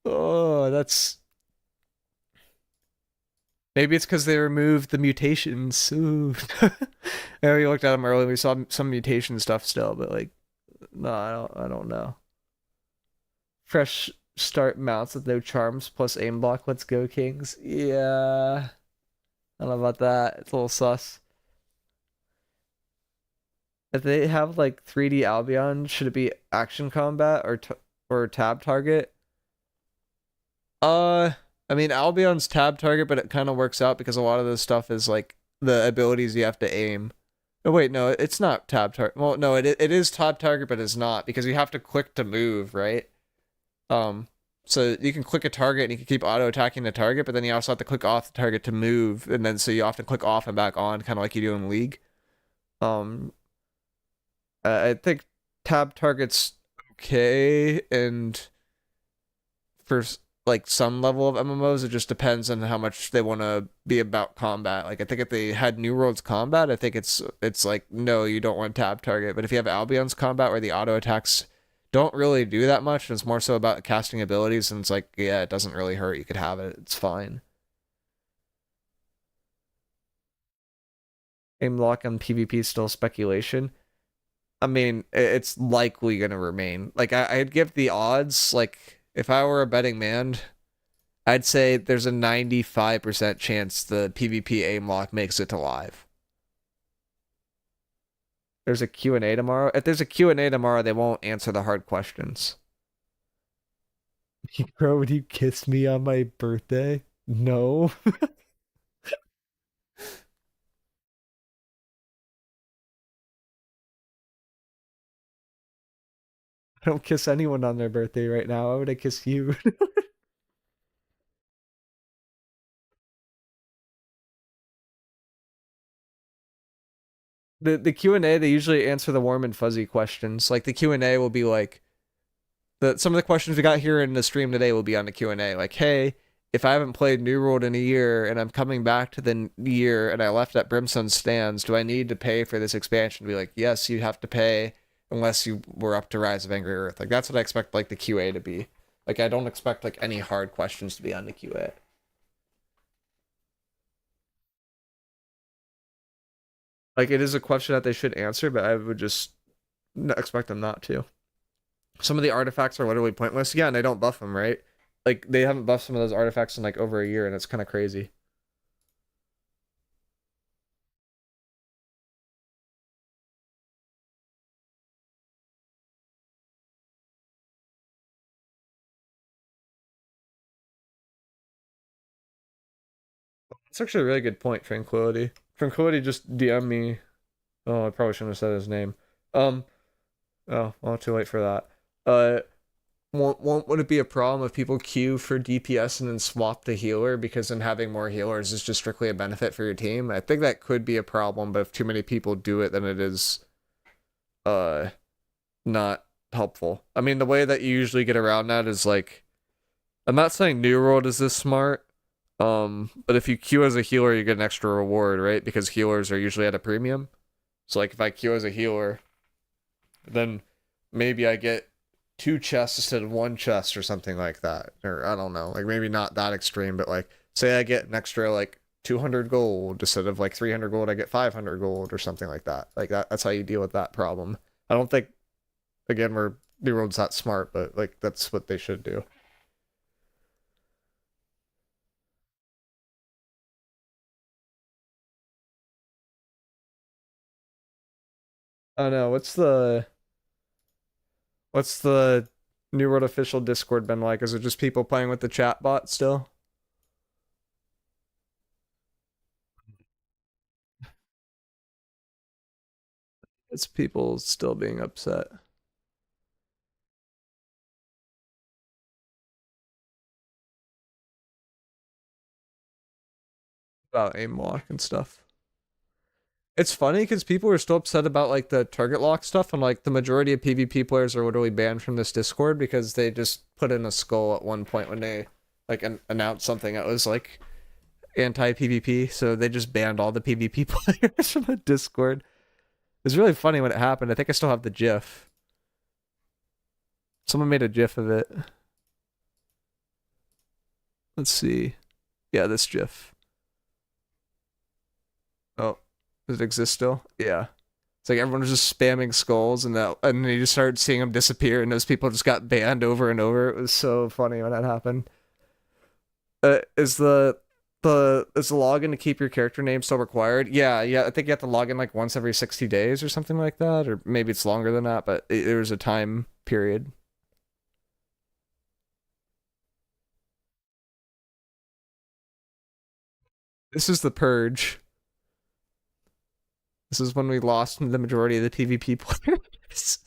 Oh, that's maybe it's because they removed the mutations. Ooh. Yeah, we looked at them earlier. We saw some mutation stuff still, but like, no, I don't know. Fresh start mounts with no charms plus aim block. Let's go, Kings. Yeah, I don't know about that. It's a little sus. If they have like 3D Albion, should it be action combat or tab target? Uh, I mean Albion's tab target, but it kind of works out because a lot of this stuff is like the abilities you have to aim. Oh wait, no, it's not tab target. Well, no, it is tab target, but it's not because you have to click to move, right? Um, so you can click a target and you can keep auto attacking the target, but then you also have to click off the target to move, and then so you often click off and back on, kind of like you do in League. Um, I think tab target's okay, and for like some level of MMOs, it just depends on how much they want to be about combat. Like I think if they had New World's combat, I think it's like no, you don't want tab target. But if you have Albion's combat where the auto attacks don't really do that much, and it's more so about casting abilities, and it's like yeah, it doesn't really hurt. You could have it. It's fine. Aim lock on PvP is still speculation. I mean, it's likely gonna remain. Like I'd give the odds. Like if I were a betting man, I'd say there's a 95% chance the PvP aim lock makes it to live. There's a Q&A tomorrow. If there's a Q&A tomorrow, they won't answer the hard questions. Bro, would you kiss me on my birthday? No. I don't kiss anyone on their birthday right now. Why would I kiss you? The Q&A, they usually answer the warm and fuzzy questions. Like the Q&A will be like some of the questions we got here in the stream today will be on the Q&A. Like, hey, if I haven't played New World in a year and I'm coming back to the year and I left at Brimstone Stands, do I need to pay for this expansion? To be like, yes, you have to pay unless you were up to Rise of Angry Earth. Like that's what I expect like the QA to be. Like I don't expect like any hard questions to be on the QA. Like it is a question that they should answer, but I would just expect them not to. Some of the artifacts are literally pointless. Yeah, and they don't buff them, right? Like they haven't buffed some of those artifacts in like over a year, and it's kind of crazy. It's actually a really good point, Tranquility. Tranquility just DM me. Oh, I probably shouldn't have said his name. Um. Oh, well, too late for that. Would it be a problem if people queue for DPS and then swap the healer because then having more healers is just strictly a benefit for your team? I think that could be a problem, but if too many people do it, then it is uh not helpful. I mean, the way that you usually get around that is like, I'm not saying New World is this smart, but if you queue as a healer, you get an extra reward, right? Because healers are usually at a premium. So like if I queue as a healer, then maybe I get two chests instead of one chest or something like that. Or I don't know, like maybe not that extreme, but like say I get an extra like 200 gold instead of like 300 gold, I get 500 gold or something like that. Like that's how you deal with that problem. I don't think again we're New World's not smart, but like that's what they should do. I don't know. What's the New World official Discord been like? Is it just people playing with the chat bot still? It's people still being upset about aim lock and stuff. It's funny because people are still upset about like the target lock stuff, and like the majority of PvP players are literally banned from this Discord because they just put in a skull at one point when they like announced something that was like anti PvP, so they just banned all the PvP players from the Discord. It was really funny when it happened. I think I still have the GIF. Someone made a GIF of it. Let's see. Yeah, this GIF. Oh, does it exist still? Yeah. It's like everyone was just spamming skulls, and then you just started seeing them disappear, and those people just got banned over and over. It was so funny when that happened. Is the login to keep your character name still required? Yeah. I think you have to log in like once every 60 days or something like that, or maybe it's longer than that. But there was a time period. This is the purge. This is when we lost the majority of the PvP players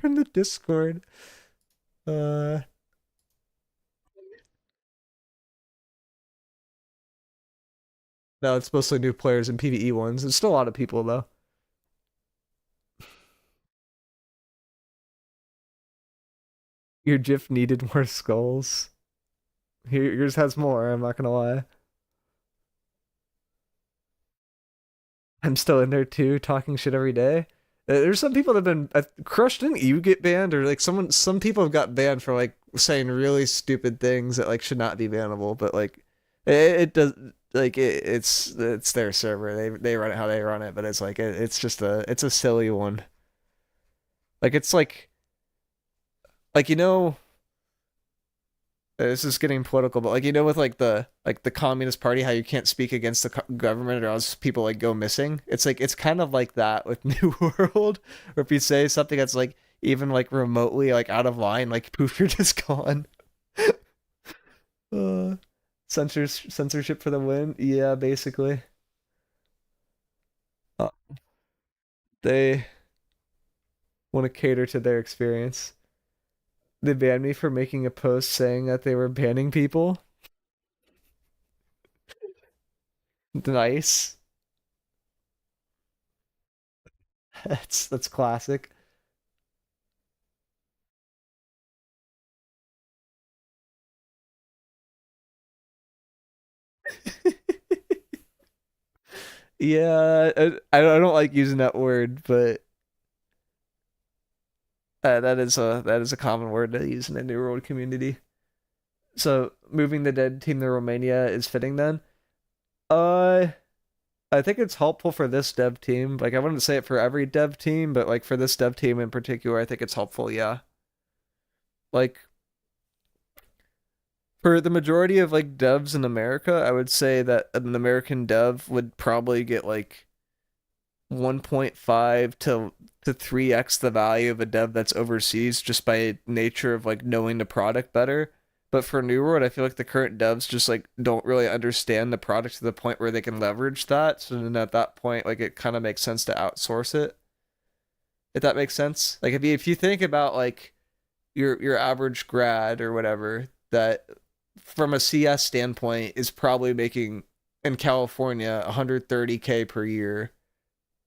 from the Discord. Uh, no, it's mostly new players and PvE ones. There's still a lot of people though. Your GIF needed more skulls. Yours has more. I'm not gonna lie. I'm still in there too, talking shit every day. There's some people that have been Crush. Didn't you get banned, or like some people have got banned for like saying really stupid things that like should not be bannable, but like it does like it's their server. They run it how they run it, but it's like it's just it's a silly one. Like it's like this is getting political, but like with like the Communist Party, how you can't speak against the government or else people like go missing. It's like it's kind of like that with New World, or if you say something that's like even like remotely like out of line, like poof, you're just gone. Uh, censorship for the win. Yeah, basically. Uh, they want to cater to their experience. They banned me for making a post saying that they were banning people. Nice. That's classic. Yeah, I don't like using that word, but that is a common word to use in the New World community. So moving the dead team to Romania is fitting then. Uh, I think it's helpful for this dev team. Like I wouldn't say it for every dev team, but like for this dev team in particular, I think it's helpful. Yeah, like for the majority of like devs in America, I would say that an American dev would probably get like 1.5 to 3x the value of a dev that's overseas just by nature of like knowing the product better. But for New World, I feel like the current devs just like don't really understand the product to the point where they can leverage that. So then at that point, like it kind of makes sense to outsource it. If that makes sense. Like if you think about like your average grad or whatever that from a CS standpoint is probably making in California 130K per year,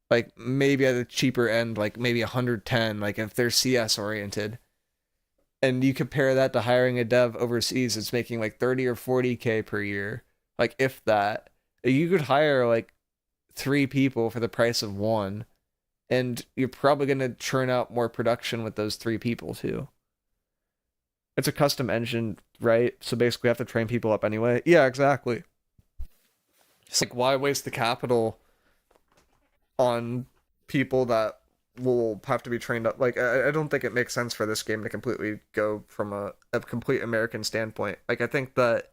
like maybe at the cheaper end, like maybe 110, like if they're CS oriented. And you compare that to hiring a dev overseas, it's making like 30 or 40K per year. Like if that, you could hire like three people for the price of one, and you're probably going to churn out more production with those three people too. It's a custom engine, right? So basically, you have to train people up anyway. Yeah, exactly. It's like, why waste the capital on people that will have to be trained up? Like, I don't think it makes sense for this game to completely go from a complete American standpoint. Like, I think that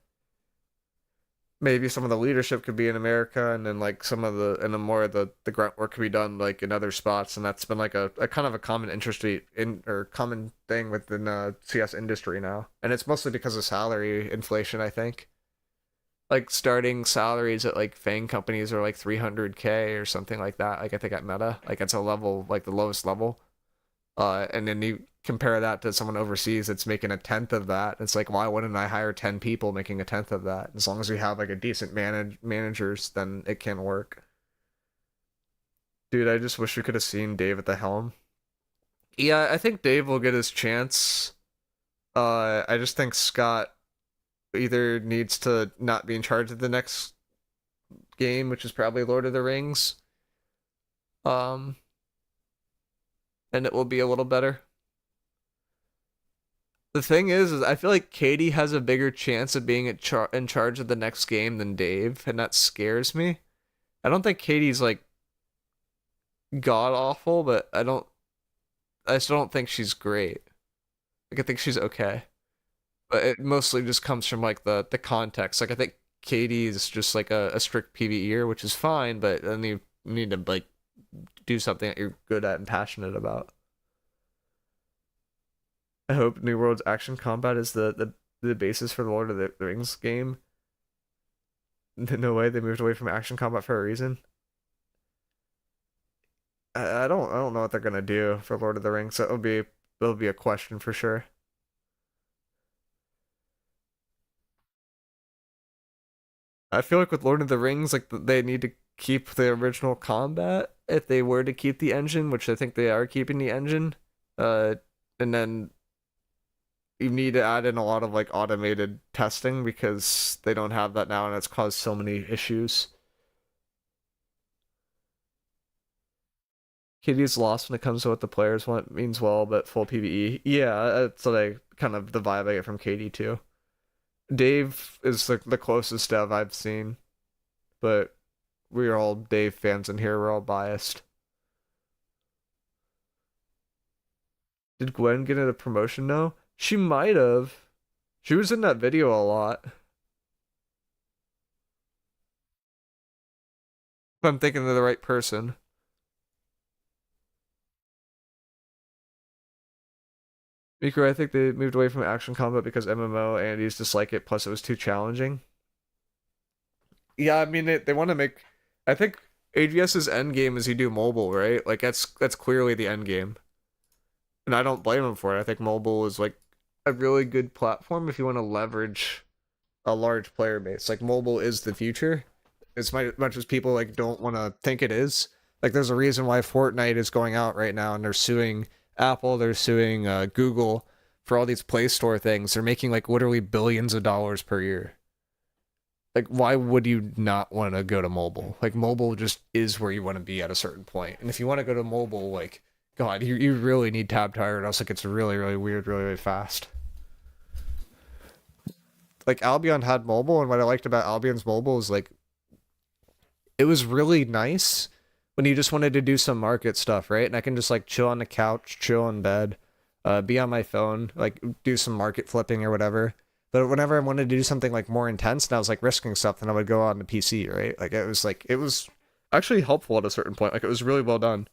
maybe some of the leadership could be in America, and then like some of the and the more of the grunt work could be done like in other spots, and that's been like a kind of a common industry in or common thing within CS industry now, and it's mostly because of salary inflation, I think. Like starting salaries at like FANG companies are like 300K or something like that. Like I think at Meta, like it's a level like the lowest level. And then you compare that to someone overseas that's making a tenth of that. It's like, why wouldn't I hire 10 people making a tenth of that? As long as we have like a decent managers, then it can work. Dude, I just wish we could have seen Dave at the helm. Yeah, I think Dave will get his chance. I just think Scott either needs to not be in charge of the next game, which is probably Lord of the Rings. Um, and it will be a little better. The thing is I feel like Katie has a bigger chance of being in charge of the next game than Dave, and that scares me. I don't think Katie's like god awful, but I still don't think she's great. Like I think she's okay, but it mostly just comes from like the context. Like I think Katie is just like a strict PvEer, which is fine, but then you need to like do something that you're good at and passionate about. I hope New World's action combat is the basis for the Lord of the Rings game. No way they moved away from action combat for a reason. I don't know what they're gonna do for Lord of the Rings. So it'll be a question for sure. I feel like with Lord of the Rings, like they need to keep the original combat if they were to keep the engine, which I think they are keeping the engine. Uh, and then you need to add in a lot of like automated testing because they don't have that now, and it's caused so many issues. Kitty's lost when it comes to what the players want means well, but full PvE. Yeah, that's like kind of the vibe I get from Katie too. Dave is the closest dev I've seen, but we're all Dave fans in here. We're all biased. Did Gwen get a promotion though? She might have. She was in that video a lot. If I'm thinking of the right person. Miko, I think they moved away from action combat because MMO and used to dislike it, plus it was too challenging. Yeah, I mean they want to make I think AGS's end game is you do mobile, right? Like that's clearly the end game. And I don't blame them for it. I think mobile is like a really good platform if you want to leverage a large player base. Like mobile is the future. As much as people like don't want to think it is. Like there's a reason why Fortnite is going out right now and they're suing Apple, they're suing Google for all these Play Store things. They're making like literally billions of dollars per year. Like why would you not want to go to mobile? Like mobile just is where you want to be at a certain point. And if you want to go to mobile, like God, you really need tab tire, or else it gets really, really weird, really, really fast. Like Albion had mobile, and what I liked about Albion's mobile is like it was really nice when you just wanted to do some market stuff, right? And I can just like chill on the couch, chill in bed, be on my phone, like do some market flipping or whatever. But whenever I wanted to do something like more intense and I was like risking stuff, then I would go on the PC, right? Like it was actually helpful at a certain point. Like it was really well done.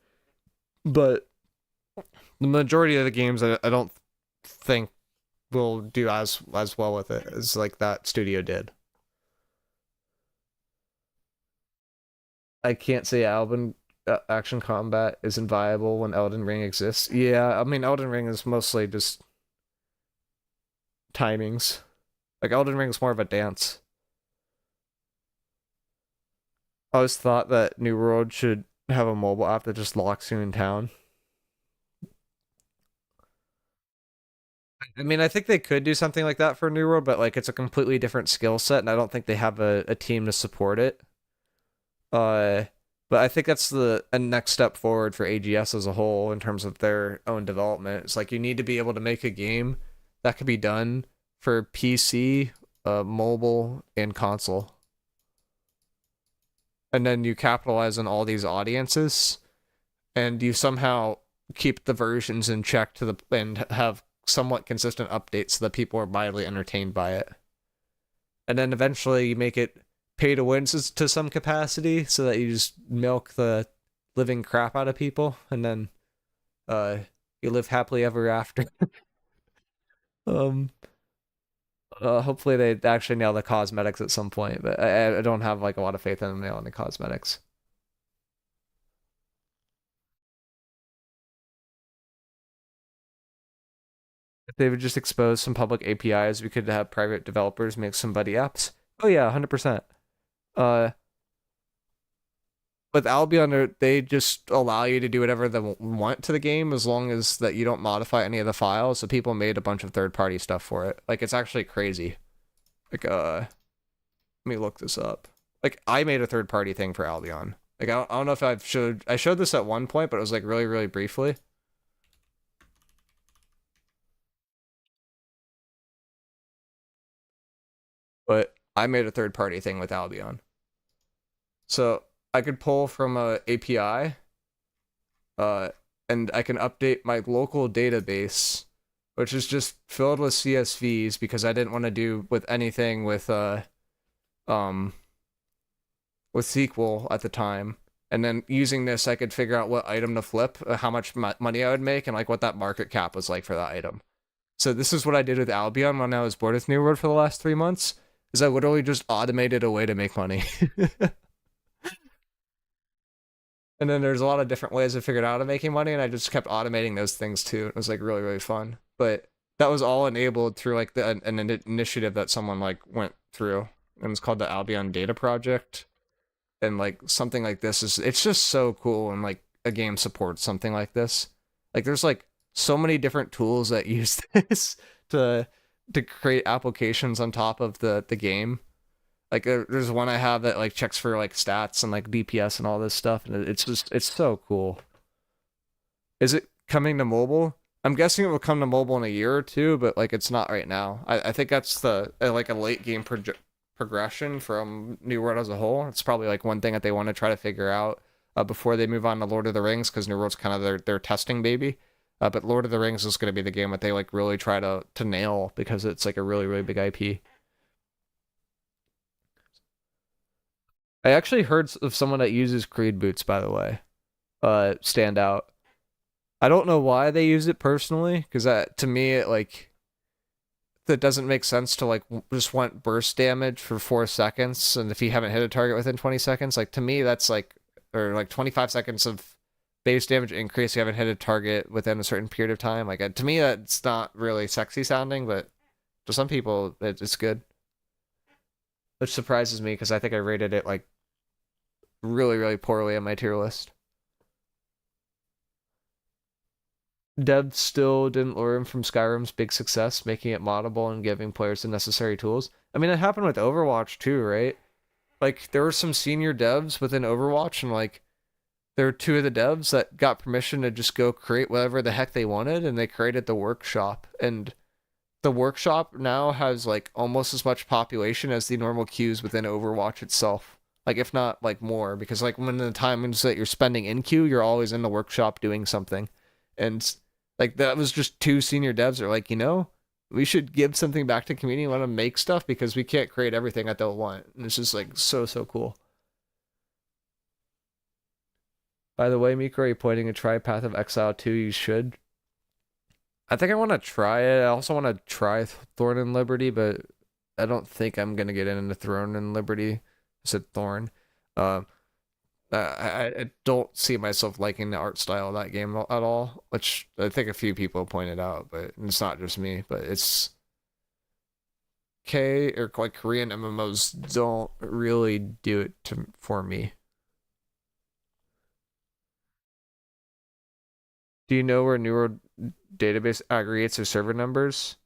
But the majority of the games I don't think will do as well with it as like that studio did. I can't say Albion action combat isn't viable when Elden Ring exists. Yeah, I mean Elden Ring is mostly just timings. Like Elden Ring is more of a dance. I always thought that New World should have a mobile app that just locks you in town. I mean, I think they could do something like that for New World, but like it's a completely different skill set, and I don't think they have a team to support it. Uh, but I think that's the a next step forward for AGS as a whole in terms of their own development. It's like you need to be able to make a game that could be done for PC, mobile, and console, and then you capitalize on all these audiences, and you somehow keep the versions in check to the and have somewhat consistent updates so that people are mildly entertained by it. And then eventually you make it pay to win to some capacity so that you just milk the living crap out of people and then uh you live happily ever after. um Hopefully they actually nail the cosmetics at some point, but I don't have like a lot of faith in them nailing the cosmetics. If they would just expose some public APIs, we could have private developers make some buddy apps. Oh yeah, 100%. Uh with Albion, they just allow you to do whatever they want to the game as long as that you don't modify any of the files. So people made a bunch of third-party stuff for it. Like it's actually crazy. Like let me look this up. Like I made a third-party thing for Albion. Like I don't know if I showed this at one point, but it was like really really briefly. But I made a third-party thing with Albion. So I could pull from a API uh, and I can update my local database, which is just filled with CSVs because I didn't want to do with anything um with SQL at the time. And then using this, I could figure out what item to flip, how much money I would make, and like what that market cap was like for that item. So this is what I did with Albion when I was bored with New World for the last 3 months. Is I literally just automated a way to make money. And then there's a lot of different ways I figured out of making money, and I just kept automating those things too. It was like really, really fun. But that was all enabled through like an initiative that someone like went through, and it's called the Albion Data Project. And like something like this is it's just so cool, and like a game supports something like this. Like there's like so many different tools that use this to to create applications on top of the game. Like there's one I have that like checks for like stats and like DPS and all this stuff, and it's just it's so cool. Is it coming to mobile? I'm guessing it will come to mobile in a year or two, but like it's not right now. I think that's the like a late game progression from New World as a whole. It's probably like one thing that they want to try to figure out before they move on to Lord of the Rings, because New World's kind of their testing baby. But Lord of the Rings is going to be the game that they like really try to nail because it's like a really really big IP. I actually heard of someone that uses Creed boots, by the way, stand out. I don't know why they use it personally, because that to me it like that doesn't make sense to like just want burst damage for 4 seconds, and if you haven't hit a target within 20 seconds, like to me that's like or like 25 seconds of base damage increase. You haven't hit a target within a certain period of time. Like to me that's not really sexy sounding, but to some people it's good, which surprises me because I think I rated it like really poorly on my tier list. Devs still didn't learn from Skyrim's big success, making it moddable and giving players the necessary tools. I mean, it happened with Overwatch too, right? Like, there were some senior devs within Overwatch, and like, there were two of the devs that got permission to just go create whatever the heck they wanted, and they created the workshop. And the workshop now has like almost as much population as the normal queues within Overwatch itself. Like, if not like more, because like when the times that you're spending in queue, you're always in the workshop doing something. And like that was just two senior devs that are like, we should give something back to community and let them make stuff because we can't create everything that they'll want. And it's just like so cool. By the way, Miko, are you pointing a try Path of Exile 2? You should. I think I want to try it. I also want to try Thorn and Liberty, but I don't think I'm gonna get into Throne and Liberty. I said Thorn. Um, I don't see myself liking the art style of that game at all, which I think a few people pointed out, but it's not just me. But it's K or like Korean MMOs don't really do it for me. Do you know where Neuro database aggregates their server numbers?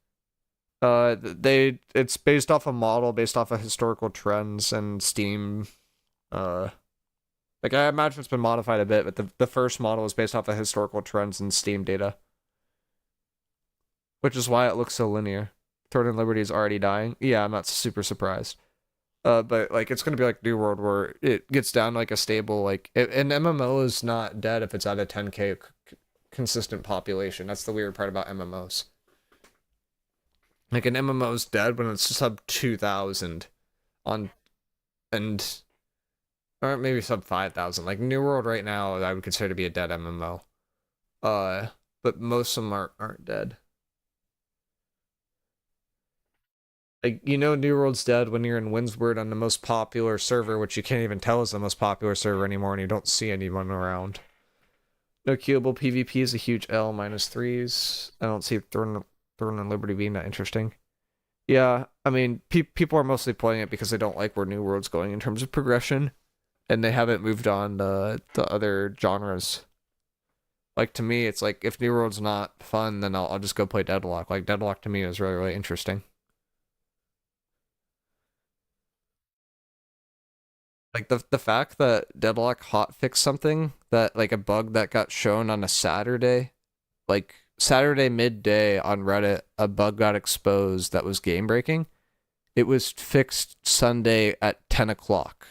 It's based off a model based off of historical trends and Steam. Uh, like I imagine it's been modified a bit, but the first model was based off of historical trends and Steam data, which is why it looks so linear. Thorn and Liberty is already dying. Yeah, I'm not super surprised. But like it's gonna be like New World where it gets down to like a stable an MMO is not dead if it's at a 10k consistent population. That's the weird part about MMOs. Like an MMO's dead when it's sub 2,000 on and or maybe sub 5,000. Like New World right now, I would consider to be a dead MMO. But most of them aren't dead. Like New World's dead when you're in Windsward on the most popular server, which you can't even tell is the most popular server anymore, and you don't see anyone around. No queuable PvP is a huge L -3s. I don't see Thorn and Liberty being that interesting. Yeah, I mean, people are mostly playing it because they don't like where New World's going in terms of progression, and they haven't moved on to other genres. Like to me, it's like if New World's not fun, then I'll just go play Deadlock. Like Deadlock to me is really interesting. Like the fact that Deadlock hotfixed something that like a bug that got shown on a Saturday, like Saturday midday on Reddit, a bug got exposed that was game breaking. It was fixed Sunday at 10 o'clock.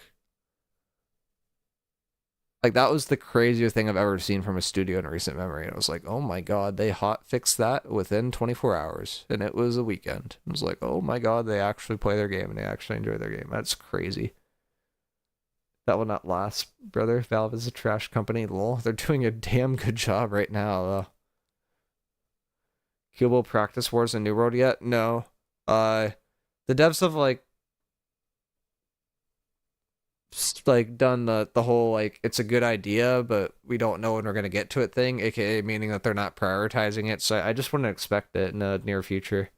Like that was the craziest thing I've ever seen from a studio in recent memory. And I was like, oh my god, they hot fixed that within 24 hours, and it was a weekend. I was like, oh my god, they actually play their game and they actually enjoy their game. That's crazy. That will not last, brother. Valve is a trash company. Lol. They're doing a damn good job right now, though. Cubo Practice Wars in New World yet? No. The devs have like done the whole like it's a good idea, but we don't know when we're gonna get to it thing, aka meaning that they're not prioritizing it. So I just wouldn't expect it in the near future.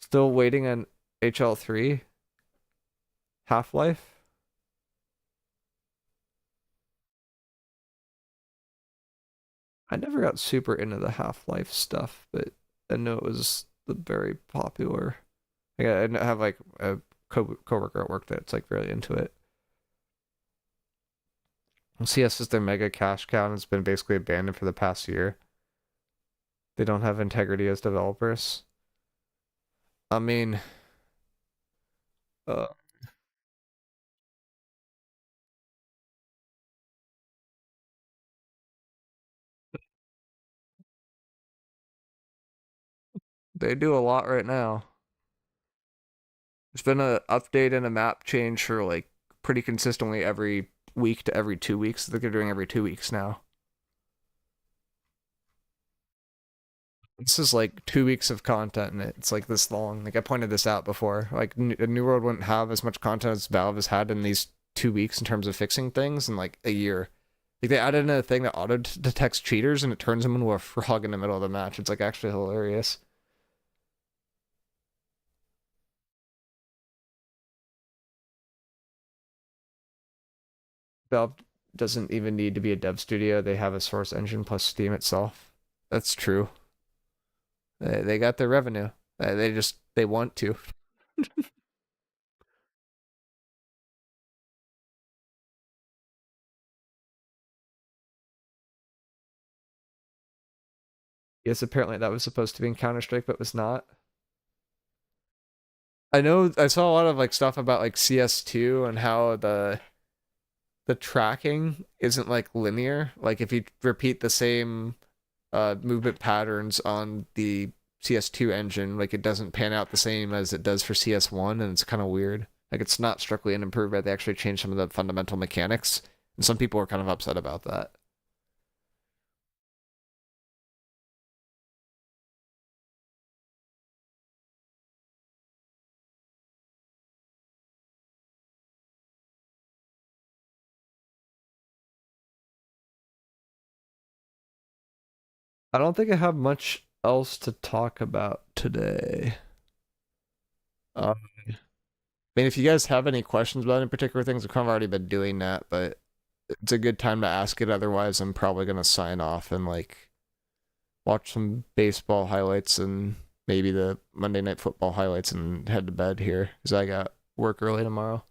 Still waiting on HL3 Half-Life. I never got super into the Half-Life stuff, but I know it was the very popular. Like, I have like a coworker at work that's like really into it. CS is their mega cash cow and it's been basically abandoned for the past year. They don't have integrity as developers. I mean, uh, they do a lot right now. There's been a update and a map change for like pretty consistently every week to every 2 weeks. I think they're doing every 2 weeks now. This is like 2 weeks of content, and it's like this long. Like I pointed this out before. Like a New World wouldn't have as much content as Valve has had in these 2 weeks in terms of fixing things in like a year. Like they added in a thing that auto detects cheaters and it turns them into a frog in the middle of the match. It's like actually hilarious. Valve doesn't even need to be a dev studio. They have a source engine plus Steam itself. That's true. They got their revenue. They want to. Yes, apparently that was supposed to be in Counter Strike, but was not. I know I saw a lot of like stuff about like CS2 and how the tracking isn't like linear. Like if you repeat the same movement patterns on the CS2 engine, like it doesn't pan out the same as it does for CS1, and it's kind of weird. Like it's not strictly an improvement. They actually changed some of the fundamental mechanics, and some people were kind of upset about that. I don't think I have much else to talk about today. I mean, if you guys have any questions about any particular things, I've kind of already been doing that, but it's a good time to ask it. Otherwise, I'm probably gonna sign off and like watch some baseball highlights and maybe the Monday Night Football highlights and head to bed here because I got work early tomorrow.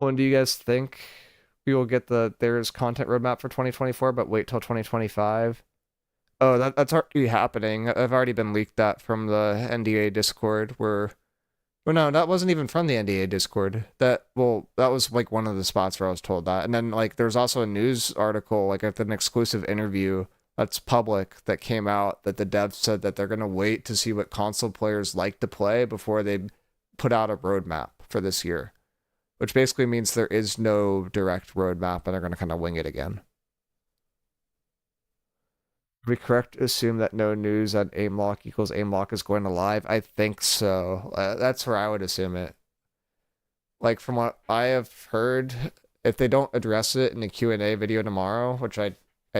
When do you guys think we will get there's content roadmap for 2024, but wait till 2025? Oh, that's already happening. I've already been leaked that from the NDA Discord where well, no, that wasn't even from the NDA Discord. That was like one of the spots where I was told that. And then like there's also a news article, like an exclusive interview that's public that came out that the devs said that they're gonna wait to see what console players like to play before they put out a roadmap for this year. Which basically means there is no direct roadmap and they're gonna kind of wing it again. Are we correct to assume that no news on aim lock equals aim lock is going to live? I think so. That's where I would assume it. Like from what I have heard, if they don't address it in the Q&A video tomorrow, which I'd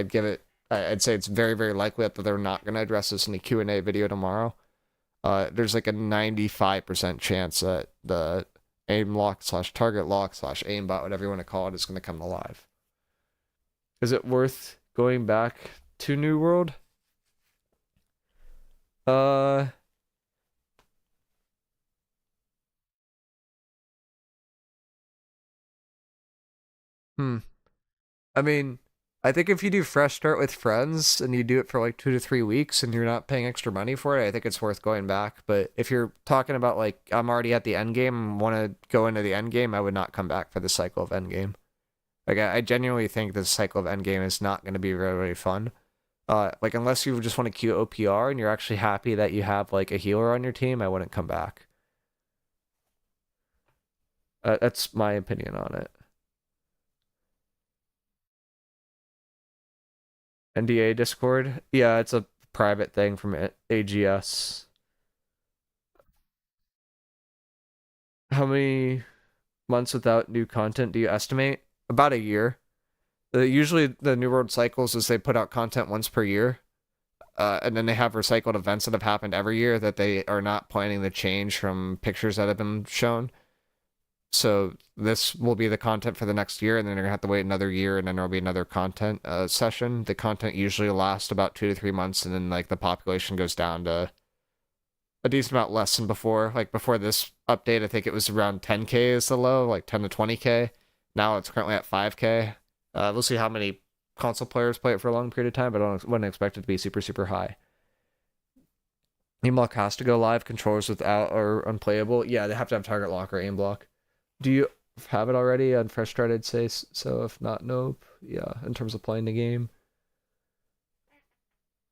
give it, I'd say it's very, very likely that they're not going to address this in the Q&A video tomorrow. There's like a 95% chance that the aim lock slash target lock slash aimbot, whatever you want to call it, is going to come alive. Is it worth going back to New World? Uh, hmm. I mean, I think if you do fresh start with friends and you do it for like 2 to 3 weeks and you're not paying extra money for it, I think it's worth going back. But if you're talking about like I'm already at the end game and want to go into the end game, I would not come back for the cycle of end game. Like I genuinely think this cycle of end game is not going to be very, very fun. Like unless you just want to queue OPR and you're actually happy that you have like a healer on your team, I wouldn't come back. That's my opinion on it. NDA Discord, yeah, it's a private thing from AGS. How many months without new content do you estimate? About a year. Usually the New World cycles is they put out content once per year. And then they have recycled events that have happened every year that they are not planning to change from pictures that have been shown. So this will be the content for the next year, and then they're gonna have to wait another year, and then there'll be another content session. The content usually lasts about 2 to 3 months, and then like the population goes down to a decent amount less than before. Like before this update, I think it was around 10K is the low, like 10 to 20K. Now it's currently at 5K. We'll see how many console players play it for a long period of time, but I wouldn't expect it to be super, super high. Aim lock has to go live. Controllers without or unplayable. Yeah, they have to have target lock or aim block. Do you have it already on fresh start? I'd say so. If not, nope. Yeah, in terms of playing the game.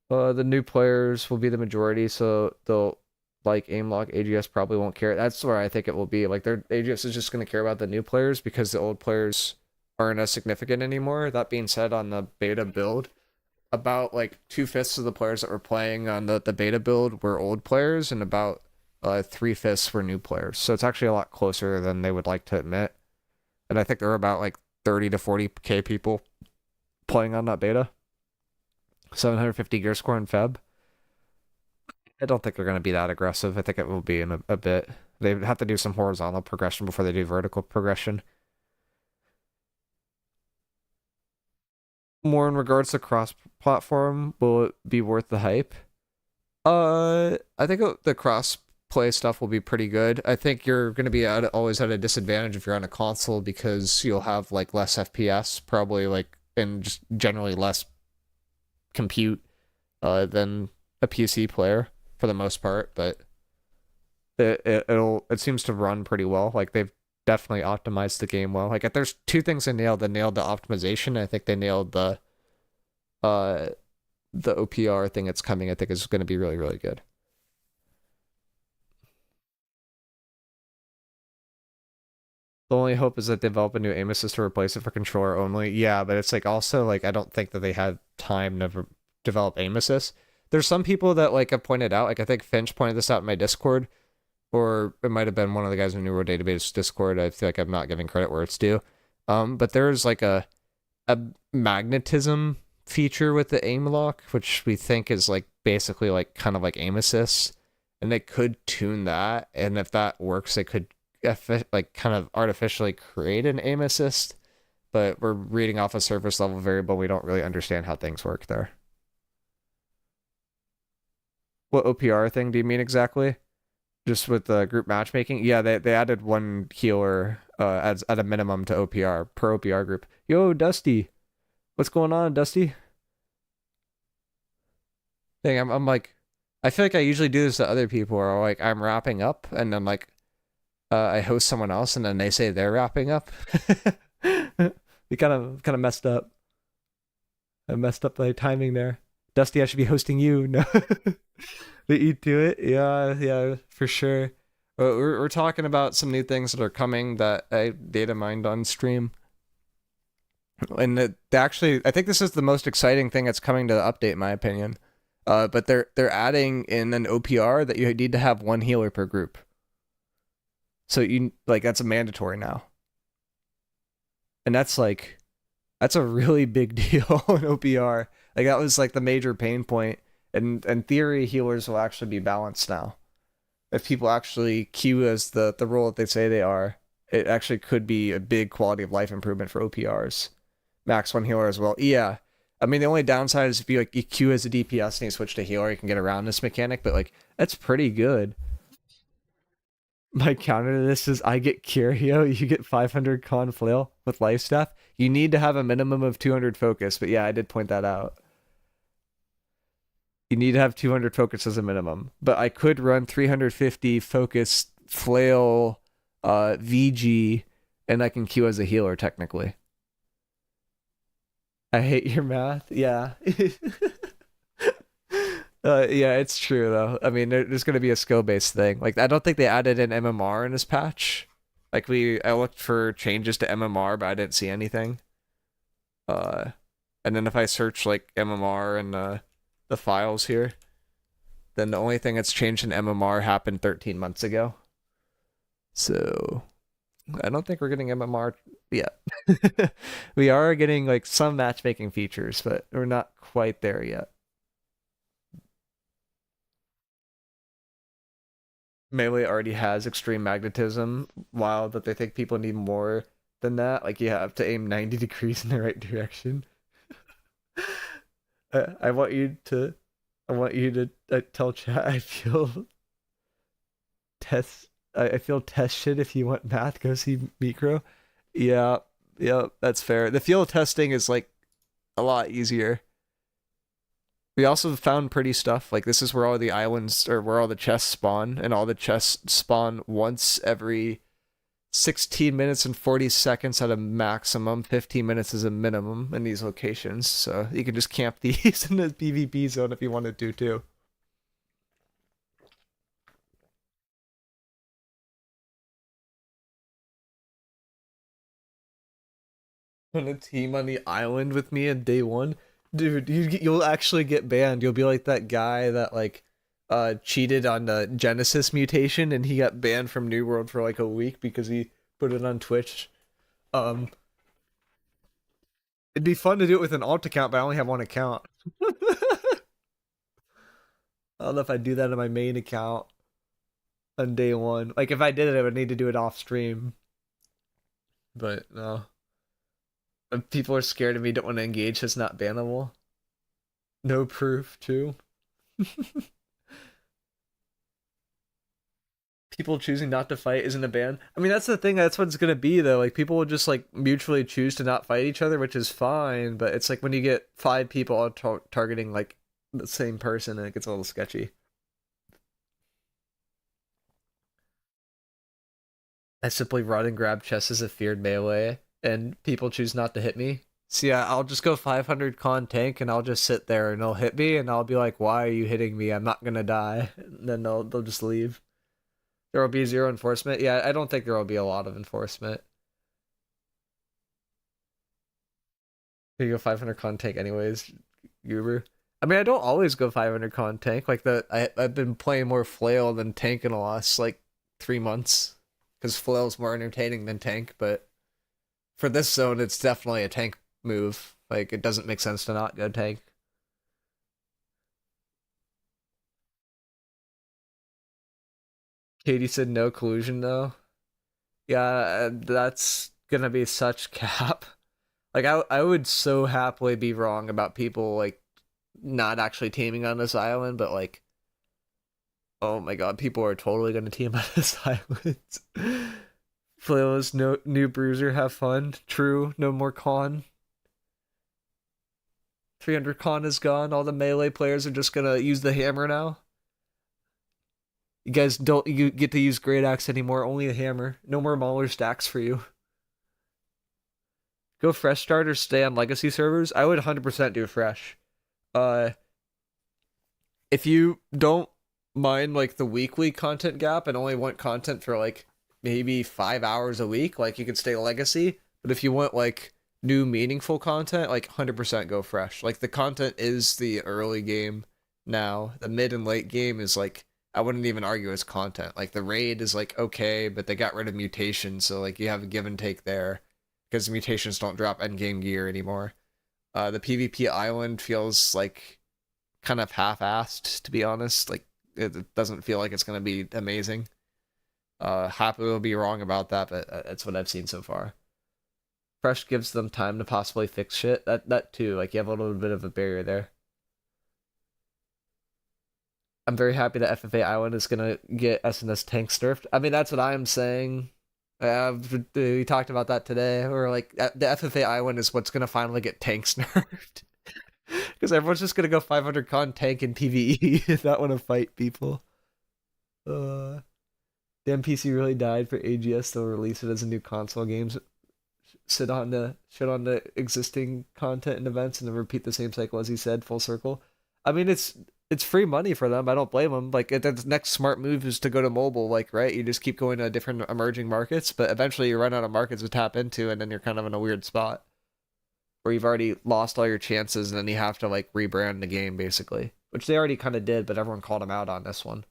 The new players will be the majority, so they'll like aim lock. AGS probably won't care. That's where I think it will be. Like their AGS is just going to care about the new players because the old players aren't as significant anymore. That being said, on the beta build, about like 2/5 of the players that were playing on the beta build were old players, and about 3/5 were new players. So it's actually a lot closer than they would like to admit. And I think there are about like 30 to 40k people playing on that beta. 750 gear score in Feb. I don't think they're going to be that aggressive. I think it will be in a bit. They have to do some horizontal progression before they do vertical progression. More in regards to cross-platform, will it be worth the hype? I think the cross-play stuff will be pretty good. I think you're going to be always at a disadvantage if you're on a console because you'll have like less FPS, probably like, and just generally less compute than a PC player for the most part, but it seems to run pretty well. Like they've definitely optimized the game well. Like if there's two things they nailed. They nailed the optimization. I think they nailed uh the OPR thing that's coming. I think is going to be really really good. The only hope is that they develop a new aim assist to replace it for controller only. Yeah, but it's like also like I don't think that they had time to develop aim assist. There's some people that like have pointed out, like I think Finch pointed this out in my Discord, or it might have been one of the guys in Neuro Database Discord. I feel like I'm not giving credit where it's due. But there's like a magnetism feature with the aim lock, which we think is like basically like kind of like aim assist, and they could tune that, and if that works, they could like kind of artificially create an aim assist. But we're reading off a surface level variable. We don't really understand how things work there. What OPR thing do you mean exactly? Just with the group matchmaking? Yeah, they added one healer as at a minimum to OPR per OPR group. Yo, Dusty, what's going on, Dusty? Thing, I'm like, I feel like I usually do this to other people, or like I'm wrapping up, and then like I host someone else, and then they say they're wrapping up. We kind of messed up. I messed up the timing there. Dusty, I should be hosting you. No. Beat you to it? Yeah, yeah, for sure. We're talking about some new things that are coming that I data mined on stream. And actually, I think this is the most exciting thing that's coming to the update, in my opinion. But they're adding in an OPR that you need to have one healer per group. So you like that's a mandatory now. And that's a really big deal in OPR. Like that was like the major pain point. And in theory, healers will actually be balanced now. If people actually queue as the role that they say they are, it actually could be a big quality of life improvement for OPRs. Max one healer as well. Yeah. I mean, the only downside is if you like you queue as a DPS and you switch to healer, you can get around this mechanic, but like that's pretty good. My counter to this is I get Curio, you get 500 con flail with life staff. You need to have a minimum of 200 focus, but yeah, I did point that out. You need to have 200 focus as a minimum. But I could run 350 focus flail VG, and I can queue as a healer technically. I hate your math. Yeah. Yeah, it's true though. I mean, there's going to be a skill-based thing. Like, I don't think they added in MMR in this patch. Like, I looked for changes to MMR, but I didn't see anything. Uh, and then if I search like MMR and the files here, then the only thing that's changed in MMR happened 13 months ago. So I don't think we're getting MMR yet. We are getting like some matchmaking features, but we're not quite there yet. Melee already has extreme magnetism, while that they think people need more than that. Like you have to aim 90 degrees in the right direction. I want you to tell chat I feel test I feel test shit. If you want math, go see Micro. Yeah, yeah, that's fair. The field testing is like a lot easier. We also found pretty stuff. Like this is where all the islands or where all the chests spawn, and all the chests spawn once every 16 minutes and 40 seconds at a maximum, 15 minutes is a minimum in these locations. So you can just camp these in the PvP zone if you wanted to too. On a team on the island with me in day one, dude, you'll actually get banned. You'll be like that guy that like cheated on the Genesis mutation and he got banned from New World for like a week because he put it on Twitch. Um, it'd be fun to do it with an alt account, but I only have one account. I don't know if I'd do that on my main account on day one. Like if I did it, I would need to do it off stream. But no. If people are scared of me, don't want to engage, it's not bannable. No proof too. People choosing not to fight isn't a ban. I mean, that's the thing. That's what it's gonna be though. Like people will just like mutually choose to not fight each other, which is fine. But it's like when you get 5 people all targeting like the same person, and it gets a little sketchy. I simply run and grab chests as a feared melee, and people choose not to hit me. So yeah, I'll just go 500 con tank, and I'll just sit there, and they'll hit me, and I'll be like, "Why are you hitting me? I'm not gonna die." And then they'll just leave. There will be zero enforcement. Yeah, I don't think there will be a lot of enforcement. You go 500 con tank anyways, Uber. I mean, I don't always go 500 con tank. Like I've been playing more flail than tank in the last like 3 months because flail is more entertaining than tank. But for this zone, it's definitely a tank move. Like it doesn't make sense to not go tank. Katie said no collusion though. Yeah, that's gonna be such cap. Like I would so happily be wrong about people like not actually teaming on this island, but like, oh my god, people are totally gonna team on this island. Flail's no new bruiser, have fun. True, no more con. 300 con is gone. All the melee players are just gonna use the hammer now. You guys don't you get to use great axe anymore, only the hammer. No more mauler stacks for you. Go fresh start or stay on legacy servers? I would 100% do fresh. Uh if you don't mind like the weekly content gap and only want content for like maybe 5 hours a week, like you could stay legacy. But if you want like new meaningful content, like 100% go fresh. Like the content is the early game now. The mid and late game is like I wouldn't even argue as content. Like the raid is like okay, but they got rid of mutation, so like you have a give and take there because mutations don't drop endgame gear anymore. The PvP island feels like kind of half-assed, to be honest. Like it doesn't feel like it's gonna be amazing. Happy will be wrong about that, but that's what I've seen so far. Fresh gives them time to possibly fix shit. That too, like you have a little bit of a barrier there. I'm very happy that FFA Island is gonna get SNS tank nerfed. I mean, that's what I'm saying. We talked about that today. Or like the FFA Island is what's gonna finally get tanks nerfed. Because everyone's just gonna go 500 con tank in PvE if not want to fight people. The NPC really died for AGS. They'll release it as a new console game. Shit on the existing content and events and then repeat the same cycle as he said, full circle. I mean, it's free money for them. I don't blame them. Like the next smart move is to go to mobile. Like right, you just keep going to different emerging markets, but eventually you run out of markets to tap into, and then you're kind of in a weird spot where you've already lost all your chances, and then you have to like rebrand the game basically, which they already kind of did, but everyone called them out on this one.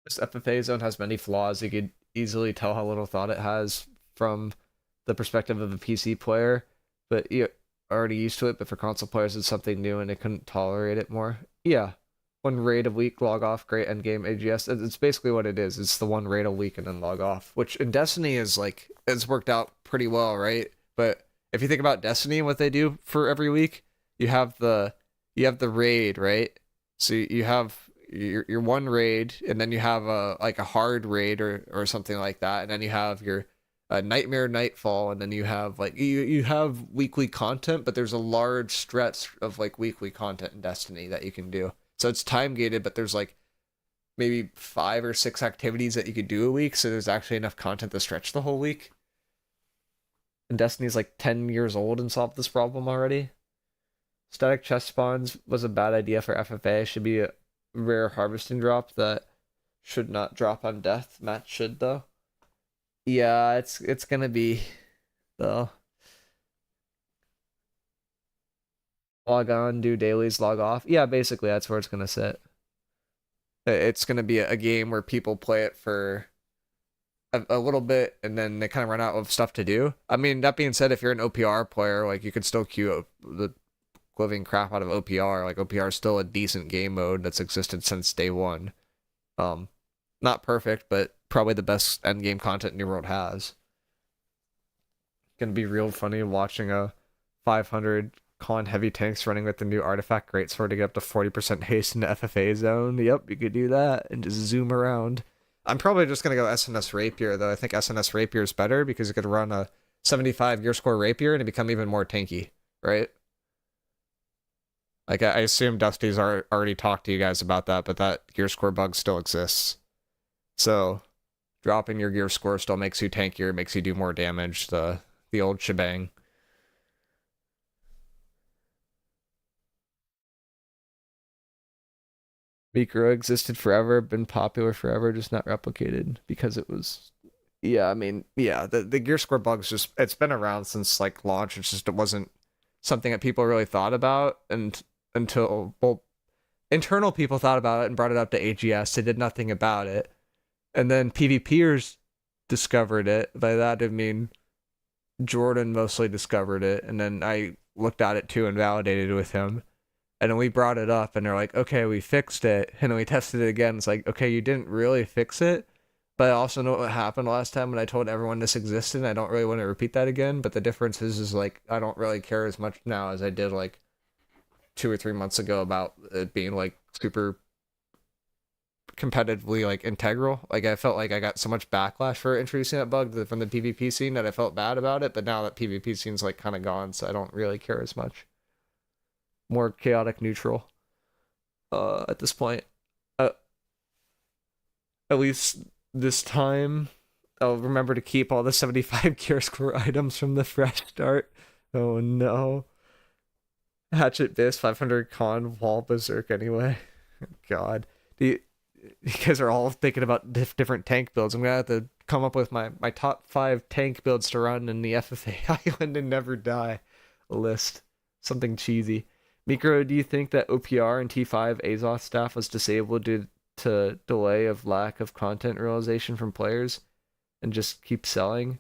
This FFA zone has many flaws. You could easily tell how little thought it has from the perspective of a PC player, but you're already used to it. But for console players, it's something new and they couldn't tolerate it more. Yeah, one raid a week, log off, great endgame AGS. It's basically what it is. It's the one raid a week and then log off, which in Destiny is like, it's worked out pretty well, right? But if you think about Destiny and what they do for every week, you have the raid, right? So you have your one raid, and then you have a hard raid or something like that, and then you have your nightmare nightfall, and then you have like you have weekly content, but there's a large stretch of like weekly content in Destiny that you can do. So it's time gated, but there's like maybe 5 or 6 activities that you could do a week, so there's actually enough content to stretch the whole week. And Destiny's like 10 years old and solved this problem already. Static chest spawns was a bad idea for FFA. Should be a rare harvesting drop that should not drop on death. Match should though. Yeah, it's gonna be though. Log on, do dailies, log off. Yeah, basically that's where it's gonna sit. It's gonna be a game where people play it for a little bit and then they kind of run out of stuff to do. I mean, that being said, if you're an OPR player, like you could still queue the living crap out of OPR. Like OPR is still a decent game mode that's existed since day one. Not perfect, but probably the best endgame content New World has. Gonna be real funny watching a 500 con heavy tanks running with the new artifact greatsword to get up to 40% haste in the FFA zone. Yep, you could do that and just zoom around. I'm probably just gonna go SNS Rapier though. I think SNS Rapier is better because you could run a 75 gear score Rapier and it become even more tanky, right? Like I assume Dusty's already talked to you guys about that, but that gear score bug still exists. So dropping your gear score still makes you tankier, makes you do more damage, the old shebang. Micro existed forever, been popular forever, just not replicated because it was. Yeah, I mean, yeah, the gear score bugs just, it's been around since like launch. It's just, it wasn't something that people really thought about, and until, well, internal people thought about it and brought it up to AGS. They did nothing about it. And then PvPers discovered it. By that, I mean Jordan mostly discovered it. And then I looked at it too and validated it with him. And then we brought it up and they're like, okay, we fixed it. And then we tested it again. It's like, okay, you didn't really fix it. But I also know what happened last time when I told everyone this existed. And I don't really want to repeat that again. But the difference is like, I don't really care as much now as I did like 2 or 3 months ago about it being like super competitively like integral. Like I felt like I got so much backlash for introducing that bug from the PvP scene that I felt bad about it. But now that PvP scene's like kind of gone, so I don't really care as much. More chaotic neutral at this point. At least this time, I'll remember to keep all the 75 gear score items from the fresh start. Oh no. Hatchet Bis, 500 con, wall berserk anyway. God. You guys are all thinking about different tank builds. I'm gonna have to come up with my top 5 tank builds to run in the FFA Island and Never Die list. Something cheesy. Mikro, do you think that OPR and T5 Azoth staff was disabled due to delay of lack of content realization from players and just keep selling?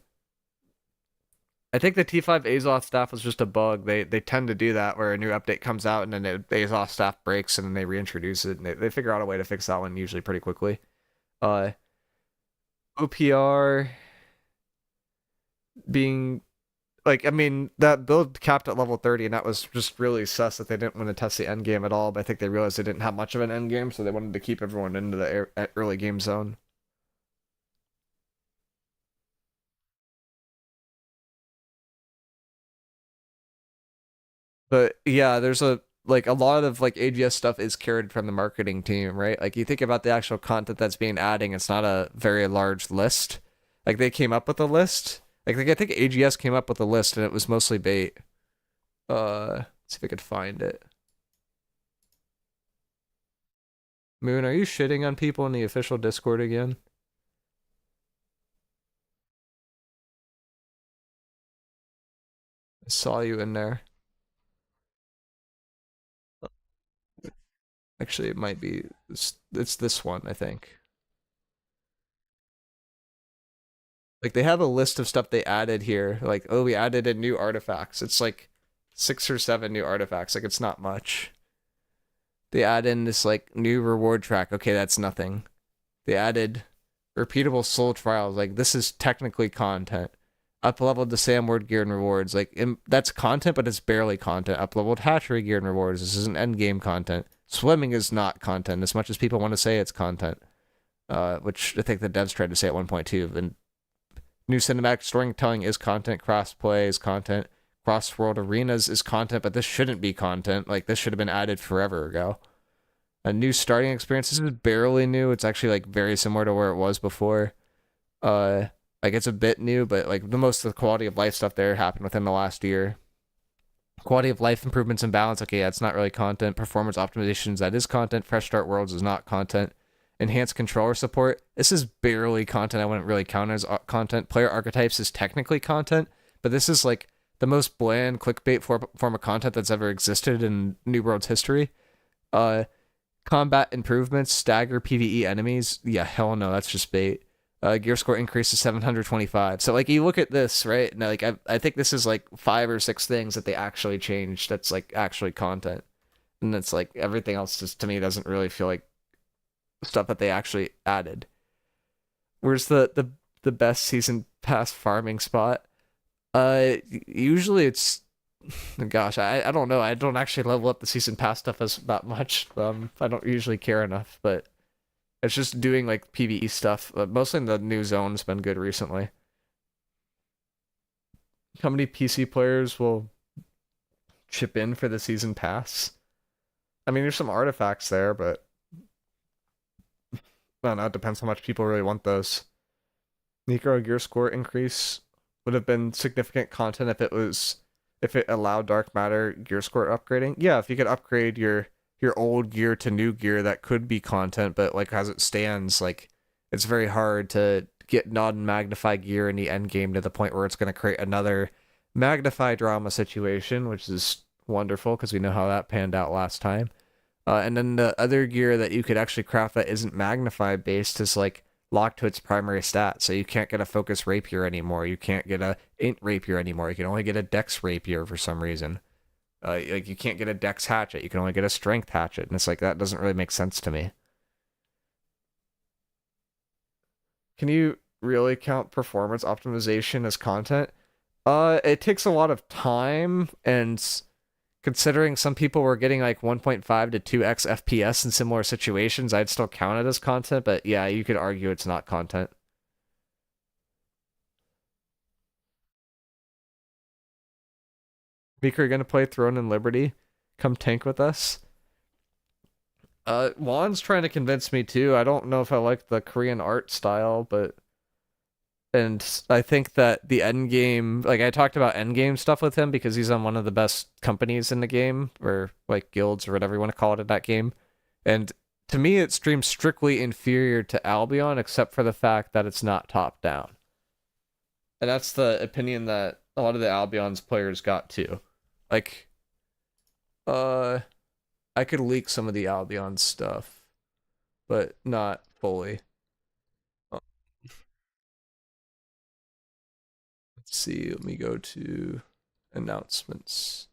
I think the T5 Azoth staff was just a bug. They tend to do that where a new update comes out and then the Azoth staff breaks and then they reintroduce it and they figure out a way to fix that one usually pretty quickly. OPR being like, I mean, that build capped at level 30 and that was just really sus that they didn't want to test the end game at all, but I think they realized they didn't have much of an end game, so they wanted to keep everyone into the early game zone. But yeah, there's a lot of like AGS stuff is carried from the marketing team, right? Like you think about the actual content that's being adding, it's not a very large list. Like they came up with a list. Like I think AGS came up with a list and it was mostly bait. Let's see if I could find it. Moon, are you shitting on people in the official Discord again? I saw you in there. Actually, it might be. It's this one, I think. Like, they have a list of stuff they added here. Like, oh, we added in new artifacts. It's like 6 or 7 new artifacts. Like, it's not much. They add in this, like, new reward track. Okay, that's nothing. They added repeatable soul trials. Like, this is technically content. Up-leveled the Samward gear and rewards. Like, that's content, but it's barely content. Up-leveled hatchery gear and rewards. This isn't endgame content. Swimming is not content, as much as people want to say it's content. Which I think the devs tried to say at 1.2. And new cinematic storytelling is content. Crossplay is content. Cross-world arenas is content, but this shouldn't be content. Like, this should have been added forever ago. A new starting experience. This is barely new. It's actually like very similar to where it was before. Like it's a bit new, but like the most of the quality of life stuff there happened within the last year. Quality of life improvements and balance. Okay, that's not really content. Performance optimizations, that is content. Fresh start worlds is not content. Enhanced controller support. This is barely content. I wouldn't really count as content. Player archetypes is technically content, but this is like the most bland clickbait form of content that's ever existed in New World's history. Combat improvements, stagger PvE enemies. Yeah, hell no, that's just bait. Gear score increase to 725. So like you look at this, right? Now like I think this is like 5 or 6 things that they actually changed that's like actually content. And it's like everything else just to me doesn't really feel like stuff that they actually added. Where's the best season pass farming spot? Usually it's gosh, I don't know. I don't actually level up the season pass stuff as that much. I don't usually care enough, but it's just doing like PvE stuff. Mostly in the new zone's been good recently. How many PC players will chip in for the season pass? I mean, there's some artifacts there, but I don't know. It depends how much people really want those. Necro gear score increase would have been significant content if it allowed dark matter gear score upgrading. Yeah, if you could upgrade your old gear to new gear, that could be content, but like as it stands, like it's very hard to get non-magnify gear in the end game to the point where it's going to create another magnify drama situation, which is wonderful because we know how that panned out last time. And then the other gear that you could actually craft that isn't magnify based is like locked to its primary stat. So you can't get a focus rapier anymore. You can't get a int rapier anymore. You can only get a dex rapier for some reason. Like you can't get a dex hatchet. You can only get a strength hatchet. And it's like, that doesn't really make sense to me. Can you really count performance optimization as content? It takes a lot of time, and considering some people were getting like 1.5 to 2x FPS in similar situations, I'd still count it as content, but yeah, you could argue it's not content. Meeker, you gonna play Throne and Liberty? Come tank with us. Juan's trying to convince me too. I don't know if I like the Korean art style, but and I think that the Endgame, like I talked about Endgame stuff with him because he's on one of the best companies in the game, or like guilds or whatever you want to call it in that game. And to me, it streams strictly inferior to Albion, except for the fact that it's not top down. And that's the opinion that a lot of the Albion's players got too. Like, uh, I could leak some of the Albion stuff, but not fully. Uh, Let's see. Let me go to announcements.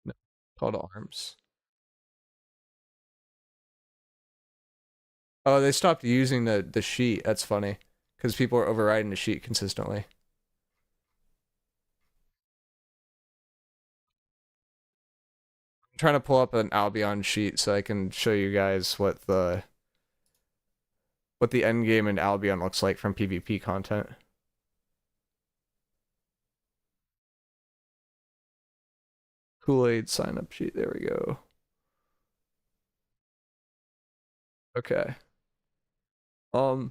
No, call to arms. Oh, they stopped using the sheet. That's funny because people are overriding the sheet consistently. I'm trying to pull up an Albion sheet so I can show you guys what the end game in Albion looks like from PvP content. Kool-Aid sign up sheet. There we go. Okay. So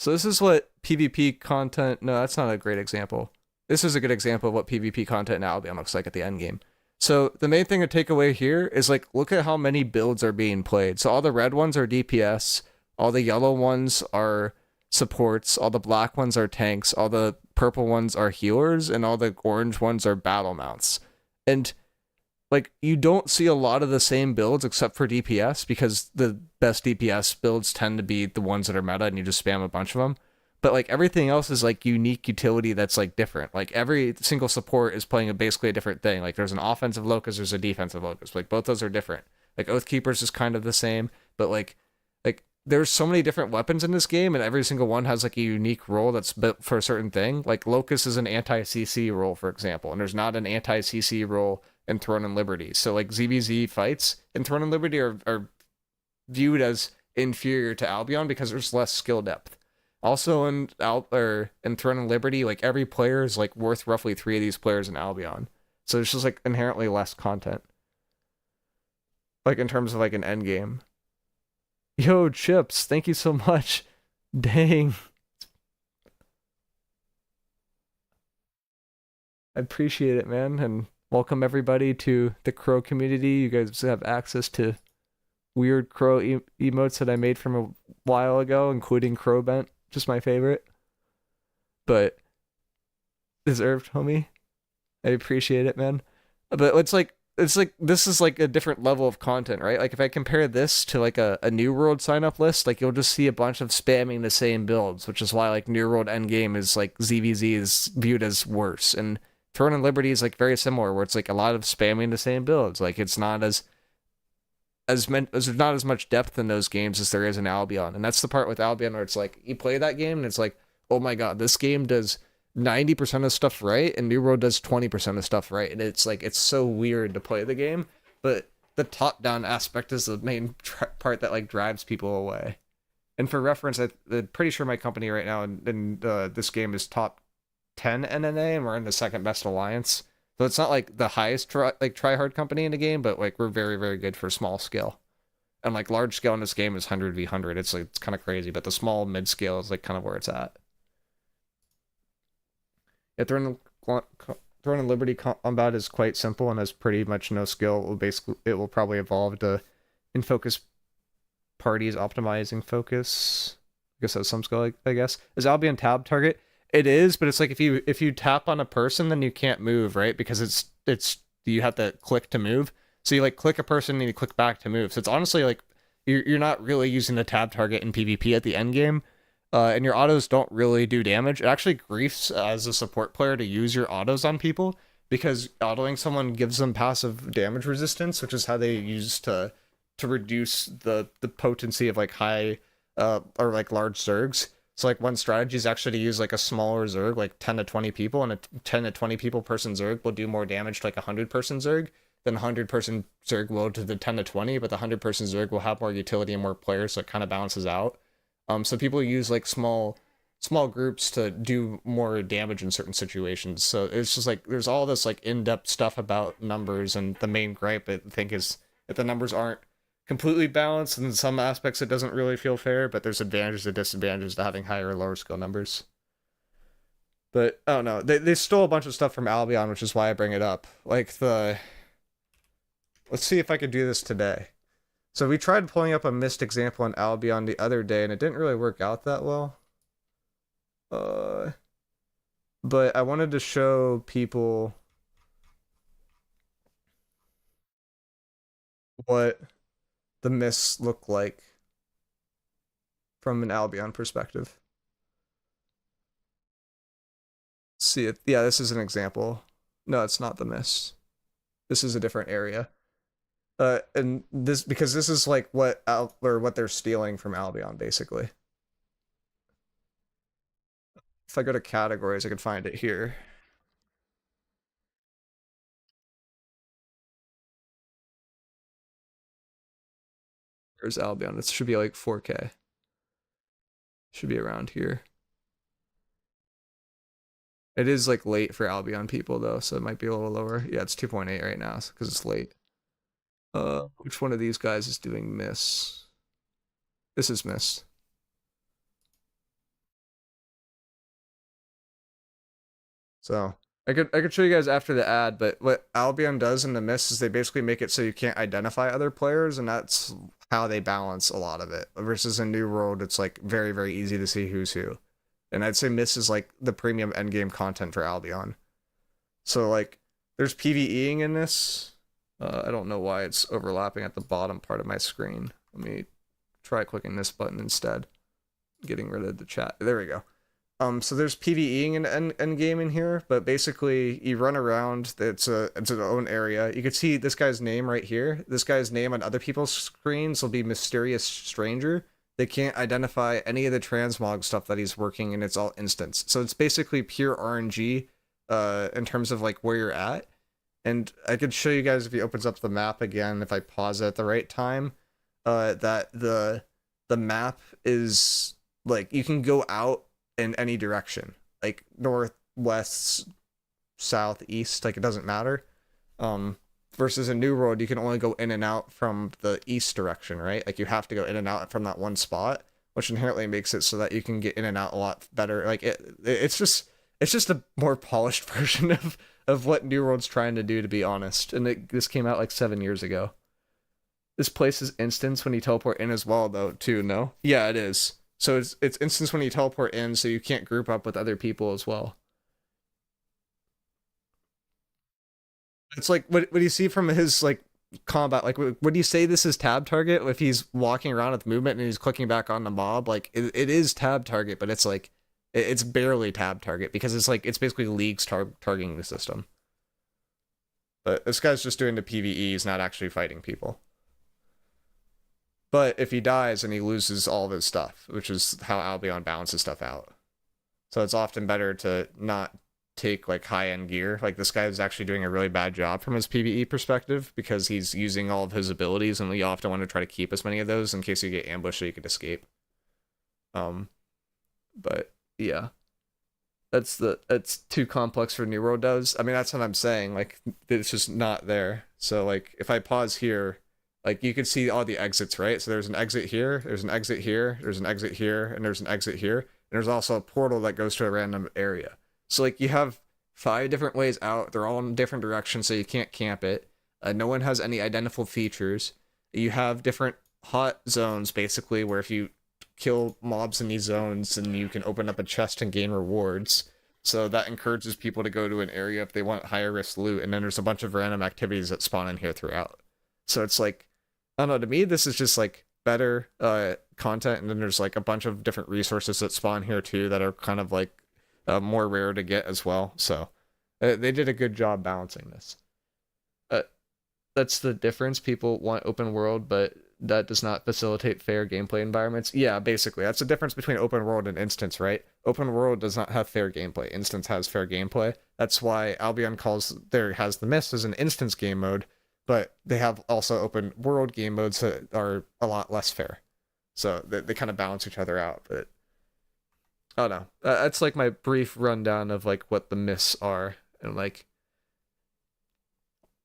this is what PvP content. No, that's not a great example. This is a good example of what PvP content in Albion looks like at the end game. So the main thing to take away here is like look at how many builds are being played. So all the red ones are DPS, all the yellow ones are supports, all the black ones are tanks, all the purple ones are healers, and all the orange ones are battle mounts. And like you don't see a lot of the same builds except for DPS because the best DPS builds tend to be the ones that are meta and you just spam a bunch of them. But like everything else is like unique utility that's like different. Like every single support is playing basically a different thing. Like there's an offensive locus, there's a defensive locus. Like both those are different. Like Oathkeepers is kind of the same, but like there's so many different weapons in this game, and every single one has like a unique role that's built for a certain thing. Like Locust is an anti-CC role, for example, and there's not an anti-CC role in Throne and Liberty. So like ZVZ fights in Throne and Liberty are viewed as inferior to Albion because there's less skill depth. Also in Throne and Liberty, like every player is like worth roughly 3 of these players in Albion. So it's just like inherently less content. like in terms of like an Endgame. Yo, Chips, thank you so much. Dang, I appreciate it, man, and welcome everybody to the Crow community. You guys have access to weird Crow emotes that I made from a while ago, including Crow Bent, just my favorite. But deserved, homie. I appreciate it, man. But it's like this is like a different level of content, right? Like if I compare this to like a New World sign up list, like you'll just see a bunch of spamming the same builds, which is why like New World Endgame is like ZVZ is viewed as worse. And Throne and Liberty is like very similar, where it's like a lot of spamming the same builds. Like it's not as there's not as much depth in those games as there is in Albion. And that's the part with Albion where it's like you play that game and it's like, oh my god, this game does 90% of stuff right and New World does 20% of stuff right. And it's like it's so weird to play the game, but the top down aspect is the main part that like drives people away. And for reference, I'm pretty sure my company right now in this game is top 10 NNA, and we're in the second best alliance. So it's not like the highest try hard company in the game, but like we're very very good for small scale. And like large scale in this game is 100v100. It's like it's kind of crazy, but the small mid scale is like kind of where it's at. Yeah, Throne and Liberty combat is quite simple and has pretty much no skill. It will probably evolve to in focus parties optimizing focus. I guess that's some skill. I guess is Albion tab target. It is, but it's like if you tap on a person, then you can't move, right? Because it's you have to click to move. So you like click a person and you click back to move. So it's honestly like you're not really using the tab target in PvP at the end game. And your autos don't really do damage. It actually griefs as a support player to use your autos on people because autoing someone gives them passive damage resistance, which is how they use to reduce the potency of like high or like large zergs. So like one strategy is actually to use like a smaller zerg, like 10 to 20 people, and a 10 to 20 people person zerg will do more damage to like a 100-person zerg than a 100-person zerg will to the 10 to 20, but the 100-person zerg will have more utility and more players, so it kind of balances out. So people use like small groups to do more damage in certain situations. So it's just like there's all this like in-depth stuff about numbers, and the main gripe I think is that the numbers aren't completely balanced, and in some aspects it doesn't really feel fair, but there's advantages and disadvantages to having higher or lower skill numbers. But I don't know. They stole a bunch of stuff from Albion, which is why I bring it up. Like let's see if I could do this today. So we tried pulling up a missed example in Albion the other day, and it didn't really work out that well. But I wanted to show people what the mists look like from an Albion perspective. See it. Yeah, this is an example. No, it's not the mist. This is a different area. And this because this is like what they're stealing from Albion basically. If I go to categories, I can find it here. There's Albion. It should be like 4K. Should be around here. It is like late for Albion people though, so it might be a little lower. Yeah, it's 2.8 right now because it's late. Which one of these guys is doing miss? This is miss. So I could show you guys after the ad, but what Albion does in the miss is they basically make it so you can't identify other players, and that's how they balance a lot of it. Versus in New World, it's like very very easy to see who's who, and I'd say miss is like the premium endgame content for Albion. So like there's PvEing in this. I don't know why it's overlapping at the bottom part of my screen. Let me try clicking this button instead. Getting rid of the chat. There we go. So there's PvEing in Endgame in here, but basically you run around. It's its own area. You can see this guy's name right here. This guy's name on other people's screens will be Mysterious Stranger. They can't identify any of the transmog stuff that he's working, and it's all instance. So it's basically pure RNG in terms of like where you're at. And I could show you guys if he opens up the map again, if I pause it at the right time, that the map is like you can go out in any direction, like north, west, south, east, like it doesn't matter. versus in New World, you can only go in and out from the east direction, right? Like you have to go in and out from that one spot, which inherently makes it so that you can get in and out a lot better. Like it's just a more polished version of what New World's trying to do, to be honest. And this came out like 7 years ago. This place is instance when you teleport in as well, though, too, no? Yeah, it is. So it's instance when you teleport in, so you can't group up with other people as well. It's like what do you see from his like combat? Like, would you say this is tab target if he's walking around with movement and he's clicking back on the mob? Like, it is tab target, but it's like it's barely tab target because it's like it's basically leagues targeting the system. But this guy's just doing the PvE. He's not actually fighting people. But if he dies, and he loses all of his stuff, which is how Albion balances stuff out. So it's often better to not take like high-end gear. Like this guy is actually doing a really bad job from his PvE perspective because he's using all of his abilities, and you often want to try to keep as many of those in case you get ambushed so you could escape. But yeah. That's too complex for New World does. I mean, that's what I'm saying. Like, it's just not there. So like if I pause here, like you can see all the exits, right? So there's an exit here, there's an exit here, there's an exit here, and there's an exit here. And there's also a portal that goes to a random area. So like you have 5 different ways out. They're all in different directions, so you can't camp it. No one has any identifiable features. You have different hot zones, basically, where if you kill mobs in these zones, and you can open up a chest and gain rewards. So that encourages people to go to an area if they want higher risk loot. And then there's a bunch of random activities that spawn in here throughout. So it's like, I don't know, to me, this is just like better content. And then there's like a bunch of different resources that spawn here too that are kind of like more rare to get as well. So they did a good job balancing this. That's the difference. People want open world, but that does not facilitate fair gameplay environments. Yeah, basically. That's the difference between open world and instance, right? Open world does not have fair gameplay. Instance has fair gameplay. That's why Albion has the Mist as an instance game mode, but they have also open world game modes that are a lot less fair. So they kind of balance each other out, but I don't know. That's like my brief rundown of like what the Mists are and like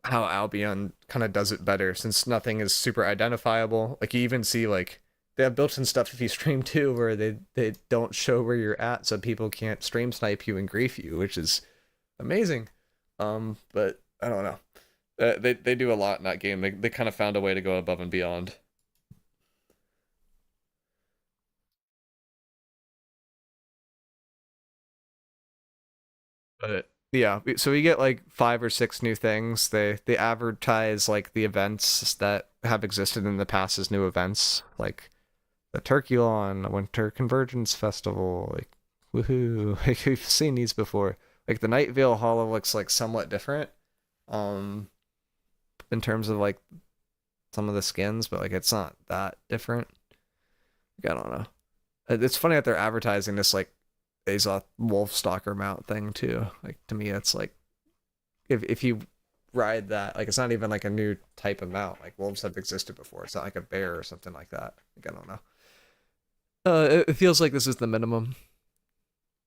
how Albion kind of does it better since nothing is super identifiable. Like you even see like they have built-in stuff if you stream too where they don't show where you're at so people can't stream snipe you and grief you, which is amazing. But I don't know. They do a lot in that game. They kind of found a way to go above and beyond. But yeah, so we get like 5 or 6 new things. They advertise like the events that have existed in the past as new events, like the Turkulon Winter Convergence Festival. Like, woohoo! Like we've seen these before. Like the Night Veil Hollow looks like somewhat different, um, in terms of like some of the skins, but like it's not that different. Like, I don't know. It's funny that they're advertising this like Azoth Wolf Stalker mount thing too. Like to me, it's like if you ride that, like it's not even like a new type of mount. Like wolves have existed before. It's not like a bear or something like that. Like I don't know. It feels like this is the minimum,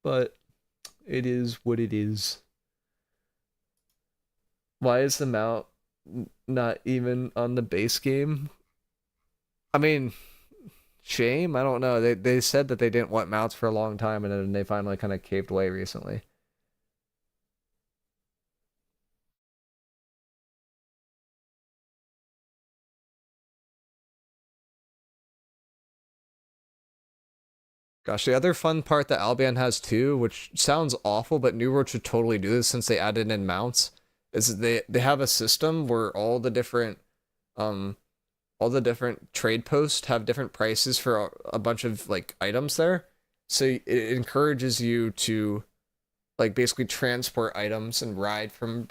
but it is what it is. Why is the mount not even on the base game? I mean, shame. I don't know. They said that they didn't want mounts for a long time, and then they finally kind of caved away recently. Gosh, the other fun part that Albion has too, which sounds awful, but New World should totally do this since they added in mounts, is they have a system where um all the different trade posts have different prices for a bunch of like items there. So it encourages you to like basically transport items and ride from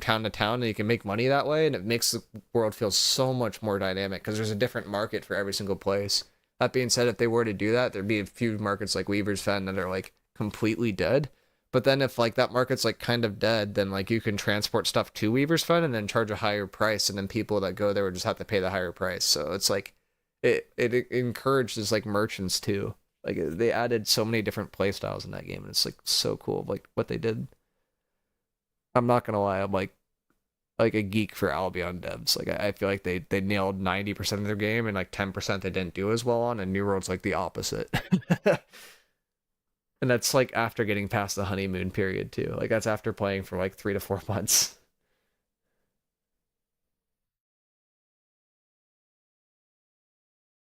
town to town, and you can make money that way, and it makes the world feel so much more dynamic because there's a different market for every single place. That being said, if they were to do that, there'd be a few markets like Weaver's Fen that are like completely dead. But then if like that market's like kind of dead, then like you can transport stuff to Weaver's Fen and then charge a higher price, and then people that go there would just have to pay the higher price. So it's like it encourages like merchants too. Like they added so many different play styles in that game, and it's like so cool like what they did. I'm not gonna lie, I'm like like a geek for Albion devs. Like I feel like they nailed 90% of their game and like 10% they didn't do as well on, and New World's like the opposite. And that's like after getting past the honeymoon period too. Like that's after playing for like 3 to 4 months.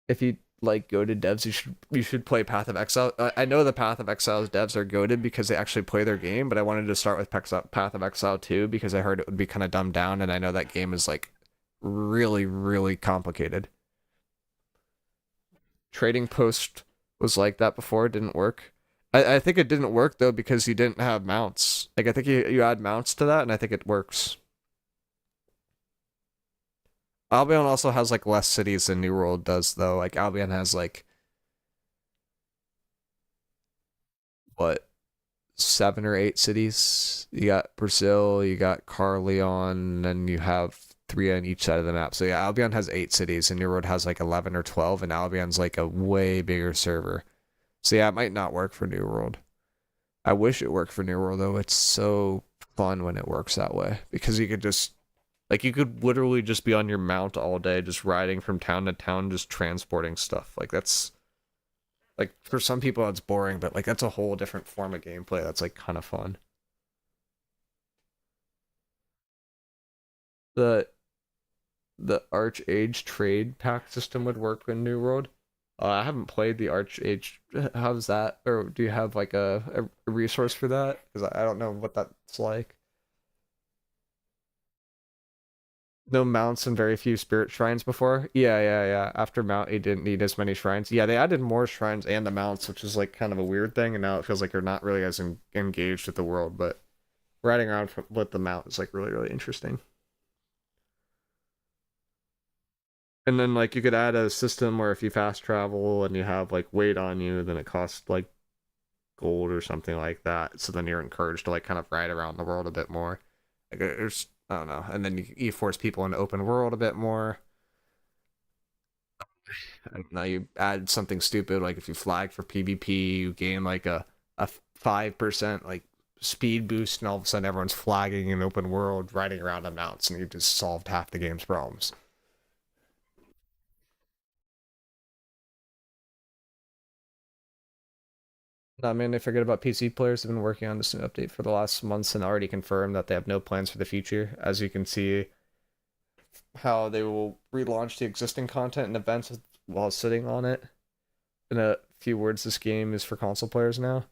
If you like go to devs, you should play Path of Exile. I know the Path of Exile's devs are goaded because they actually play their game, but I wanted to start with Path of Exile too because I heard it would be kind of dumbed down, and I know that game is like really really complicated. Trading Post was like that before, it didn't work. I think it didn't work though because you didn't have mounts. Like I think you add mounts to that, and I think it works. Albion also has like less cities than New World does though. Like Albion has like what 7 or 8 cities. You got Brazil, you got Carleon, and you have three on each side of the map. So yeah, Albion has 8 cities, and New World has like 11 or 12, and Albion's like a way bigger server. So yeah, it might not work for New World. I wish it worked for New World though. It's so fun when it works that way because you could just like you could literally just be on your mount all day, just riding from town to town, just transporting stuff. Like that's like for some people that's boring, but like that's a whole different form of gameplay that's like kind of fun. The the Archage trade pack system would work in New World. I haven't played the Archage. How's that? Or do you have like a resource for that? Because I don't know what that's like. No mounts and very few spirit shrines before. Yeah. After mount, you didn't need as many shrines. Yeah, they added more shrines and the mounts, which is like kind of a weird thing. And now it feels like you're not really as engaged with the world. But riding around with the mount is like really really interesting. And then like you could add a system where if you fast travel and you have like weight on you, then it costs like gold or something like that. So then you're encouraged to like kind of ride around the world a bit more. Like there's I don't know, and then you force people into open world a bit more. And now you add something stupid like if you flag for PvP, you gain like a 5% like speed boost, and all of a sudden everyone's flagging in open world, riding around on mounts, and you just solved half the game's problems. I mean, they forget about PC players have been working on this new update for the last months and already confirmed that they have no plans for the future. As you can see, how they will relaunch the existing content and events while sitting on it. In a few words, this game is for console players now.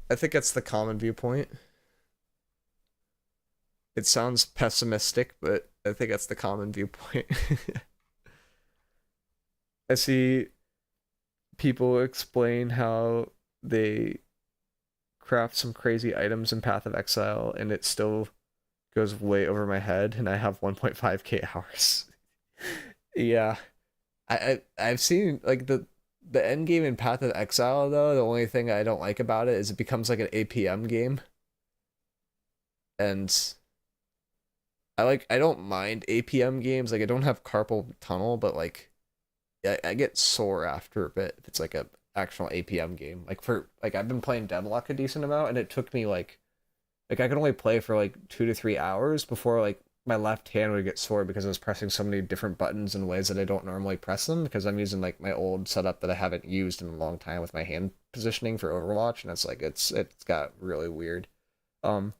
I think that's the common viewpoint. It sounds pessimistic, but I think that's the common viewpoint. I see people explain how they craft some crazy items in Path of Exile and it still goes way over my head and I have 1.5k hours. Yeah. I've seen like the end game in Path of Exile though, the only thing I don't like about it is it becomes like an APM game. And I don't mind APM games. Like I don't have carpal tunnel, but like I get sore after a bit if it's like a actual APM game. Like for like I've been playing Deadlock a decent amount and it took me like I could only play for like 2 to 3 hours before like my left hand would get sore because I was pressing so many different buttons in ways that I don't normally press them because I'm using like my old setup that I haven't used in a long time with my hand positioning for Overwatch, and it's like it's got really weird. Um,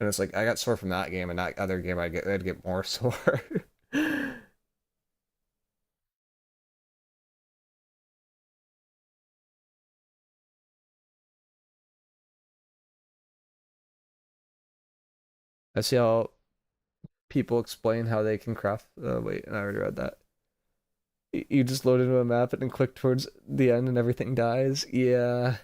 and it's like I got sore from that game, and that other game I'd get more sore. I see how people explain how they can craft. Wait, I already read that. You just load into a map and then click towards the end and everything dies. Yeah.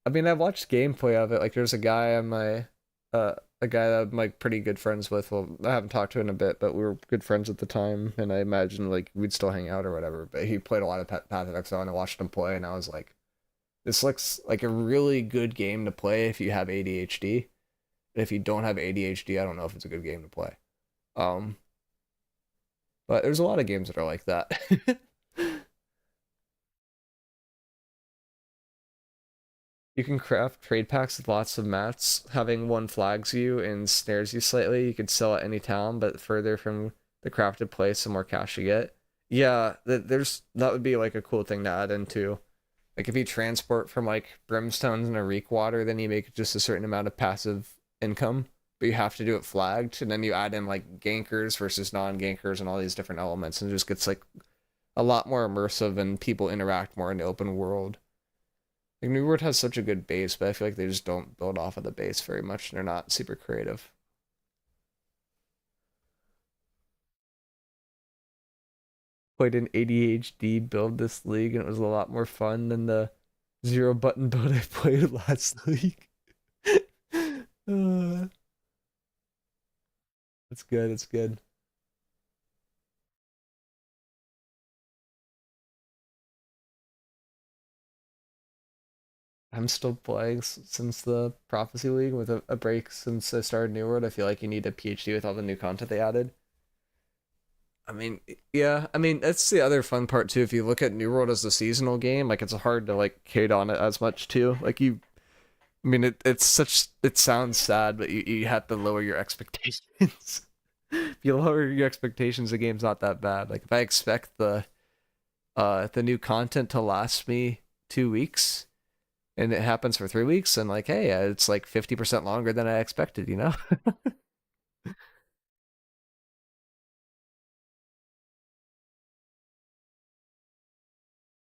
I mean, I've watched gameplay of it. Like, there's a guy on my, a guy that I'm like pretty good friends with. Well, I haven't talked to in a bit, but we were good friends at the time, and I imagine like we'd still hang out or whatever. But he played a lot of Path of Exile, and I watched him play, and I was like, this looks like a really good game to play if you have ADHD. And if you don't have ADHD, I don't know if it's a good game to play. Um, but there's a lot of games that are like that. You can craft trade packs with lots of mats. Having one flags you and snares you slightly. You could sell at any town, but further from the crafted place, the more cash you get. Yeah, that would be like a cool thing to add into. Like if you transport from like brimstones and a reek water, then you make just a certain amount of passive income, but you have to do it flagged, and then you add in like gankers versus non-gankers and all these different elements, and it just gets like a lot more immersive and people interact more in the open world. Like New World has such a good base, but I feel like they just don't build off of the base very much, and they're not super creative. Played an ADHD build this league, and it was a lot more fun than the zero button build I played last league. uh, it's good. It's good. I'm still playing since the Prophecy League with a break since I started New World. I feel like you need a PhD with all the new content they added. I mean, yeah, I mean that's the other fun part too. If you look at New World as a seasonal game, like it's hard to like hate on it as much too. Like you, I mean, it sounds sad, but you have to lower your expectations. If you lower your expectations, the game's not that bad. Like if I expect the new content to last me 2 weeks and it happens for 3 weeks, and like, hey, it's like 50% longer than I expected, you know?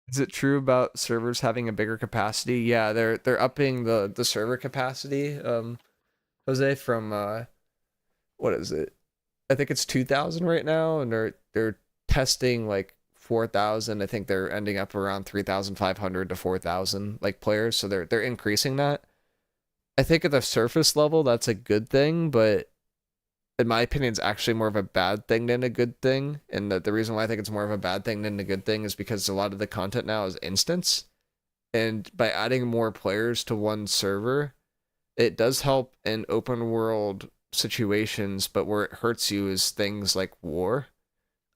Is it true about servers having a bigger capacity? Yeah, they're upping the server capacity, Jose, from what is it? I think it's 2,000 right now, and they're testing like 4,000. I think they're ending up around 3,500 to 4,000 like players, so they're increasing that. I think at the surface level that's a good thing, but in my opinion, it's actually more of a bad thing than a good thing. And the reason why I think it's more of a bad thing than a good thing is because a lot of the content now is instance. And by adding more players to one server, it does help in open world situations, but where it hurts you is things like war.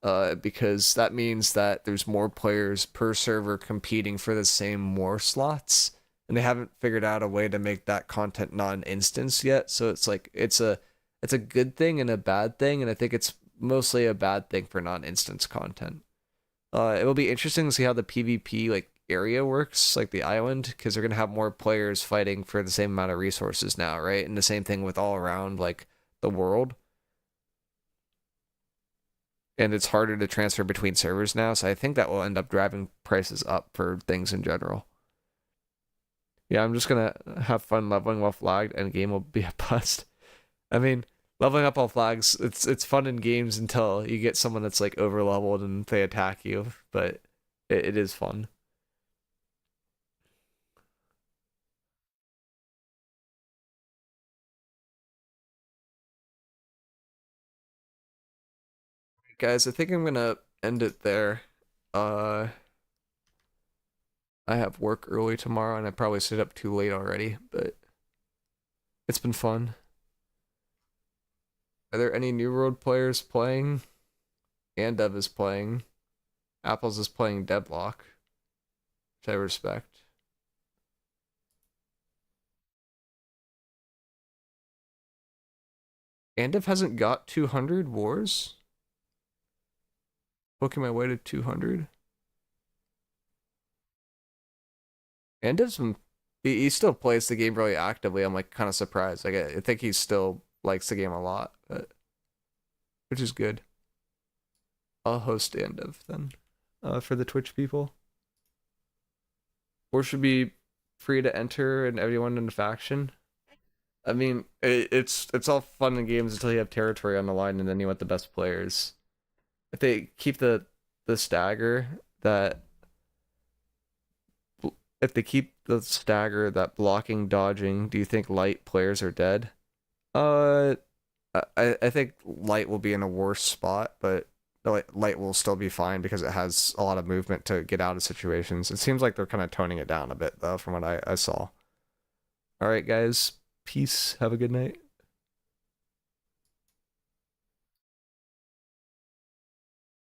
Because that means that there's more players per server competing for the same war slots, and they haven't figured out a way to make that content non-instance yet. So it's like it's a good thing and a bad thing, and I think it's mostly a bad thing for non-instance content. It will be interesting to see how the PvP like area works, like the island, because they're gonna have more players fighting for the same amount of resources now, right? And the same thing with all around like the world, and it's harder to transfer between servers now. So I think that will end up driving prices up for things in general. Yeah, I'm just gonna have fun leveling while flagged, and game will be a bust. I mean, leveling up all flags, it's fun in games until you get someone that's like over leveled and they attack you, but it is fun. Guys, I think I'm gonna end it there. Uh, I have work early tomorrow, and I probably stayed up too late already, but it's been fun. Are there any New World players playing? Andev is playing. Apples is playing Deadlock, which I respect. Andev hasn't got 200 wars? Poking my way to 200? Andev's been he still plays the game really actively. I'm like kind of surprised. Like I think he still likes the game a lot, but which is good. I'll host Andev then, for the Twitch people. Or should be free to enter and everyone in the faction. I mean, it's all fun and games until you have territory on the line, and then you want the best players. If they keep the stagger that if they keep the stagger that blocking dodging, do you think light players are dead? Uh, I think light will be in a worse spot, but light will still be fine because it has a lot of movement to get out of situations. It seems like they're kind of toning it down a bit though, from what I saw. All right, guys, peace. Have a good night.